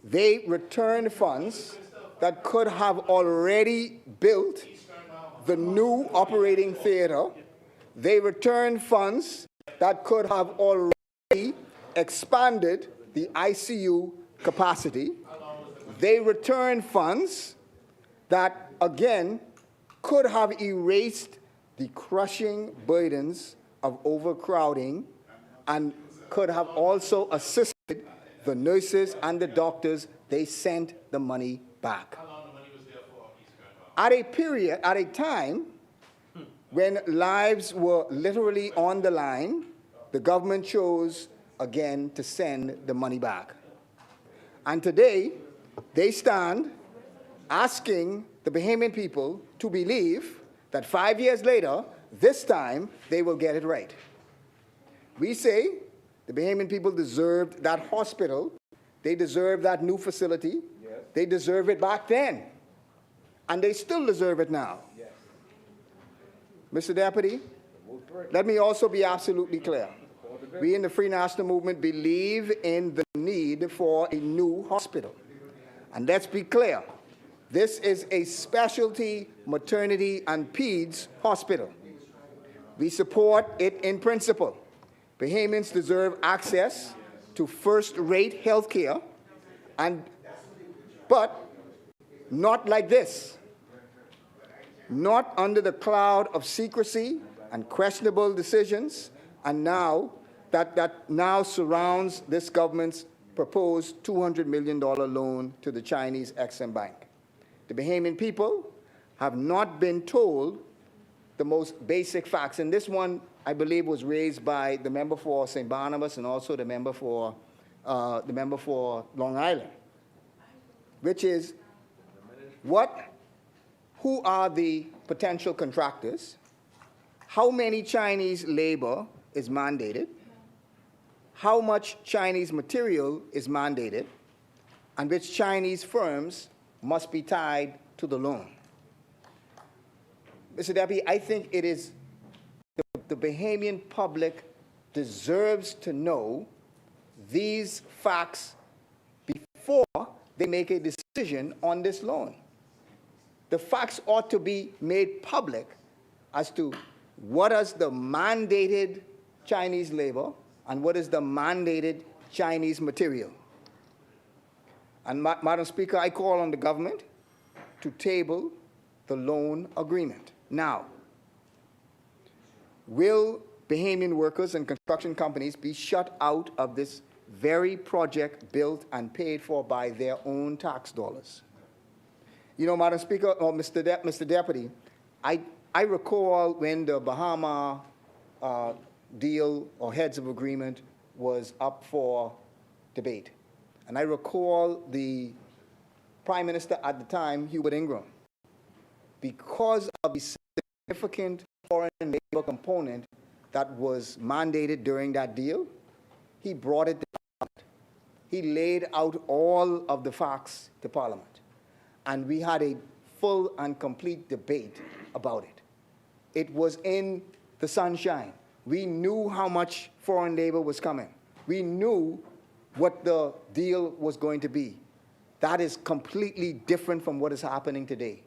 They returned funds that could have already built the new operating theater. They returned funds that could have already expanded the ICU capacity. They returned funds that, again, could have erased the crushing burdens of overcrowding and could have also assisted the nurses and the doctors. They sent the money back. At a time when lives were literally on the line, the government chose again to send the money back. And today, they stand asking the Bahamian people to believe that 5 years later, this time, they will get it right. We say the Bahamian people deserved that hospital. They deserve that new facility. They deserve it back then, and they still deserve it now. Mr. Deputy, let me also be absolutely clear. We in the Free National Movement believe in the need for a new hospital. And let's be clear, this is a specialty maternity and peds hospital. We support it in principle. Bahamians deserve access to first-rate health care, but not like this. Not under the cloud of secrecy and questionable decisions, and now that now surrounds this government's proposed $200 million loan to the Chinese Exim Bank. The Bahamian people have not been told the most basic facts, and this one, I believe, was raised by the member for St. Barnabas and also the member for Long Island, which is who are the potential contractors, how many Chinese labor is mandated, how much Chinese material is mandated, and which Chinese firms must be tied to the loan. Mr. Deputy, I think it is the Bahamian public deserves to know these facts before they make a decision on this loan. The facts ought to be made public as to what is the mandated Chinese labor and what is the mandated Chinese material. And Madam Speaker, I call on the government to table the loan agreement. Now, will Bahamian workers and construction companies be shut out of this very project built and paid for by their own tax dollars? You know, Madam Speaker, or Mr. Deputy, I recall when the Bahama deal or heads of agreement was up for debate. And I recall the Prime Minister at the time, Hubert Ingraham, because of the significant foreign labor component that was mandated during that deal, he brought it to Parliament. He laid out all of the facts to Parliament. And we had a full and complete debate about it. It was in the sunshine. We knew how much foreign labor was coming. We knew what the deal was going to be. That is completely different from what is happening today.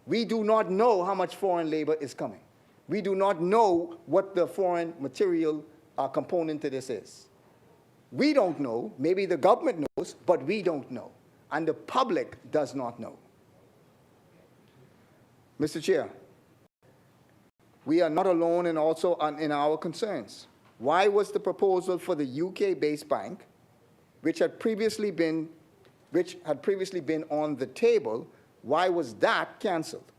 We do not know how much foreign labor is coming. We do not know what the foreign material component to this is. We don't know. Maybe the government knows, but we don't know. And the public does not know. Mr. Chair, we are not alone and also in our concerns. Why was the proposal for the UK-based bank, which had previously been on the table, why was that canceled?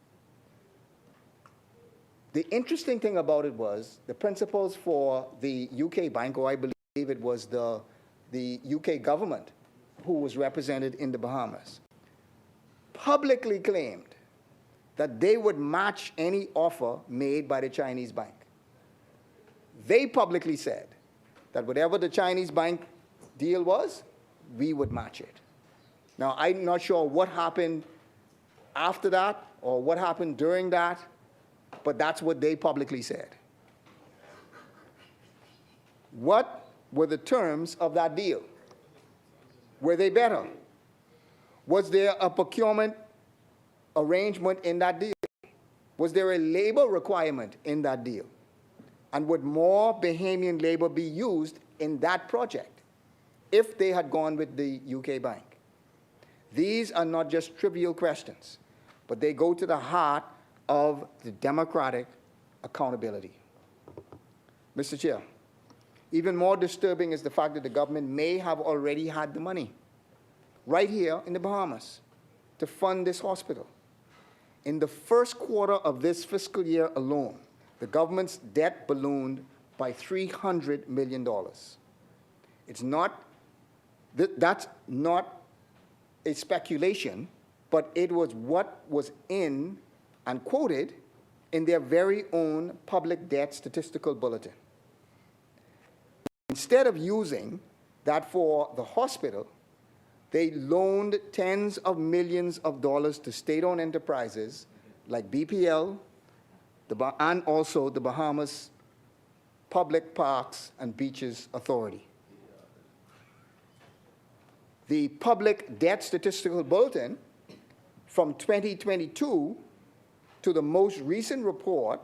The interesting thing about it was the principals for the UK bank, or I believe it was the UK government who was represented in the Bahamas, publicly claimed that they would match any offer made by the Chinese bank. They publicly said that whatever the Chinese bank deal was, we would match it. Now, I'm not sure what happened after that or what happened during that, but that's what they publicly said. What were the terms of that deal? Were they better? Was there a procurement arrangement in that deal? Was there a labor requirement in that deal? And would more Bahamian labor be used in that project if they had gone with the UK bank? These are not just trivial questions, but they go to the heart of the democratic accountability. Mr. Chair, even more disturbing is the fact that the government may have already had the money right here in the Bahamas to fund this hospital. In the first quarter of this fiscal year alone, the government's debt ballooned by $300 million. That's not a speculation, but it was what was in and quoted in their very own public debt statistical bulletin. Instead of using that for the hospital, They loaned tens of millions of dollars to state-owned enterprises like BPL and also the Bahamas Public Parks and Beaches Authority. The Public Debt Statistical Bulletin from 2022 to the most recent report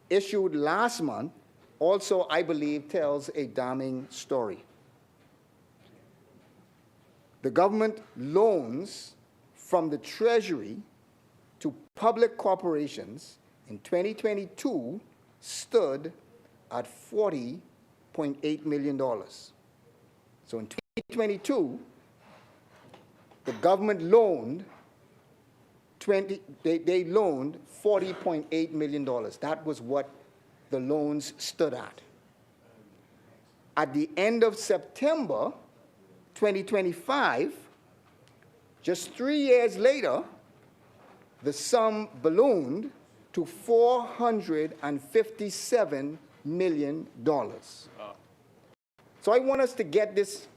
issued last month also, I believe, tells a damning story. The government loans from the Treasury to public corporations in 2022 stood at $40.8 million. So in 2022, the government loaned they loaned $40.8 million. That was what the loans stood at. At the end of September 2025, just 3 years later, the sum ballooned to $457 million. So I want us to get this,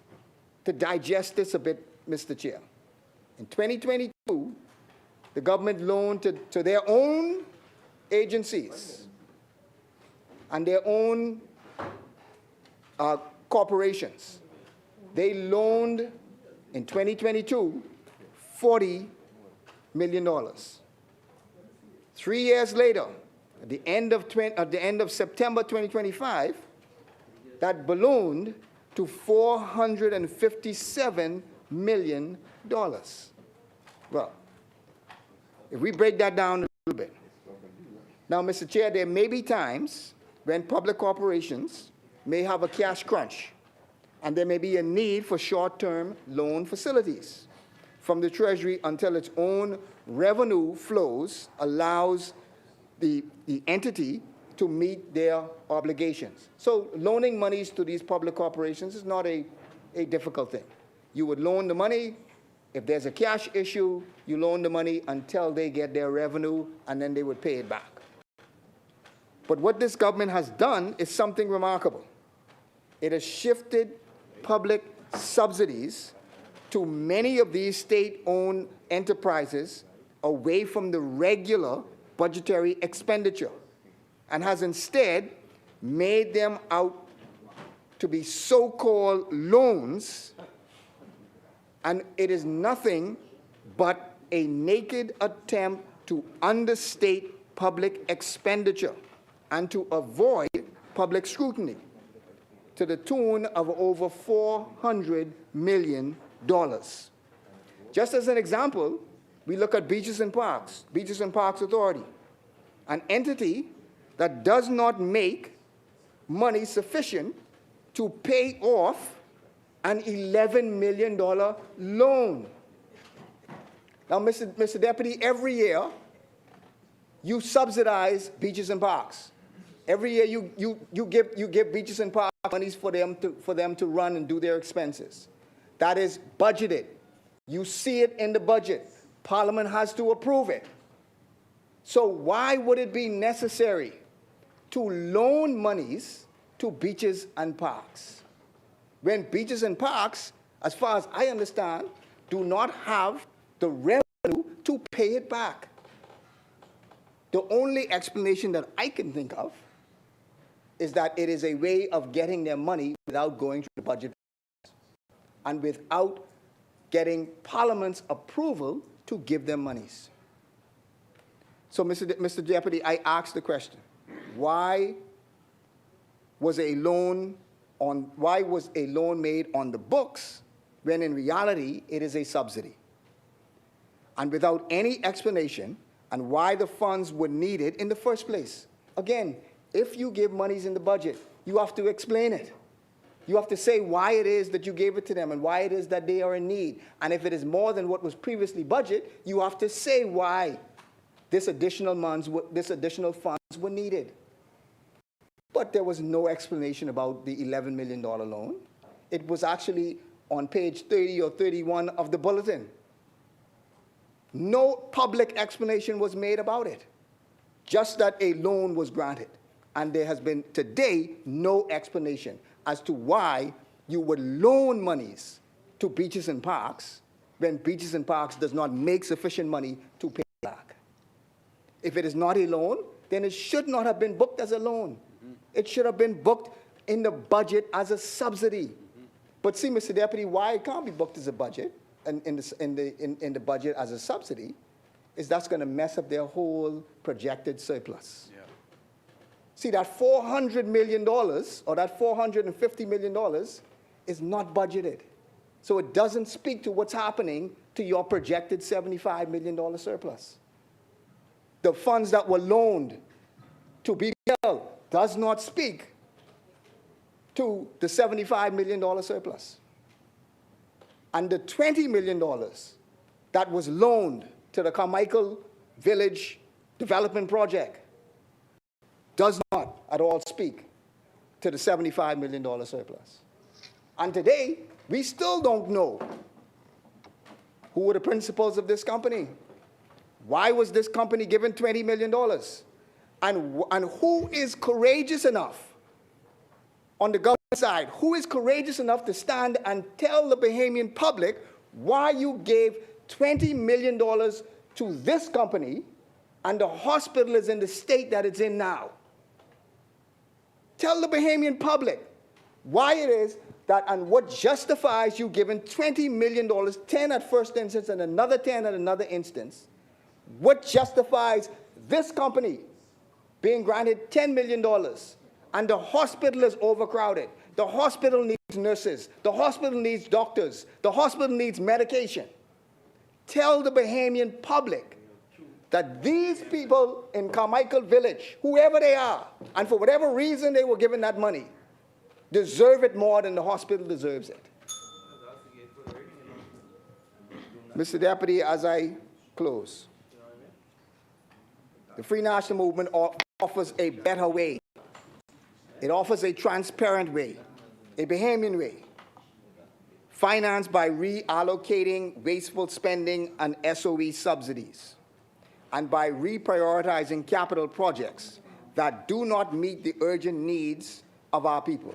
to digest this a bit, Mr. Chair. In 2022, the government loaned to their own agencies and their own corporations. They loaned in 2022 $40 million. 3 years later, at the end of September 2025, that ballooned to $457 million. Well, if we break that down a little bit. Now, Mr. Chair, there may be times when public corporations may have a cash crunch, and there may be a need for short-term loan facilities from the Treasury until its own revenue flows allows the entity to meet their obligations. So loaning monies to these public corporations is not a difficult thing. You would loan the money. If there's a cash issue, you loan the money until they get their revenue, and then they would pay it back. But what this government has done is something remarkable. It has shifted public subsidies to many of these state-owned enterprises away from the regular budgetary expenditure and has instead made them out to be so-called loans, and it is nothing but a naked attempt to understate public expenditure and to avoid public scrutiny to the tune of over $400 million. Just as an example, we look at Beaches and Parks Authority, an entity that does not make money sufficient to pay off an $11 million loan. Now, Mr. Deputy, every year you subsidize beaches and parks. Every year you give beaches and parks monies for them to run and do their expenses. That is budgeted. You see it in the budget. Parliament has to approve it. So why would it be necessary to loan monies to beaches and parks when beaches and parks, as far as I understand, do not have the revenue to pay it back? The only explanation that I can think of is that it is a way of getting their money without going through the budget and without getting Parliament's approval to give them monies. So, Mr. Deputy, I asked the question, why was a loan made on the books when in reality it is a subsidy? And without any explanation and why the funds were needed in the first place. Again, if you give monies in the budget, you have to explain it. You have to say why it is that you gave it to them and why it is that they are in need. And if it is more than what was previously budgeted, you have to say why this additional funds were needed. But there was no explanation about the $11 million loan. It was actually on page 30 or 31 of the bulletin. No public explanation was made about it, just that a loan was granted. And there has been, today, no explanation as to why you would loan monies to beaches and parks when beaches and parks does not make sufficient money to pay back. If it is not a loan, then it should not have been booked as a loan. It should have been booked in the budget as a subsidy. But see, Mr. Deputy, why it can't be booked as a budget and in the budget as a subsidy is that's going to mess up their whole projected surplus. Yeah. See, that $400 million or that $450 million is not budgeted. So it doesn't speak to what's happening to your projected $75 million surplus. The funds that were loaned to BPL does not speak to the $75 million surplus. And the $20 million that was loaned to the Carmichael Village Development Project does not at all speak to the $75 million surplus. And today, we still don't know who were the principals of this company. Why was this company given $20 million? And who is courageous enough on the government side, who is courageous enough to stand and tell the Bahamian public why you gave $20 million to this company and the hospital is in the state that it's in now? Tell the Bahamian public why it is that and what justifies you giving $20 million, 10 at first instance and another 10 at another instance. What justifies this company being granted $10 million and the hospital is overcrowded? The hospital needs nurses. The hospital needs doctors. The hospital needs medication. Tell the Bahamian public that these people in Carmichael Village, whoever they are, and for whatever reason they were given that money, deserve it more than the hospital deserves it. Mr. Deputy, as I close, the Free National Movement offers a better way. It offers a transparent way, a Bahamian way, financed by reallocating wasteful spending and SOE subsidies, and by reprioritizing capital projects that do not meet the urgent needs of our people.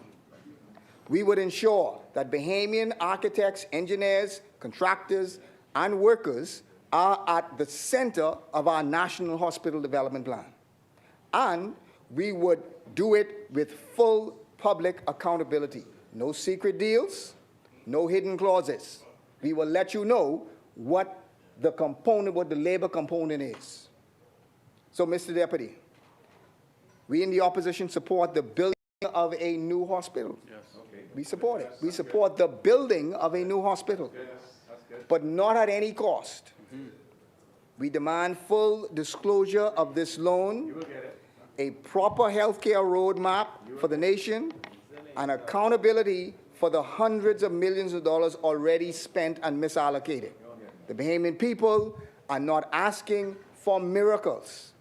We would ensure that Bahamian architects, engineers, contractors, and workers are at the center of our National Hospital Development Plan. And we would do it with full public accountability. No secret deals, no hidden clauses. We will let you know what the component, what the labor component is. So, Mr. Deputy, we in the opposition support the building of a new hospital. Yes. Okay. We support it. We support the building of a new hospital, but not at any cost. We demand full disclosure of this loan, a proper healthcare roadmap for the nation, and accountability for the hundreds of millions of dollars already spent and misallocated. The Bahamian people are not asking for miracles.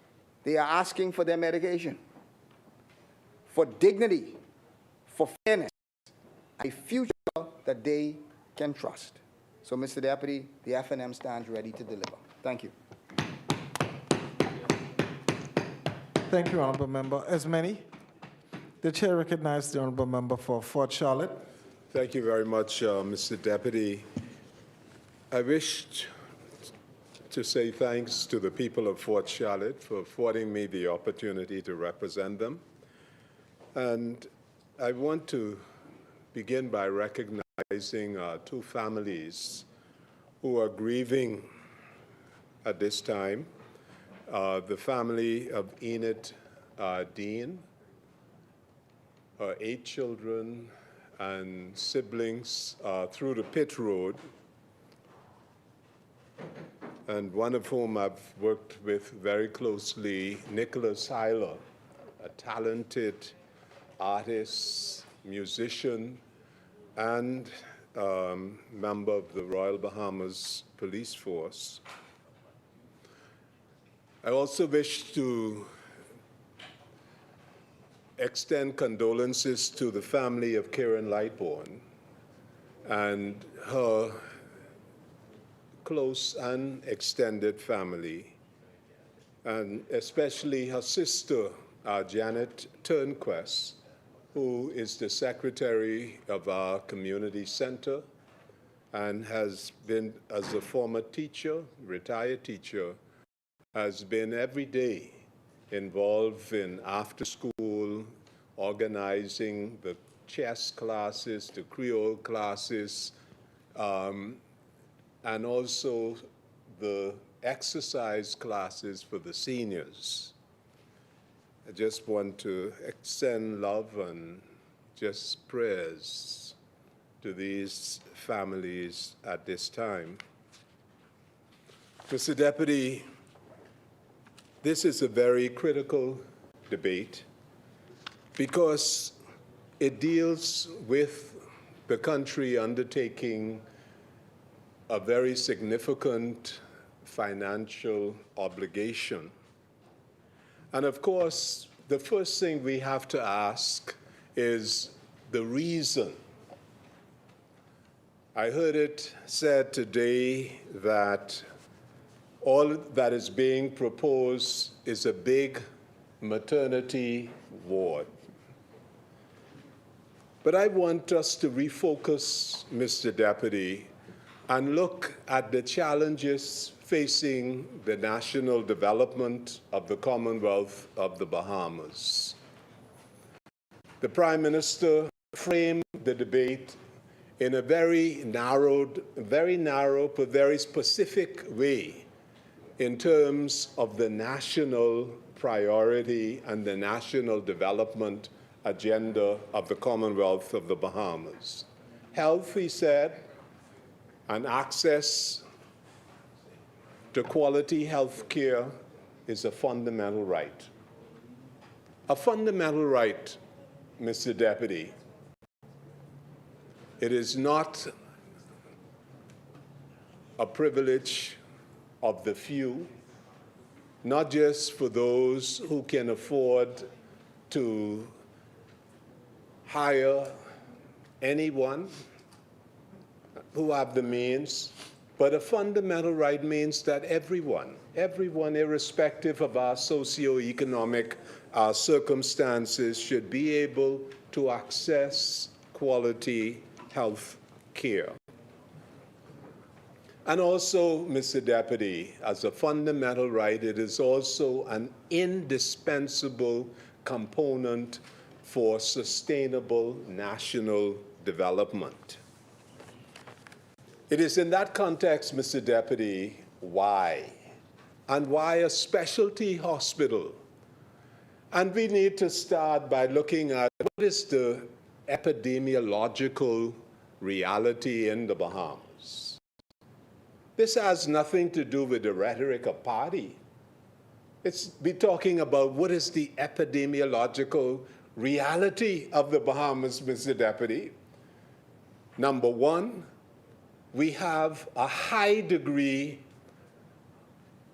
They are asking for their medication, for dignity, for fairness, a future that they can trust. So, Mr. Deputy, the FNM stands ready to deliver. Thank you. Thank you, Honourable Member. As many, the Chair recognizes the Honourable Member for Fort Charlotte. Thank you very much, Mr. Deputy. I wish to say thanks to the people of Fort Charlotte for affording me the opportunity to represent them. And I want to begin by recognizing two families who are grieving at this time. The family of Enid Dean, her 8 children and siblings through the pit road, and one of whom I've worked with very closely, Nicholas Hyler, a talented artist, musician, and member of the Royal Bahamas Police Force. I also wish to extend condolences to the family of Karen Lightbourne and her close and extended family, and especially her sister, Janet Turnquest, who is the secretary of our community center and has been, as a former teacher, retired teacher, has been every day involved in after-school, organizing the chess classes, the Creole classes, and also the exercise classes for the seniors. I just want to extend love and just prayers to these families at this time. Mr. Deputy, this is a very critical debate because it deals with the country undertaking a very significant financial obligation. And of course, the first thing we have to ask is the reason. I heard it said today that all that is being proposed is a big maternity ward. But I want us to refocus, Mr. Deputy, and look at the challenges facing the national development of the Commonwealth of the Bahamas. The Prime Minister framed the debate in a very narrow but very specific way in terms of the national priority and the national development agenda of the Commonwealth of the Bahamas. Health, he said, and access to quality health care is a fundamental right. A fundamental right, Mr. Deputy. It is not a privilege of the few, not just for those who can afford to hire anyone who have the means, but a fundamental right means that everyone, irrespective of our socioeconomic circumstances, should be able to access quality health care. And also, Mr. Deputy, as a fundamental right, it is also an indispensable component for sustainable national development. It is in that context, Mr. Deputy, why a specialty hospital? And we need to start by looking at what is the epidemiological reality in the Bahamas. This has nothing to do with the rhetoric of party. We're talking about what is the epidemiological reality of the Bahamas, Mr. Deputy. Number one, we have a high degree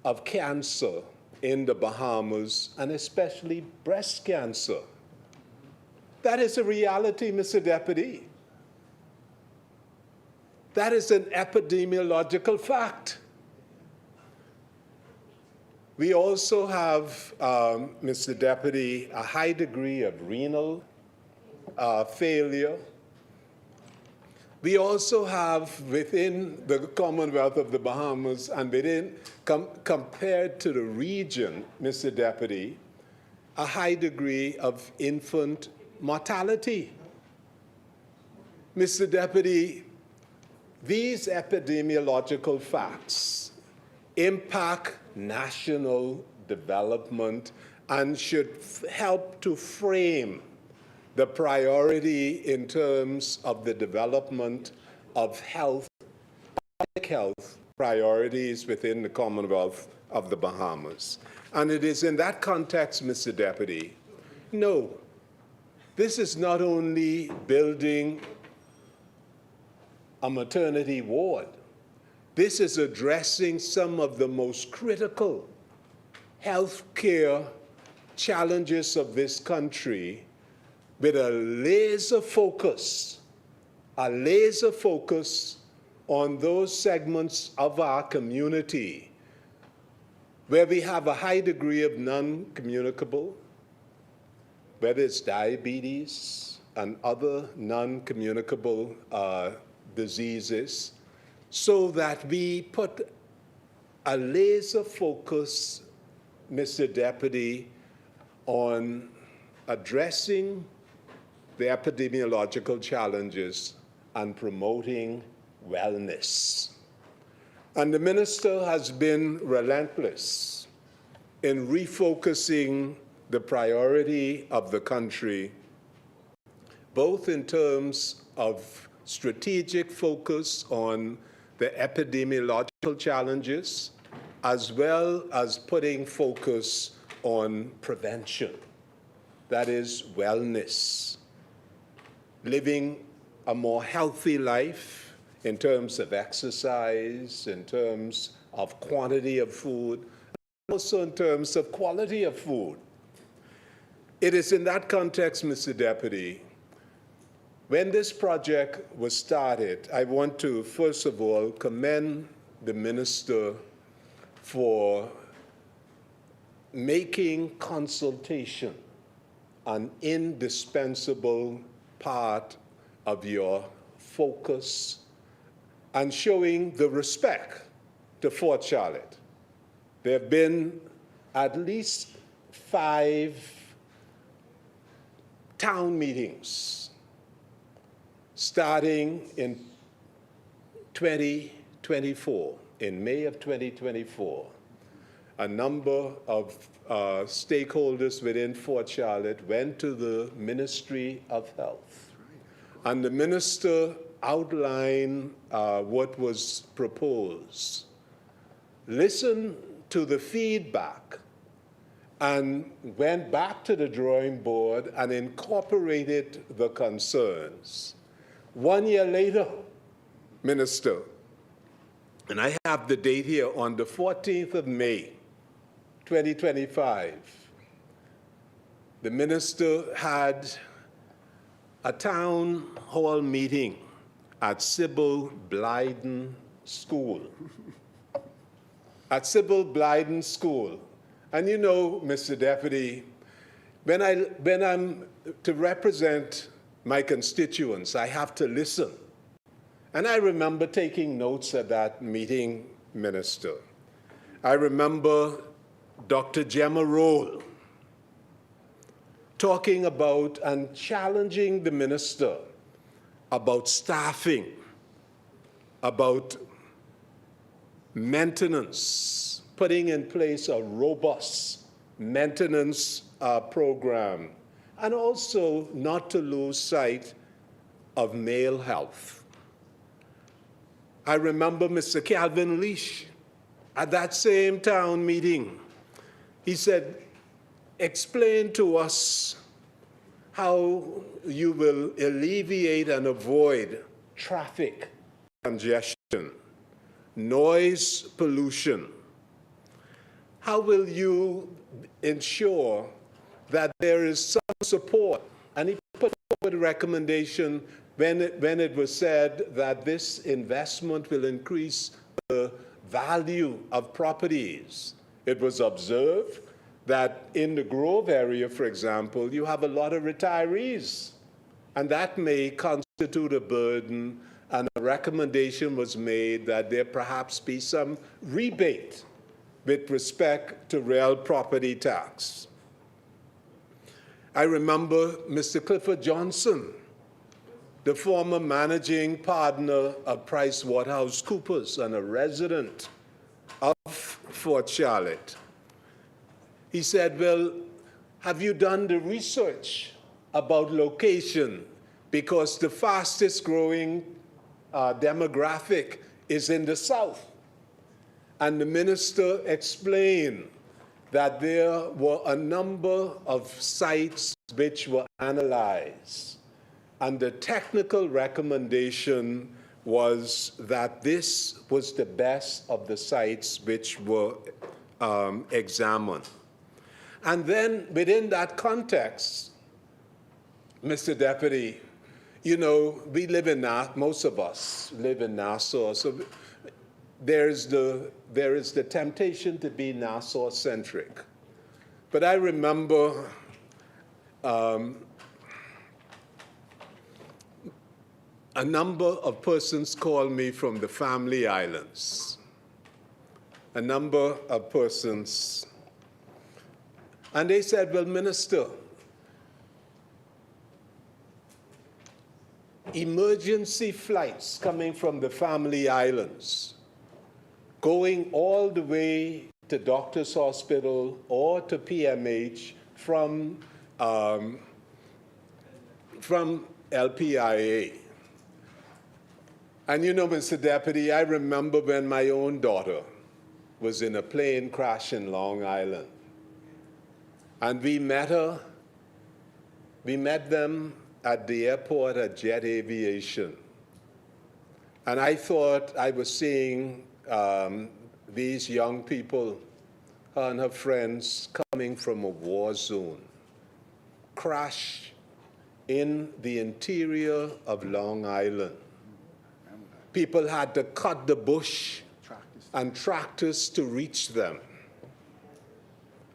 of cancer in the Bahamas, and especially breast cancer. That is a reality, Mr. Deputy. That is an epidemiological fact. We also have, Mr. Deputy, a high degree of renal failure. We also have within the Commonwealth of the Bahamas and compared to the region, Mr. Deputy, a high degree of infant mortality. Mr. Deputy, these epidemiological facts impact national development and should help to frame the priority in terms of the development of health, public health priorities within the Commonwealth of the Bahamas. And it is in that context, Mr. Deputy, no, this is not only building a maternity ward. This is addressing some of the most critical health care challenges of this country with a laser focus on those segments of our community where we have a high degree of non-communicable, whether it's diabetes and other non-communicable diseases, so that we put a laser focus, Mr. Deputy, on addressing the epidemiological challenges and promoting wellness. And the minister has been relentless in refocusing the priority of the country, both in terms of strategic focus on the epidemiological challenges, as well as putting focus on prevention, that is wellness, living a more healthy life in terms of exercise, in terms of quantity of food, also in terms of quality of food. It is in that context, Mr. Deputy, when this project was started, I want to, first of all, commend the minister for making consultation an indispensable part of your focus and showing the respect to Fort Charlotte. There have been at least 5 town meetings starting in 2024, in May of 2024. A number of stakeholders within Fort Charlotte went to the Ministry of Health. And the minister outlined what was proposed, listened to the feedback, and went back to the drawing board and incorporated the concerns. 1 year later, Minister, and I have the date here, on the 14th of May, 2025, the minister had a town hall meeting at Sybil Blyden School. At Sybil Blyden School. And you know, Mr. Deputy, when I'm to represent my constituents, I have to listen. And I remember taking notes at that meeting, Minister. I remember Dr. Gemma Roll talking about and challenging the minister about staffing, about maintenance, putting in place a robust maintenance program, and also not to lose sight of male health. I remember Mr. Calvin Leash at that same town meeting. He said, explain to us how you will alleviate and avoid traffic congestion, noise pollution. How will you ensure that there is some support? And he put forward a recommendation when it was said that this investment will increase the value of properties. It was observed that in the Grove area, for example, you have a lot of retirees, and that may constitute a burden, and a recommendation was made that there perhaps be some rebate with respect to real property tax. I remember Mr. Clifford Johnson, the former managing partner of PricewaterhouseCoopers and a resident of Fort Charlotte. He said, well, have you done the research about location? Because the fastest growing demographic is in the South. And the minister explained that there were a number of sites which were analyzed. And the technical recommendation was that this was the best of the sites which were examined. And then within that context, Mr. Deputy, you know, we live in, most of us live in Nassau, so there is the temptation to be Nassau-centric. But I remember a number of persons called me from the family islands. A number of persons. And they said, well, Minister, emergency flights coming from the family islands, going all the way to Doctors Hospital or to PMH from LPIA. And you know, Mr. Deputy, I remember when my own daughter was in a plane crash in Long Island. And we met them at the airport at Jet Aviation. And I thought I was seeing these young people, her and her friends, coming from a war zone, crash in the interior of Long Island. People had to cut the bush and tractors to reach them.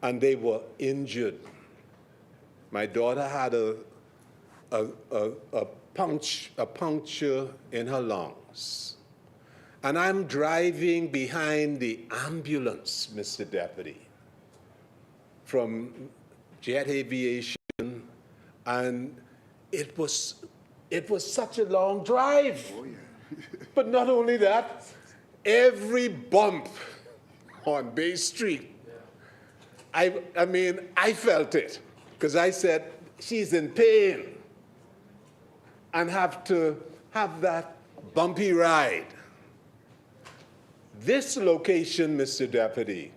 And they were injured. My daughter had a puncture in her lungs. And I'm driving behind the ambulance, Mr. Deputy, from Jet Aviation, and it was such a long drive. Oh, yeah. But not only that, every bump on Bay Street, I mean, I felt it, because I said, she's in pain, and have to have that bumpy ride. This location, Mr. Deputy,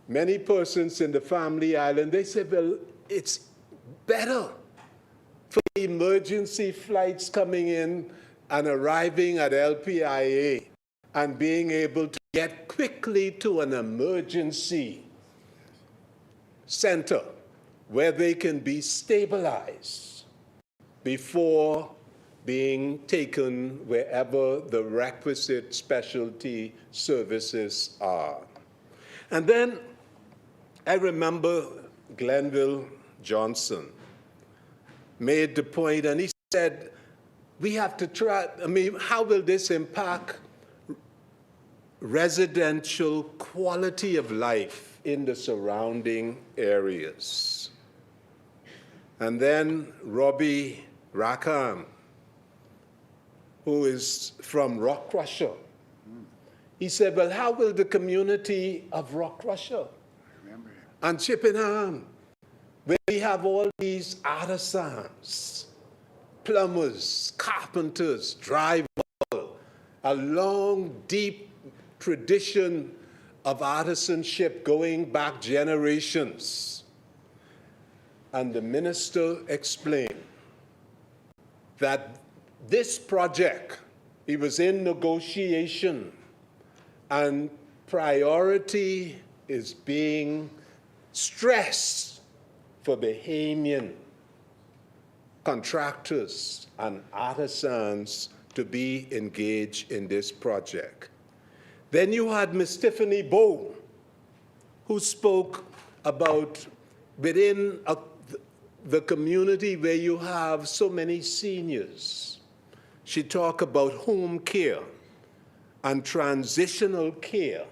many persons in the family island, they said, well, it's better for emergency flights coming in and arriving at LPIA and being able to get quickly to an emergency center where they can be stabilized before being taken wherever the requisite specialty services are. And then I remember Glenville Johnson made the point, and he said, we have to try, I mean, how will this impact residential quality of life in the surrounding areas? And then Robbie Rackham, who is from Rock Crusher, he said, well, how will the community of Rock Crusher and Chippenham, where we have all these artisans, plumbers, carpenters, drywall, a long, deep tradition of artisanship going back generations. And the minister explained that this project, it was in negotiation, and priority is being stressed for Bahamian contractors and artisans to be engaged in this project. Then you had Ms. Tiffany Bowe, who spoke about within the community where you have so many seniors. She talked about home care and transitional care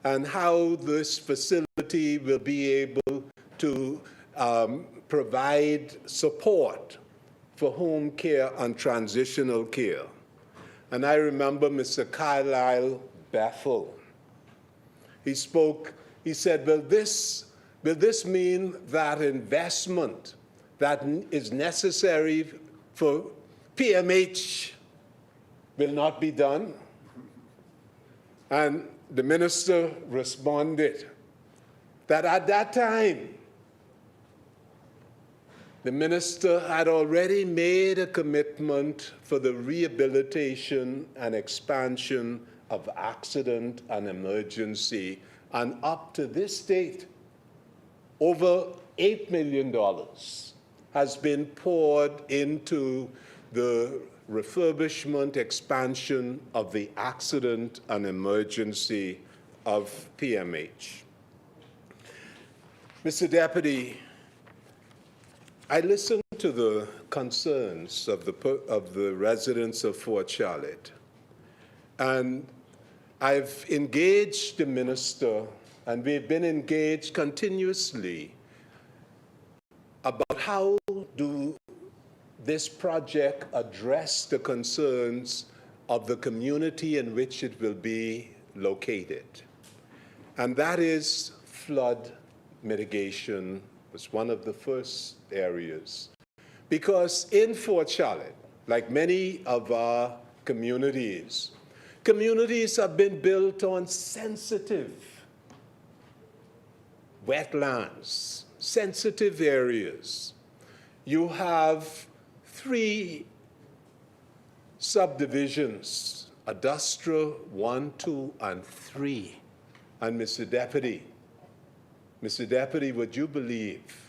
and how this facility will be able to provide support for home care and transitional care. And I remember Mr. Carlisle Bethel. He spoke, he said, will this mean that investment that is necessary for PMH will not be done? And the minister responded that at that time, the minister had already made a commitment for the rehabilitation and expansion of accident and emergency, and up to this date, over $8 million has been poured into the refurbishment, expansion of the accident and emergency of PMH. Mr. Deputy, I listened to the concerns of the residents of Fort Charlotte. And I've engaged the minister, and we've been engaged continuously about how do this project address the concerns of the community in which it will be located. And that is flood mitigation was one of the first areas. Because in Fort Charlotte, like many of our communities, communities have been built on sensitive wetlands, sensitive areas. You have 3 subdivisions, Adustra 1, 2, and 3. And Mr. Deputy, would you believe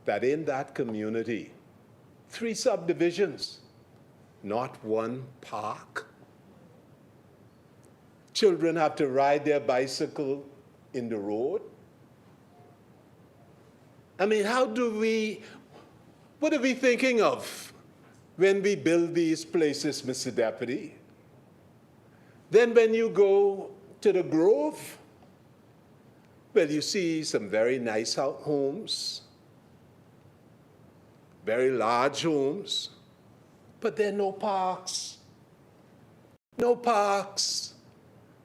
that in that community, 3 subdivisions, not one park? Children have to ride their bicycle in the road. I mean, what are we thinking of when we build these places, Mr. Deputy? Then when you go to the Grove, well, you see some very nice homes, very large homes, but there are no parks. No parks.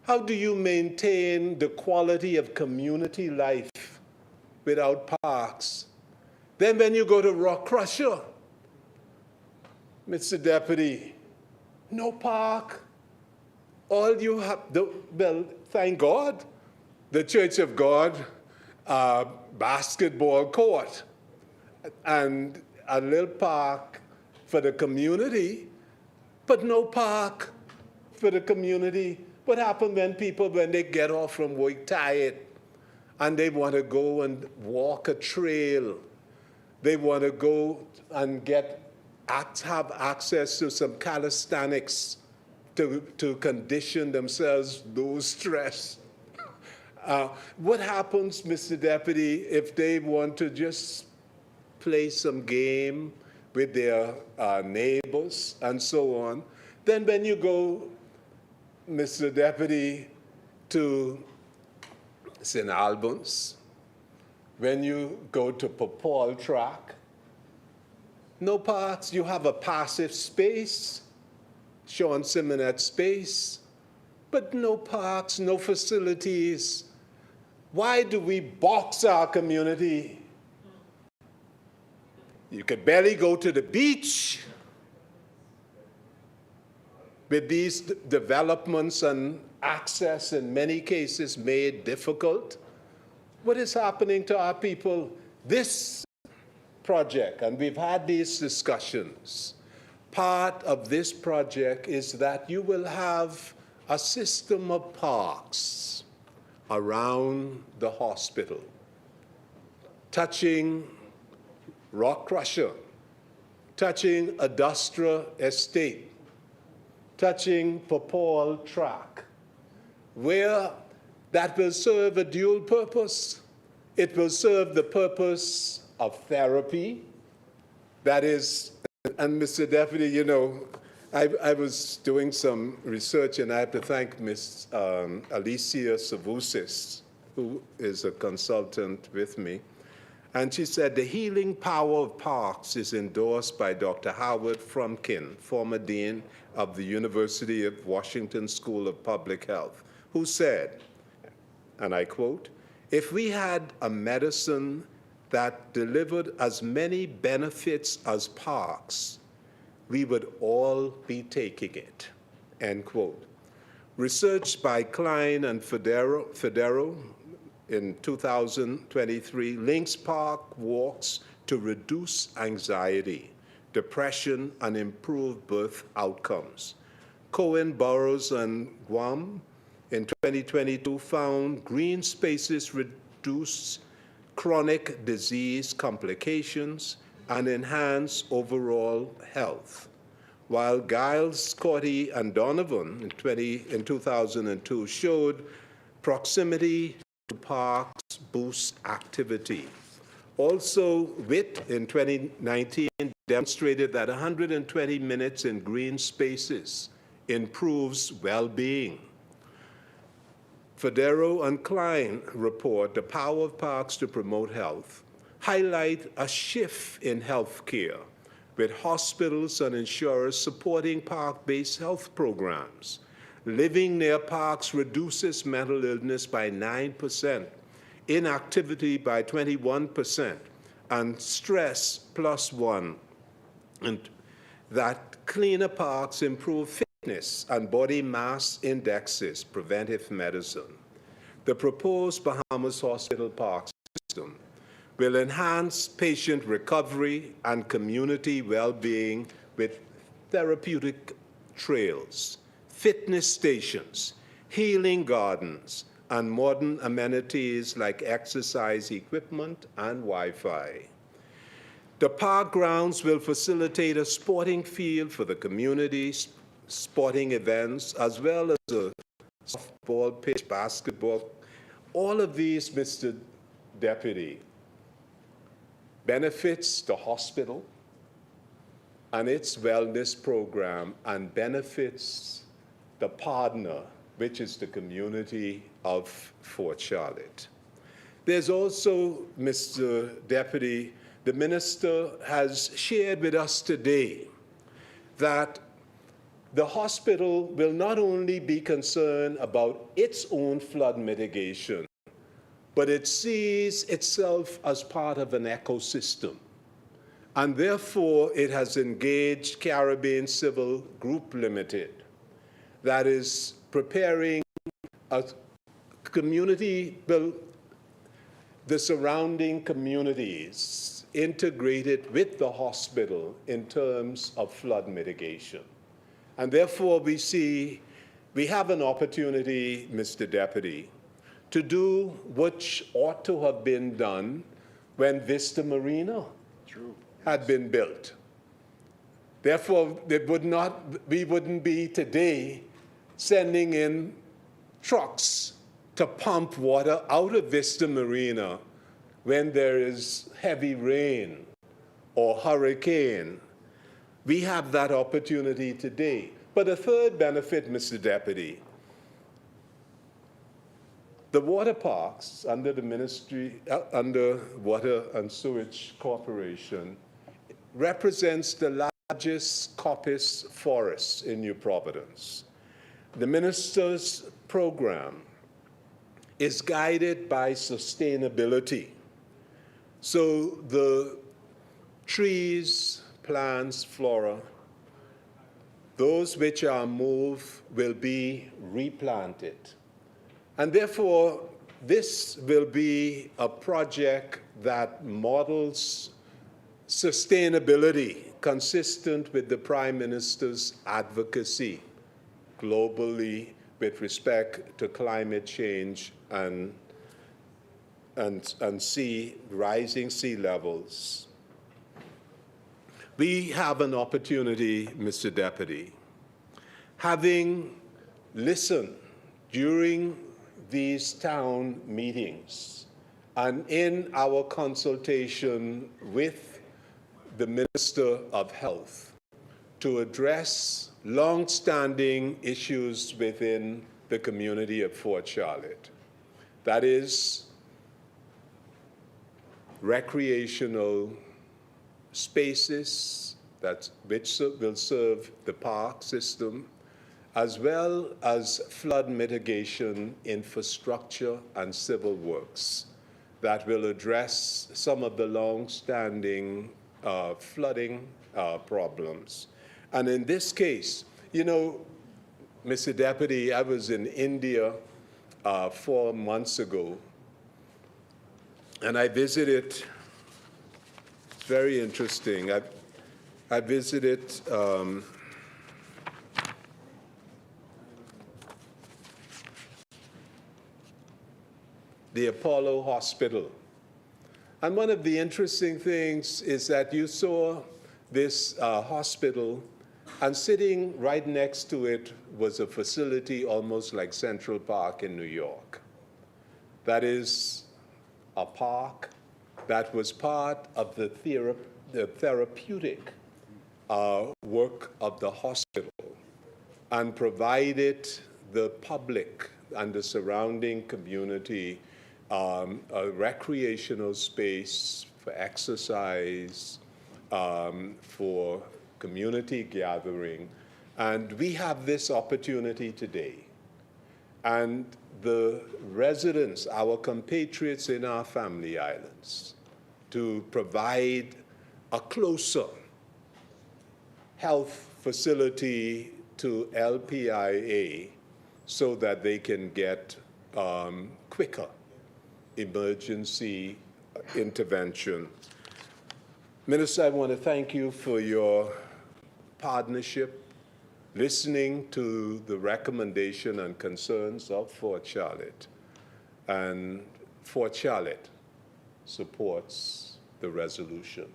How do you maintain the quality of community life without parks? Then when you go to Rock Crusher, Mr. Deputy, no park. All you have, well, thank God, the Church of God basketball court and a little park for the community, but no park for the community. What happens when they get off from work tired and they want to go and walk a trail? They want to go and have access to some calisthenics to condition themselves, lose stress. What happens, Mr. Deputy, if they want to just play some game with their neighbors and so on? Then when you go, Mr. Deputy, to St. Albans, when you go to Paul Track, no parks. You have a passive space, Sean Simonet space, but no parks, no facilities. Why do we box our community? You could barely go to the beach with these developments and access in many cases made difficult. What is happening to our people? This project, and we've had these discussions, part of this project is that you will have a system of parks around the hospital, touching Rock Crusher, touching Adustra Estate, touching Paul Track, where that will serve a dual purpose. It will serve the purpose of therapy, that is, and Mr. Deputy, you know, I was doing some research, and I have to thank Ms. Alicia Savusis, who is a consultant with me. And she said, the healing power of parks is endorsed by Dr. Howard Frumkin, former dean of the University of Washington School of Public Health, who said, and I quote, if we had a medicine that delivered as many benefits as parks, we would all be taking it, end quote. Research by Klein and Federo in 2023 links park walks to reduce anxiety, depression, and improve birth outcomes. Cohen, Burroughs, and Guam in 2022 found green spaces reduce chronic disease complications and enhance overall health, while Giles, Corty, and Donovan in 2002 showed proximity to parks boost activity. Also, WIT in 2019 demonstrated that 120 minutes in green spaces improves well-being. Federo and Klein report, The Power of Parks to Promote Health, highlight a shift in healthcare, with hospitals and insurers supporting park-based health programs. Living near parks reduces mental illness by 9%, inactivity by 21%, and stress +1. And that cleaner parks improve fitness and body mass indexes, preventive medicine. The proposed Bahamas Hospital Park system will enhance patient recovery and community well-being with therapeutic trails, fitness stations, healing gardens, and modern amenities like exercise equipment and Wi-Fi. The park grounds will facilitate a sporting field for the community, sporting events, as well as a softball pitch, basketball. All of these, Mr. Deputy, benefits the hospital and its wellness program and benefits the partner, which is the community of Fort Charlotte. There's also, Mr. Deputy, the minister has shared with us today that the hospital will not only be concerned about its own flood mitigation, but it sees itself as part of an ecosystem. And therefore, it has engaged Caribbean Civil Group Limited, that is preparing a community, the surrounding communities integrated with the hospital in terms of flood mitigation. And therefore, we have an opportunity, Mr. Deputy, to do what ought to have been done when Vista Marina had been built. Therefore, we wouldn't be today sending in trucks to pump water out of Vista Marina when there is heavy rain or hurricane. We have that opportunity today. But a third benefit, Mr. Deputy, the water parks under the Ministry, under Water and Sewage Corporation, represents the largest coppice forest in New Providence. The minister's program is guided by sustainability. So the trees, plants, flora, those which are moved will be replanted. And therefore, this will be a project that models sustainability consistent with the Prime Minister's advocacy globally with respect to climate change and rising sea levels. We have an opportunity, Mr. Deputy, having listened during these town meetings and in our consultation with the Minister of Health to address long-standing issues within the community of Fort Charlotte. That is, recreational spaces which will serve the park system, as well as flood mitigation infrastructure and civil works that will address some of the long-standing flooding problems. And in this case, you know, Mr. Deputy, I was in India 4 months ago, and I visited, it's very interesting, I visited the Apollo Hospital. And one of the interesting things is that you saw this hospital, and sitting right next to it was a facility almost like Central Park in New York. That is a park that was part of the therapeutic work of the hospital and provided the public and the surrounding community a recreational space for exercise, for community gathering. And we have this opportunity today. And the residents, our compatriots in our family islands, to provide a closer health facility to LPIA so that they can get quicker emergency intervention. Minister, I want to thank you for your partnership, listening to the recommendation and concerns of Fort Charlotte. And Fort Charlotte supports the resolution.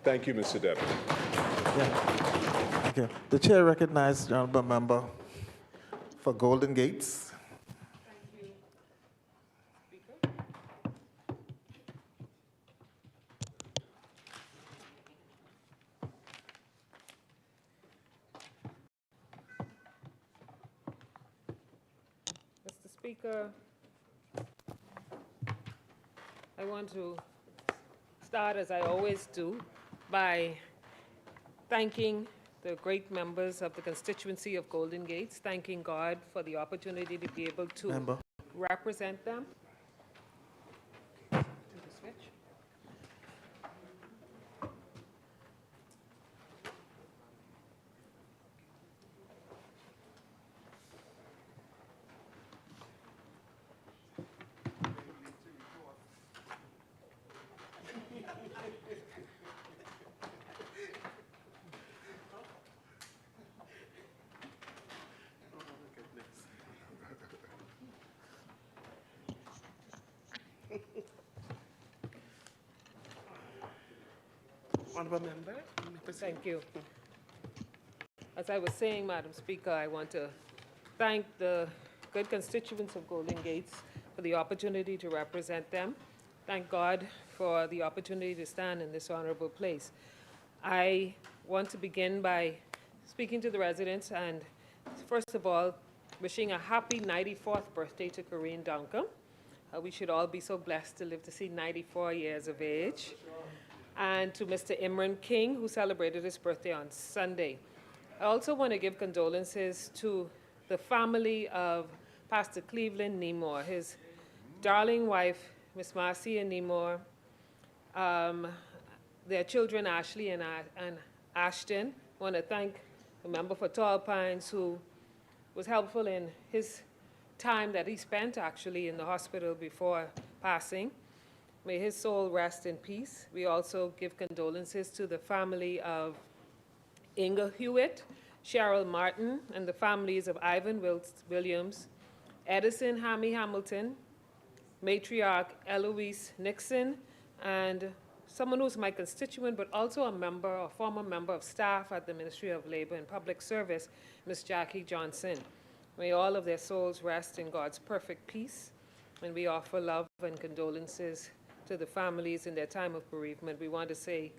Thank you, Mr. Deputy. Yeah. Okay. The chair recognizes the honorable member for Golden Gates. Mr. Speaker, I want to start, as I always do, by thanking the great members of the constituency of Golden Gates, thanking God for the opportunity to be able to represent them. Do the switch. Honorable member. Thank you. As I was saying, Madam Speaker, I want to thank the good constituents of Golden Gates for the opportunity to represent them. Thank God for the opportunity to stand in this honorable place. I want to begin by speaking to the residents and, first of all, wishing a happy 94th birthday to Corinne Duncan. We should all be so blessed to live to see 94 years of age. And to Mr. Imran King, who celebrated his birthday on Sunday. I also want to give condolences to the family of Pastor Cleveland Nemore, his darling wife, Miss Marcia Nemore, their children, Ashley and Ashton. I want to thank the member for Tall Pines, who was helpful in his time that he spent actually in the hospital before passing. May his soul rest in peace. We also give condolences to the family of Inga Hewitt, Cheryl Martin, and the families of Ivan Williams, Edison Hammy Hamilton, matriarch Eloise Nixon, and someone who's my constituent, but also a member, a former member of staff at the Ministry of Labor and Public Service, Ms. Jackie Johnson. May all of their souls rest in God's perfect peace, and we offer love and condolences to the families in their time of bereavement. We want to say,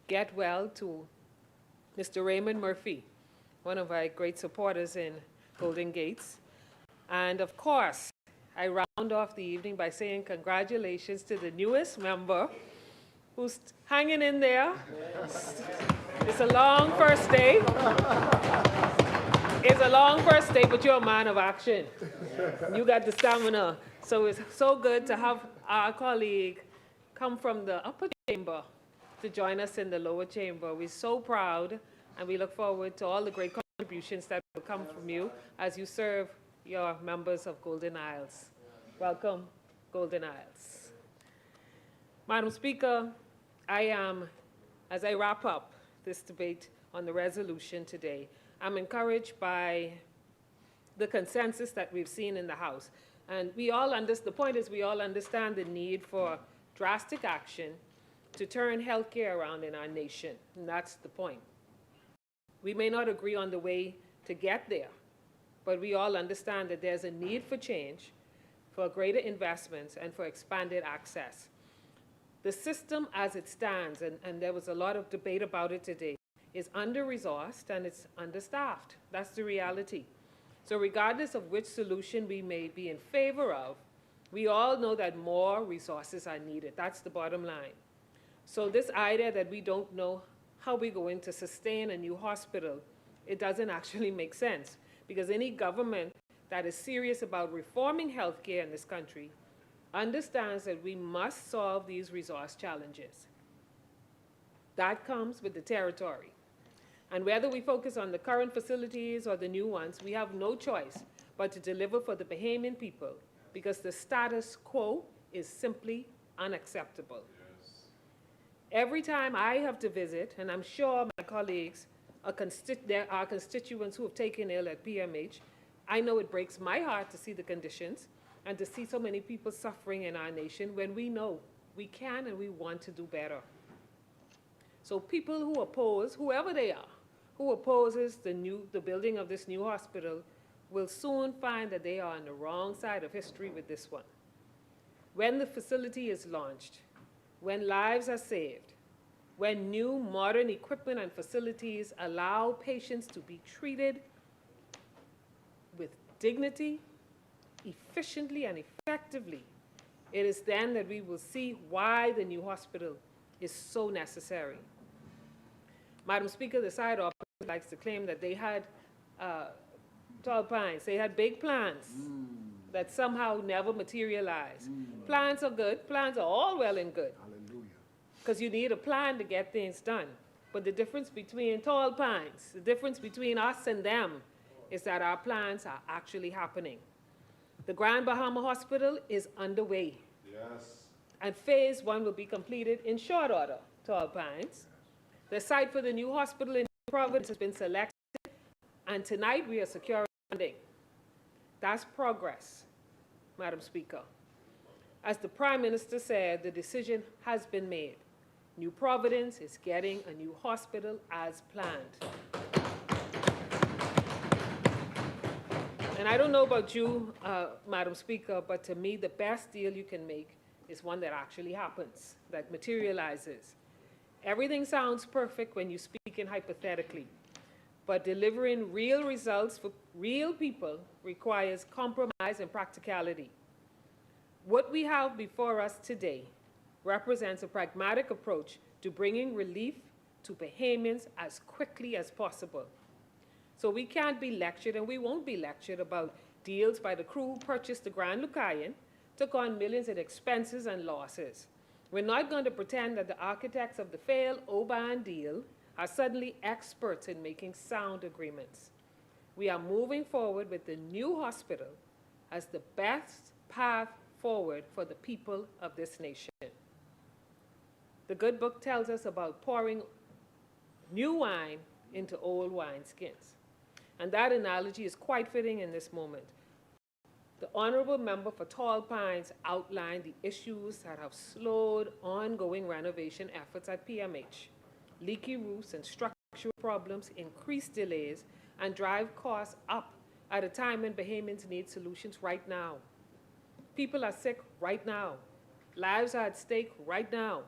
get well to Mr. Raymond Murphy, one of our great supporters in Golden Gates. And of course, I round off the evening by saying congratulations to the newest member who's hanging in there. It's a long first day. It's a long first day, but you're a man of action. You got the stamina. So it's so good to have our colleague come from the upper chamber to join us in the lower chamber. We're so proud, and we look forward to all the great contributions that will come from you as you serve your members of Golden Isles. Welcome, Golden Isles. Madam Speaker, as I wrap up this debate on the resolution today, I'm encouraged by the consensus that we've seen in the House. And the point is we all understand the need for drastic action to turn healthcare around in our nation, and that's the point. We may not agree on the way to get there, but we all understand that there's a need for change, for greater investments, and for expanded access. The system as it stands, and there was a lot of debate about it today, is under-resourced and it's understaffed. That's the reality. So regardless of which solution we may be in favor of, we all know that more resources are needed. That's the bottom line. So this idea that we don't know how we're going to sustain a new hospital, it doesn't actually make sense, because any government that is serious about reforming healthcare in this country understands that we must solve these resource challenges. That comes with the territory. And whether we focus on the current facilities or the new ones, we have no choice but to deliver for the Bahamian people, because the status quo is simply unacceptable. Yes. Every time I have to visit, and I'm sure my colleagues, there are constituents who have taken ill at PMH, I know it breaks my heart to see the conditions and to see so many people suffering in our nation when we know we can and we want to do better. So people who oppose, whoever they are, who opposes the building of this new hospital will soon find that they are on the wrong side of history with this one. When the facility is launched, when lives are saved, when new modern equipment and facilities allow patients to be treated with dignity, efficiently and effectively, it is then that we will see why the new hospital is so necessary. Madam Speaker, the side office likes to claim that they had tall pines, they had big plans that somehow never materialized. Plans are good, plans are all well and good. Because you need a plan to get things done. But the difference between tall pines, the difference between us and them, is that our plans are actually happening. The Grand Bahama Hospital is underway. Yes. And phase 1 will be completed in short order, Tall Pines. The site for the new hospital in Providence has been selected, and tonight we are securing funding. That's progress, Madam Speaker. As the Prime Minister said, the decision has been made. New Providence is getting a new hospital as planned. And I don't know about you, Madam Speaker, but to me, the best deal you can make is one that actually happens, that materializes. Everything sounds perfect when you speak in hypothetically, but delivering real results for real people requires compromise and practicality. What we have before us today represents a pragmatic approach to bringing relief to Bahamians as quickly as possible. So we can't be lectured, and we won't be lectured about deals by the crew who purchased the Grand Lucayan, took on millions in expenses and losses. We're not going to pretend that the architects of the failed Oban deal are suddenly experts in making sound agreements. We are moving forward with the new hospital as the best path forward for the people of this nation. The good book tells us about pouring new wine into old wineskins. And that analogy is quite fitting in this moment. The honorable member for Tall Pines outlined the issues that have slowed ongoing renovation efforts at PMH. Leaky roofs and structural problems increase delays and drive costs up at a time when Bahamians need solutions right now. People are sick right now. Lives are at stake right now.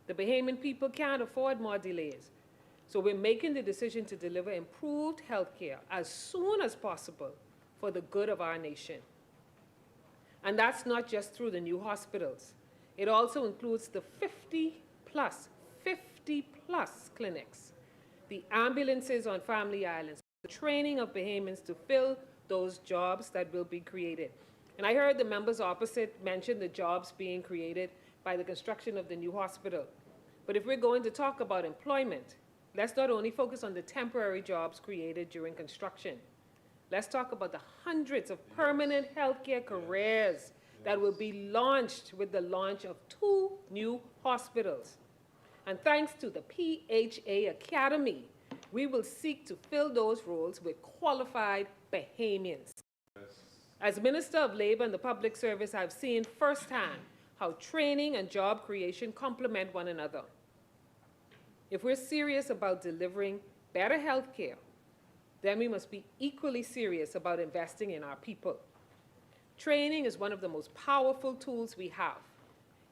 The Bahamian people can't afford more delays. So we're making the decision to deliver improved health care as soon as possible for the good of our nation. And that's not just through the new hospitals. It also includes the 50 plus clinics, the ambulances on family islands, the training of Bahamians to fill those jobs that will be created. And I heard the members opposite mention the jobs being created by the construction of the new hospital. But if we're going to talk about employment, let's not only focus on the temporary jobs created during construction. Let's talk about the hundreds of permanent healthcare careers that will be launched with the launch of 2 new hospitals. And thanks to the PHA Academy, we will seek to fill those roles with qualified Bahamians. As Minister of Labor and the Public Service, I've seen firsthand how training and job creation complement one another. If we're serious about delivering better health care, then we must be equally serious about investing in our people. Training is one of the most powerful tools we have.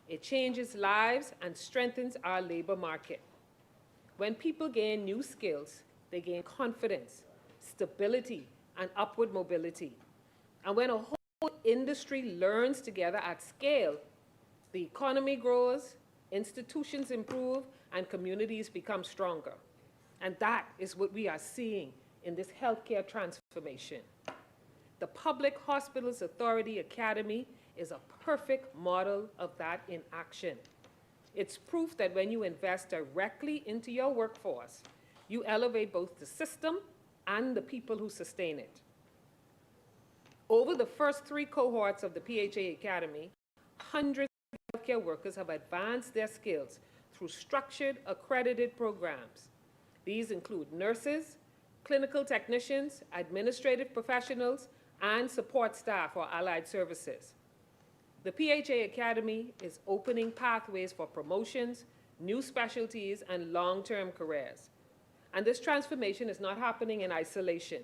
It changes lives and strengthens our labor market. When people gain new skills, they gain confidence, stability, and upward mobility. And when a whole industry learns together at scale, the economy grows, institutions improve, and communities become stronger. And that is what we are seeing in this healthcare transformation. The Public Hospitals Authority Academy is a perfect model of that in action. It's proof that when you invest directly into your workforce, you elevate both the system and the people who sustain it. Over the first 3 cohorts of the PHA Academy, hundreds of healthcare workers have advanced their skills through structured, accredited programs. These include nurses, clinical technicians, administrative professionals, and support staff or allied services. The PHA Academy is opening pathways for promotions, new specialties, and long-term careers. And this transformation is not happening in isolation.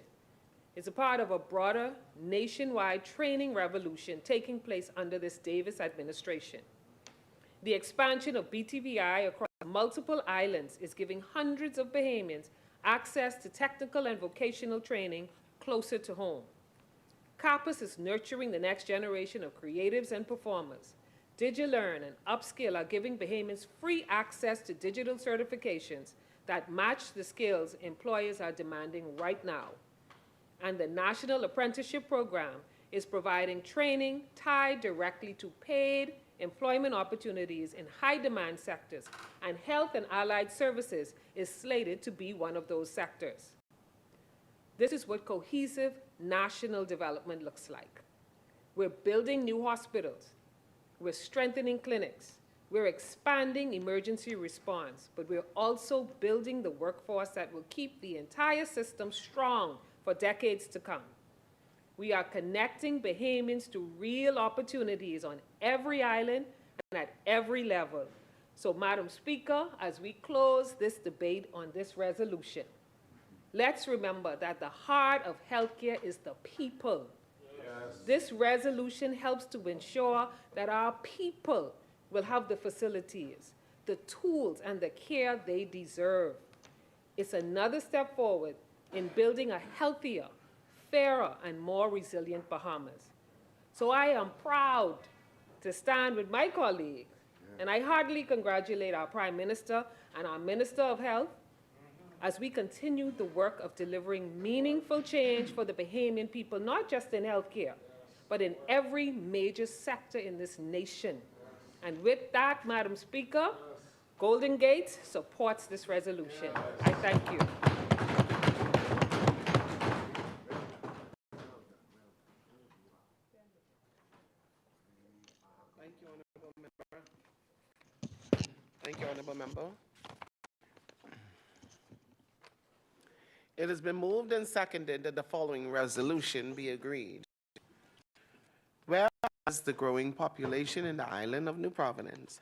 It's a part of a broader nationwide training revolution taking place under this Davis administration. The expansion of BTVI across multiple islands is giving hundreds of Bahamians access to technical and vocational training closer to home. CAPAS is nurturing the next generation of creatives and performers. DigiLearn and Upskill are giving Bahamians free access to digital certifications that match the skills employers are demanding right now. And the National Apprenticeship Program is providing training tied directly to paid employment opportunities in high-demand sectors, and health and allied services is slated to be one of those sectors. This is what cohesive national development looks like. We're building new hospitals. We're strengthening clinics. We're expanding emergency response, but we're also building the workforce that will keep the entire system strong for decades to come. We are connecting Bahamians to real opportunities on every island and at every level. So, Madam Speaker, as we close this debate on this resolution, let's remember that the heart of healthcare is the people. Yes. This resolution helps to ensure that our people will have the facilities, the tools, and the care they deserve. It's another step forward in building a healthier, fairer, and more resilient Bahamas. So I am proud to stand with my colleagues, and I heartily congratulate our Prime Minister and our Minister of Health as we continue the work of delivering meaningful change for the Bahamian people, not just in healthcare, but in every major sector in this nation. And with that, Madam Speaker, Golden Gate supports this resolution. I thank you. Thank you, Honorable Member. It has been moved and seconded that the following resolution be agreed. Whereas the growing population in the island of New Providence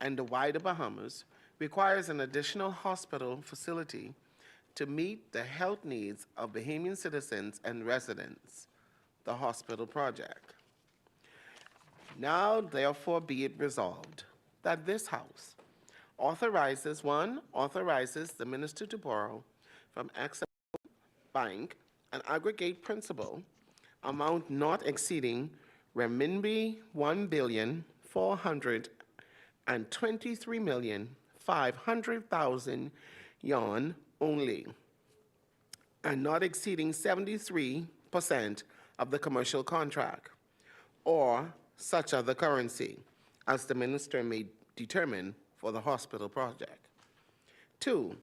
and the wider Bahamas requires an additional hospital facility to meet the health needs of Bahamian citizens and residents, the hospital project. Now, therefore, be it resolved that this House authorizes the minister to borrow from Exim Bank an aggregate principal amount not exceeding renminbi 1,423,500,000 yuan only, and not exceeding 73% of the commercial contract, or such other currency as the minister may determine for the hospital project. 2,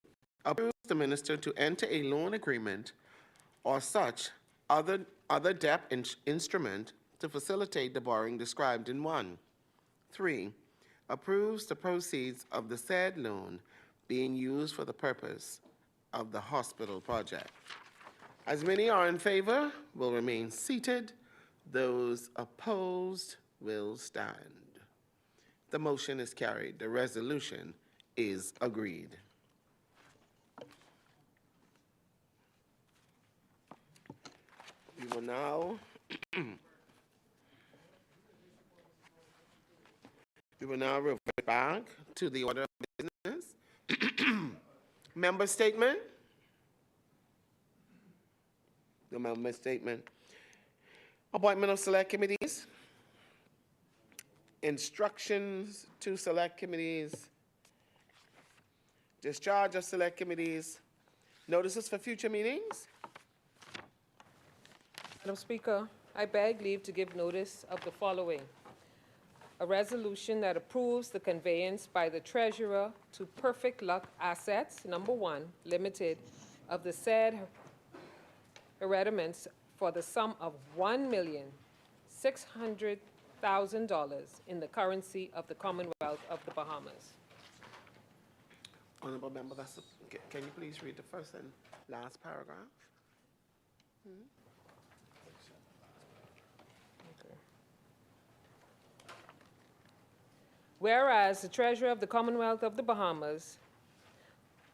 approves the minister to enter a loan agreement or such other debt instrument to facilitate the borrowing described in 1. 3, approves the proceeds of the said loan being used for the purpose of the hospital project. As many are in favor will remain seated. Those opposed will stand. The motion is carried. The resolution is agreed. We will now We will now revert back to the order of business. Member statement. The member statement. Appointment of select committees. Instructions to select committees. Discharge of select committees. Notices for future meetings. Madam Speaker, I beg leave to give notice of the following. A resolution that approves the conveyance by the treasurer to Perfect Luck Assets, number 1, Limited, of the said hereditaments for the sum of $1,600,000 in the currency of the Commonwealth of the Bahamas. Honorable member, can you please read the first and last paragraph? Whereas the Treasurer of the Commonwealth of the Bahamas,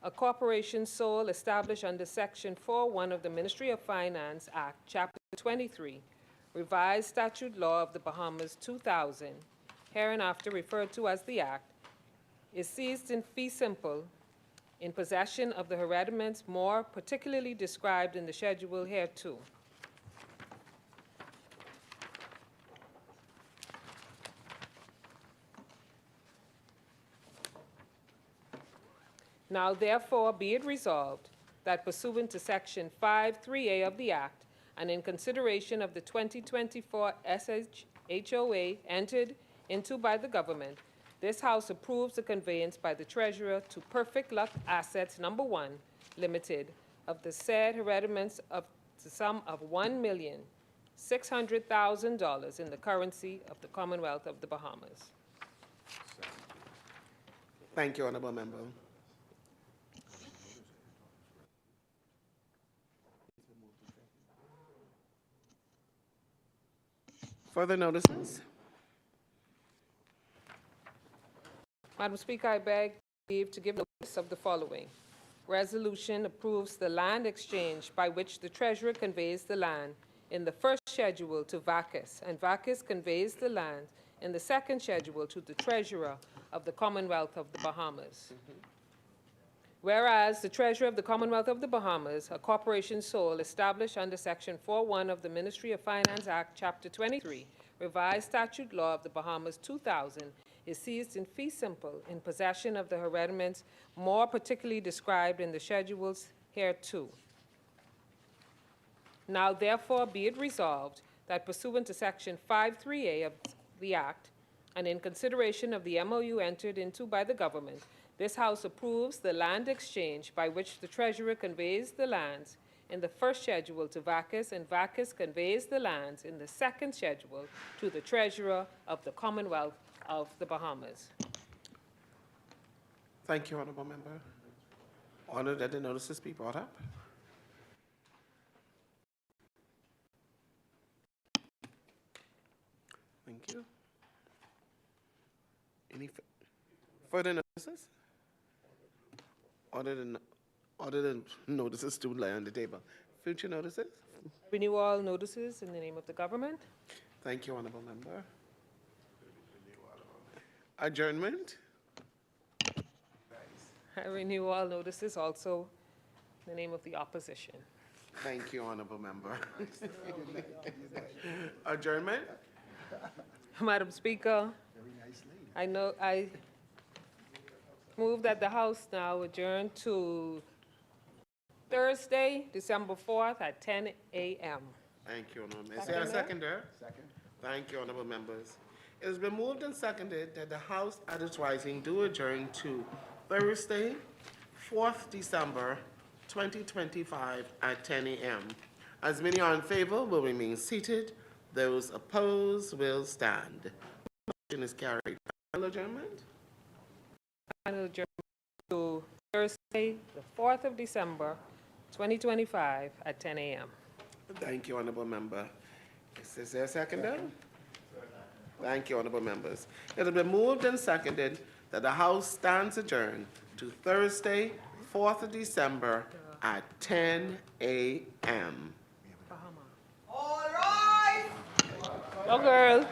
a corporation sole established under Section 4.1 of the Ministry of Finance Act, Chapter 23, Revised Statute Law of the Bahamas 2000, hereinafter referred to as the Act, is seized in fee simple in possession of the hereditaments more particularly described in the schedule hereto. Now therefore be it resolved that pursuant to Section 5.3a of the Act, and in consideration of the 2024 SHOA entered into by the government, this House approves the conveyance by the Treasurer to Perfect Luck Assets, number 1, Limited, of the said hereditaments of the sum of $1,600,000 in the currency of the Commonwealth of the Bahamas. Thank you, honorable member. Further notices? Madam Speaker, I beg leave to give notice of the following. Resolution approves the land exchange by which the Treasurer conveys the land in the first schedule to VACUS, and VACUS conveys the land in the second schedule to the Treasurer of the Commonwealth of the Bahamas. Whereas the Treasurer of the Commonwealth of the Bahamas, a corporation sole established under Section 4.1 of the Ministry of Finance Act, Chapter 23, Revised Statute Law of the Bahamas 2000, is seized in fee simple in possession of the hereditaments more particularly described in the schedules hereto. Now therefore be it resolved that pursuant to Section 5.3a of the Act, and in consideration of the MOU entered into by the government, this House approves the land exchange by which the Treasurer conveys the lands in the first schedule to VACUS, and VACUS conveys the lands in the second schedule to the Treasurer of the Commonwealth of the Bahamas. Thank you, honorable member. Order that the notices be brought up. Thank you. Any further notices? Order the notices to lay on the table. Future notices? Renew all notices in the name of the government. Thank you, honorable member. Adjournment? I renew all notices also in the name of the opposition. Thank you, honorable member. Adjournment? Madam Speaker, I move that the House now adjourn to Thursday, December 4th at 10 a.m. Thank you, honorable member. Is there a seconder? Second. Thank you, honorable members. It has been moved and seconded that the House at its rising do adjourn to Thursday, 4th December, 2025 at 10 a.m. As many are in favor will remain seated. Those opposed will stand. Motion is carried. Final adjournment? Final adjournment to Thursday, the 4th of December, 2025 at 10 a.m. Thank you, honorable member. Is there a seconder? Thank you, honorable members. It has been moved and seconded that the House stands adjourned to Thursday, 4th of December at 10 a.m. All right. Go girl.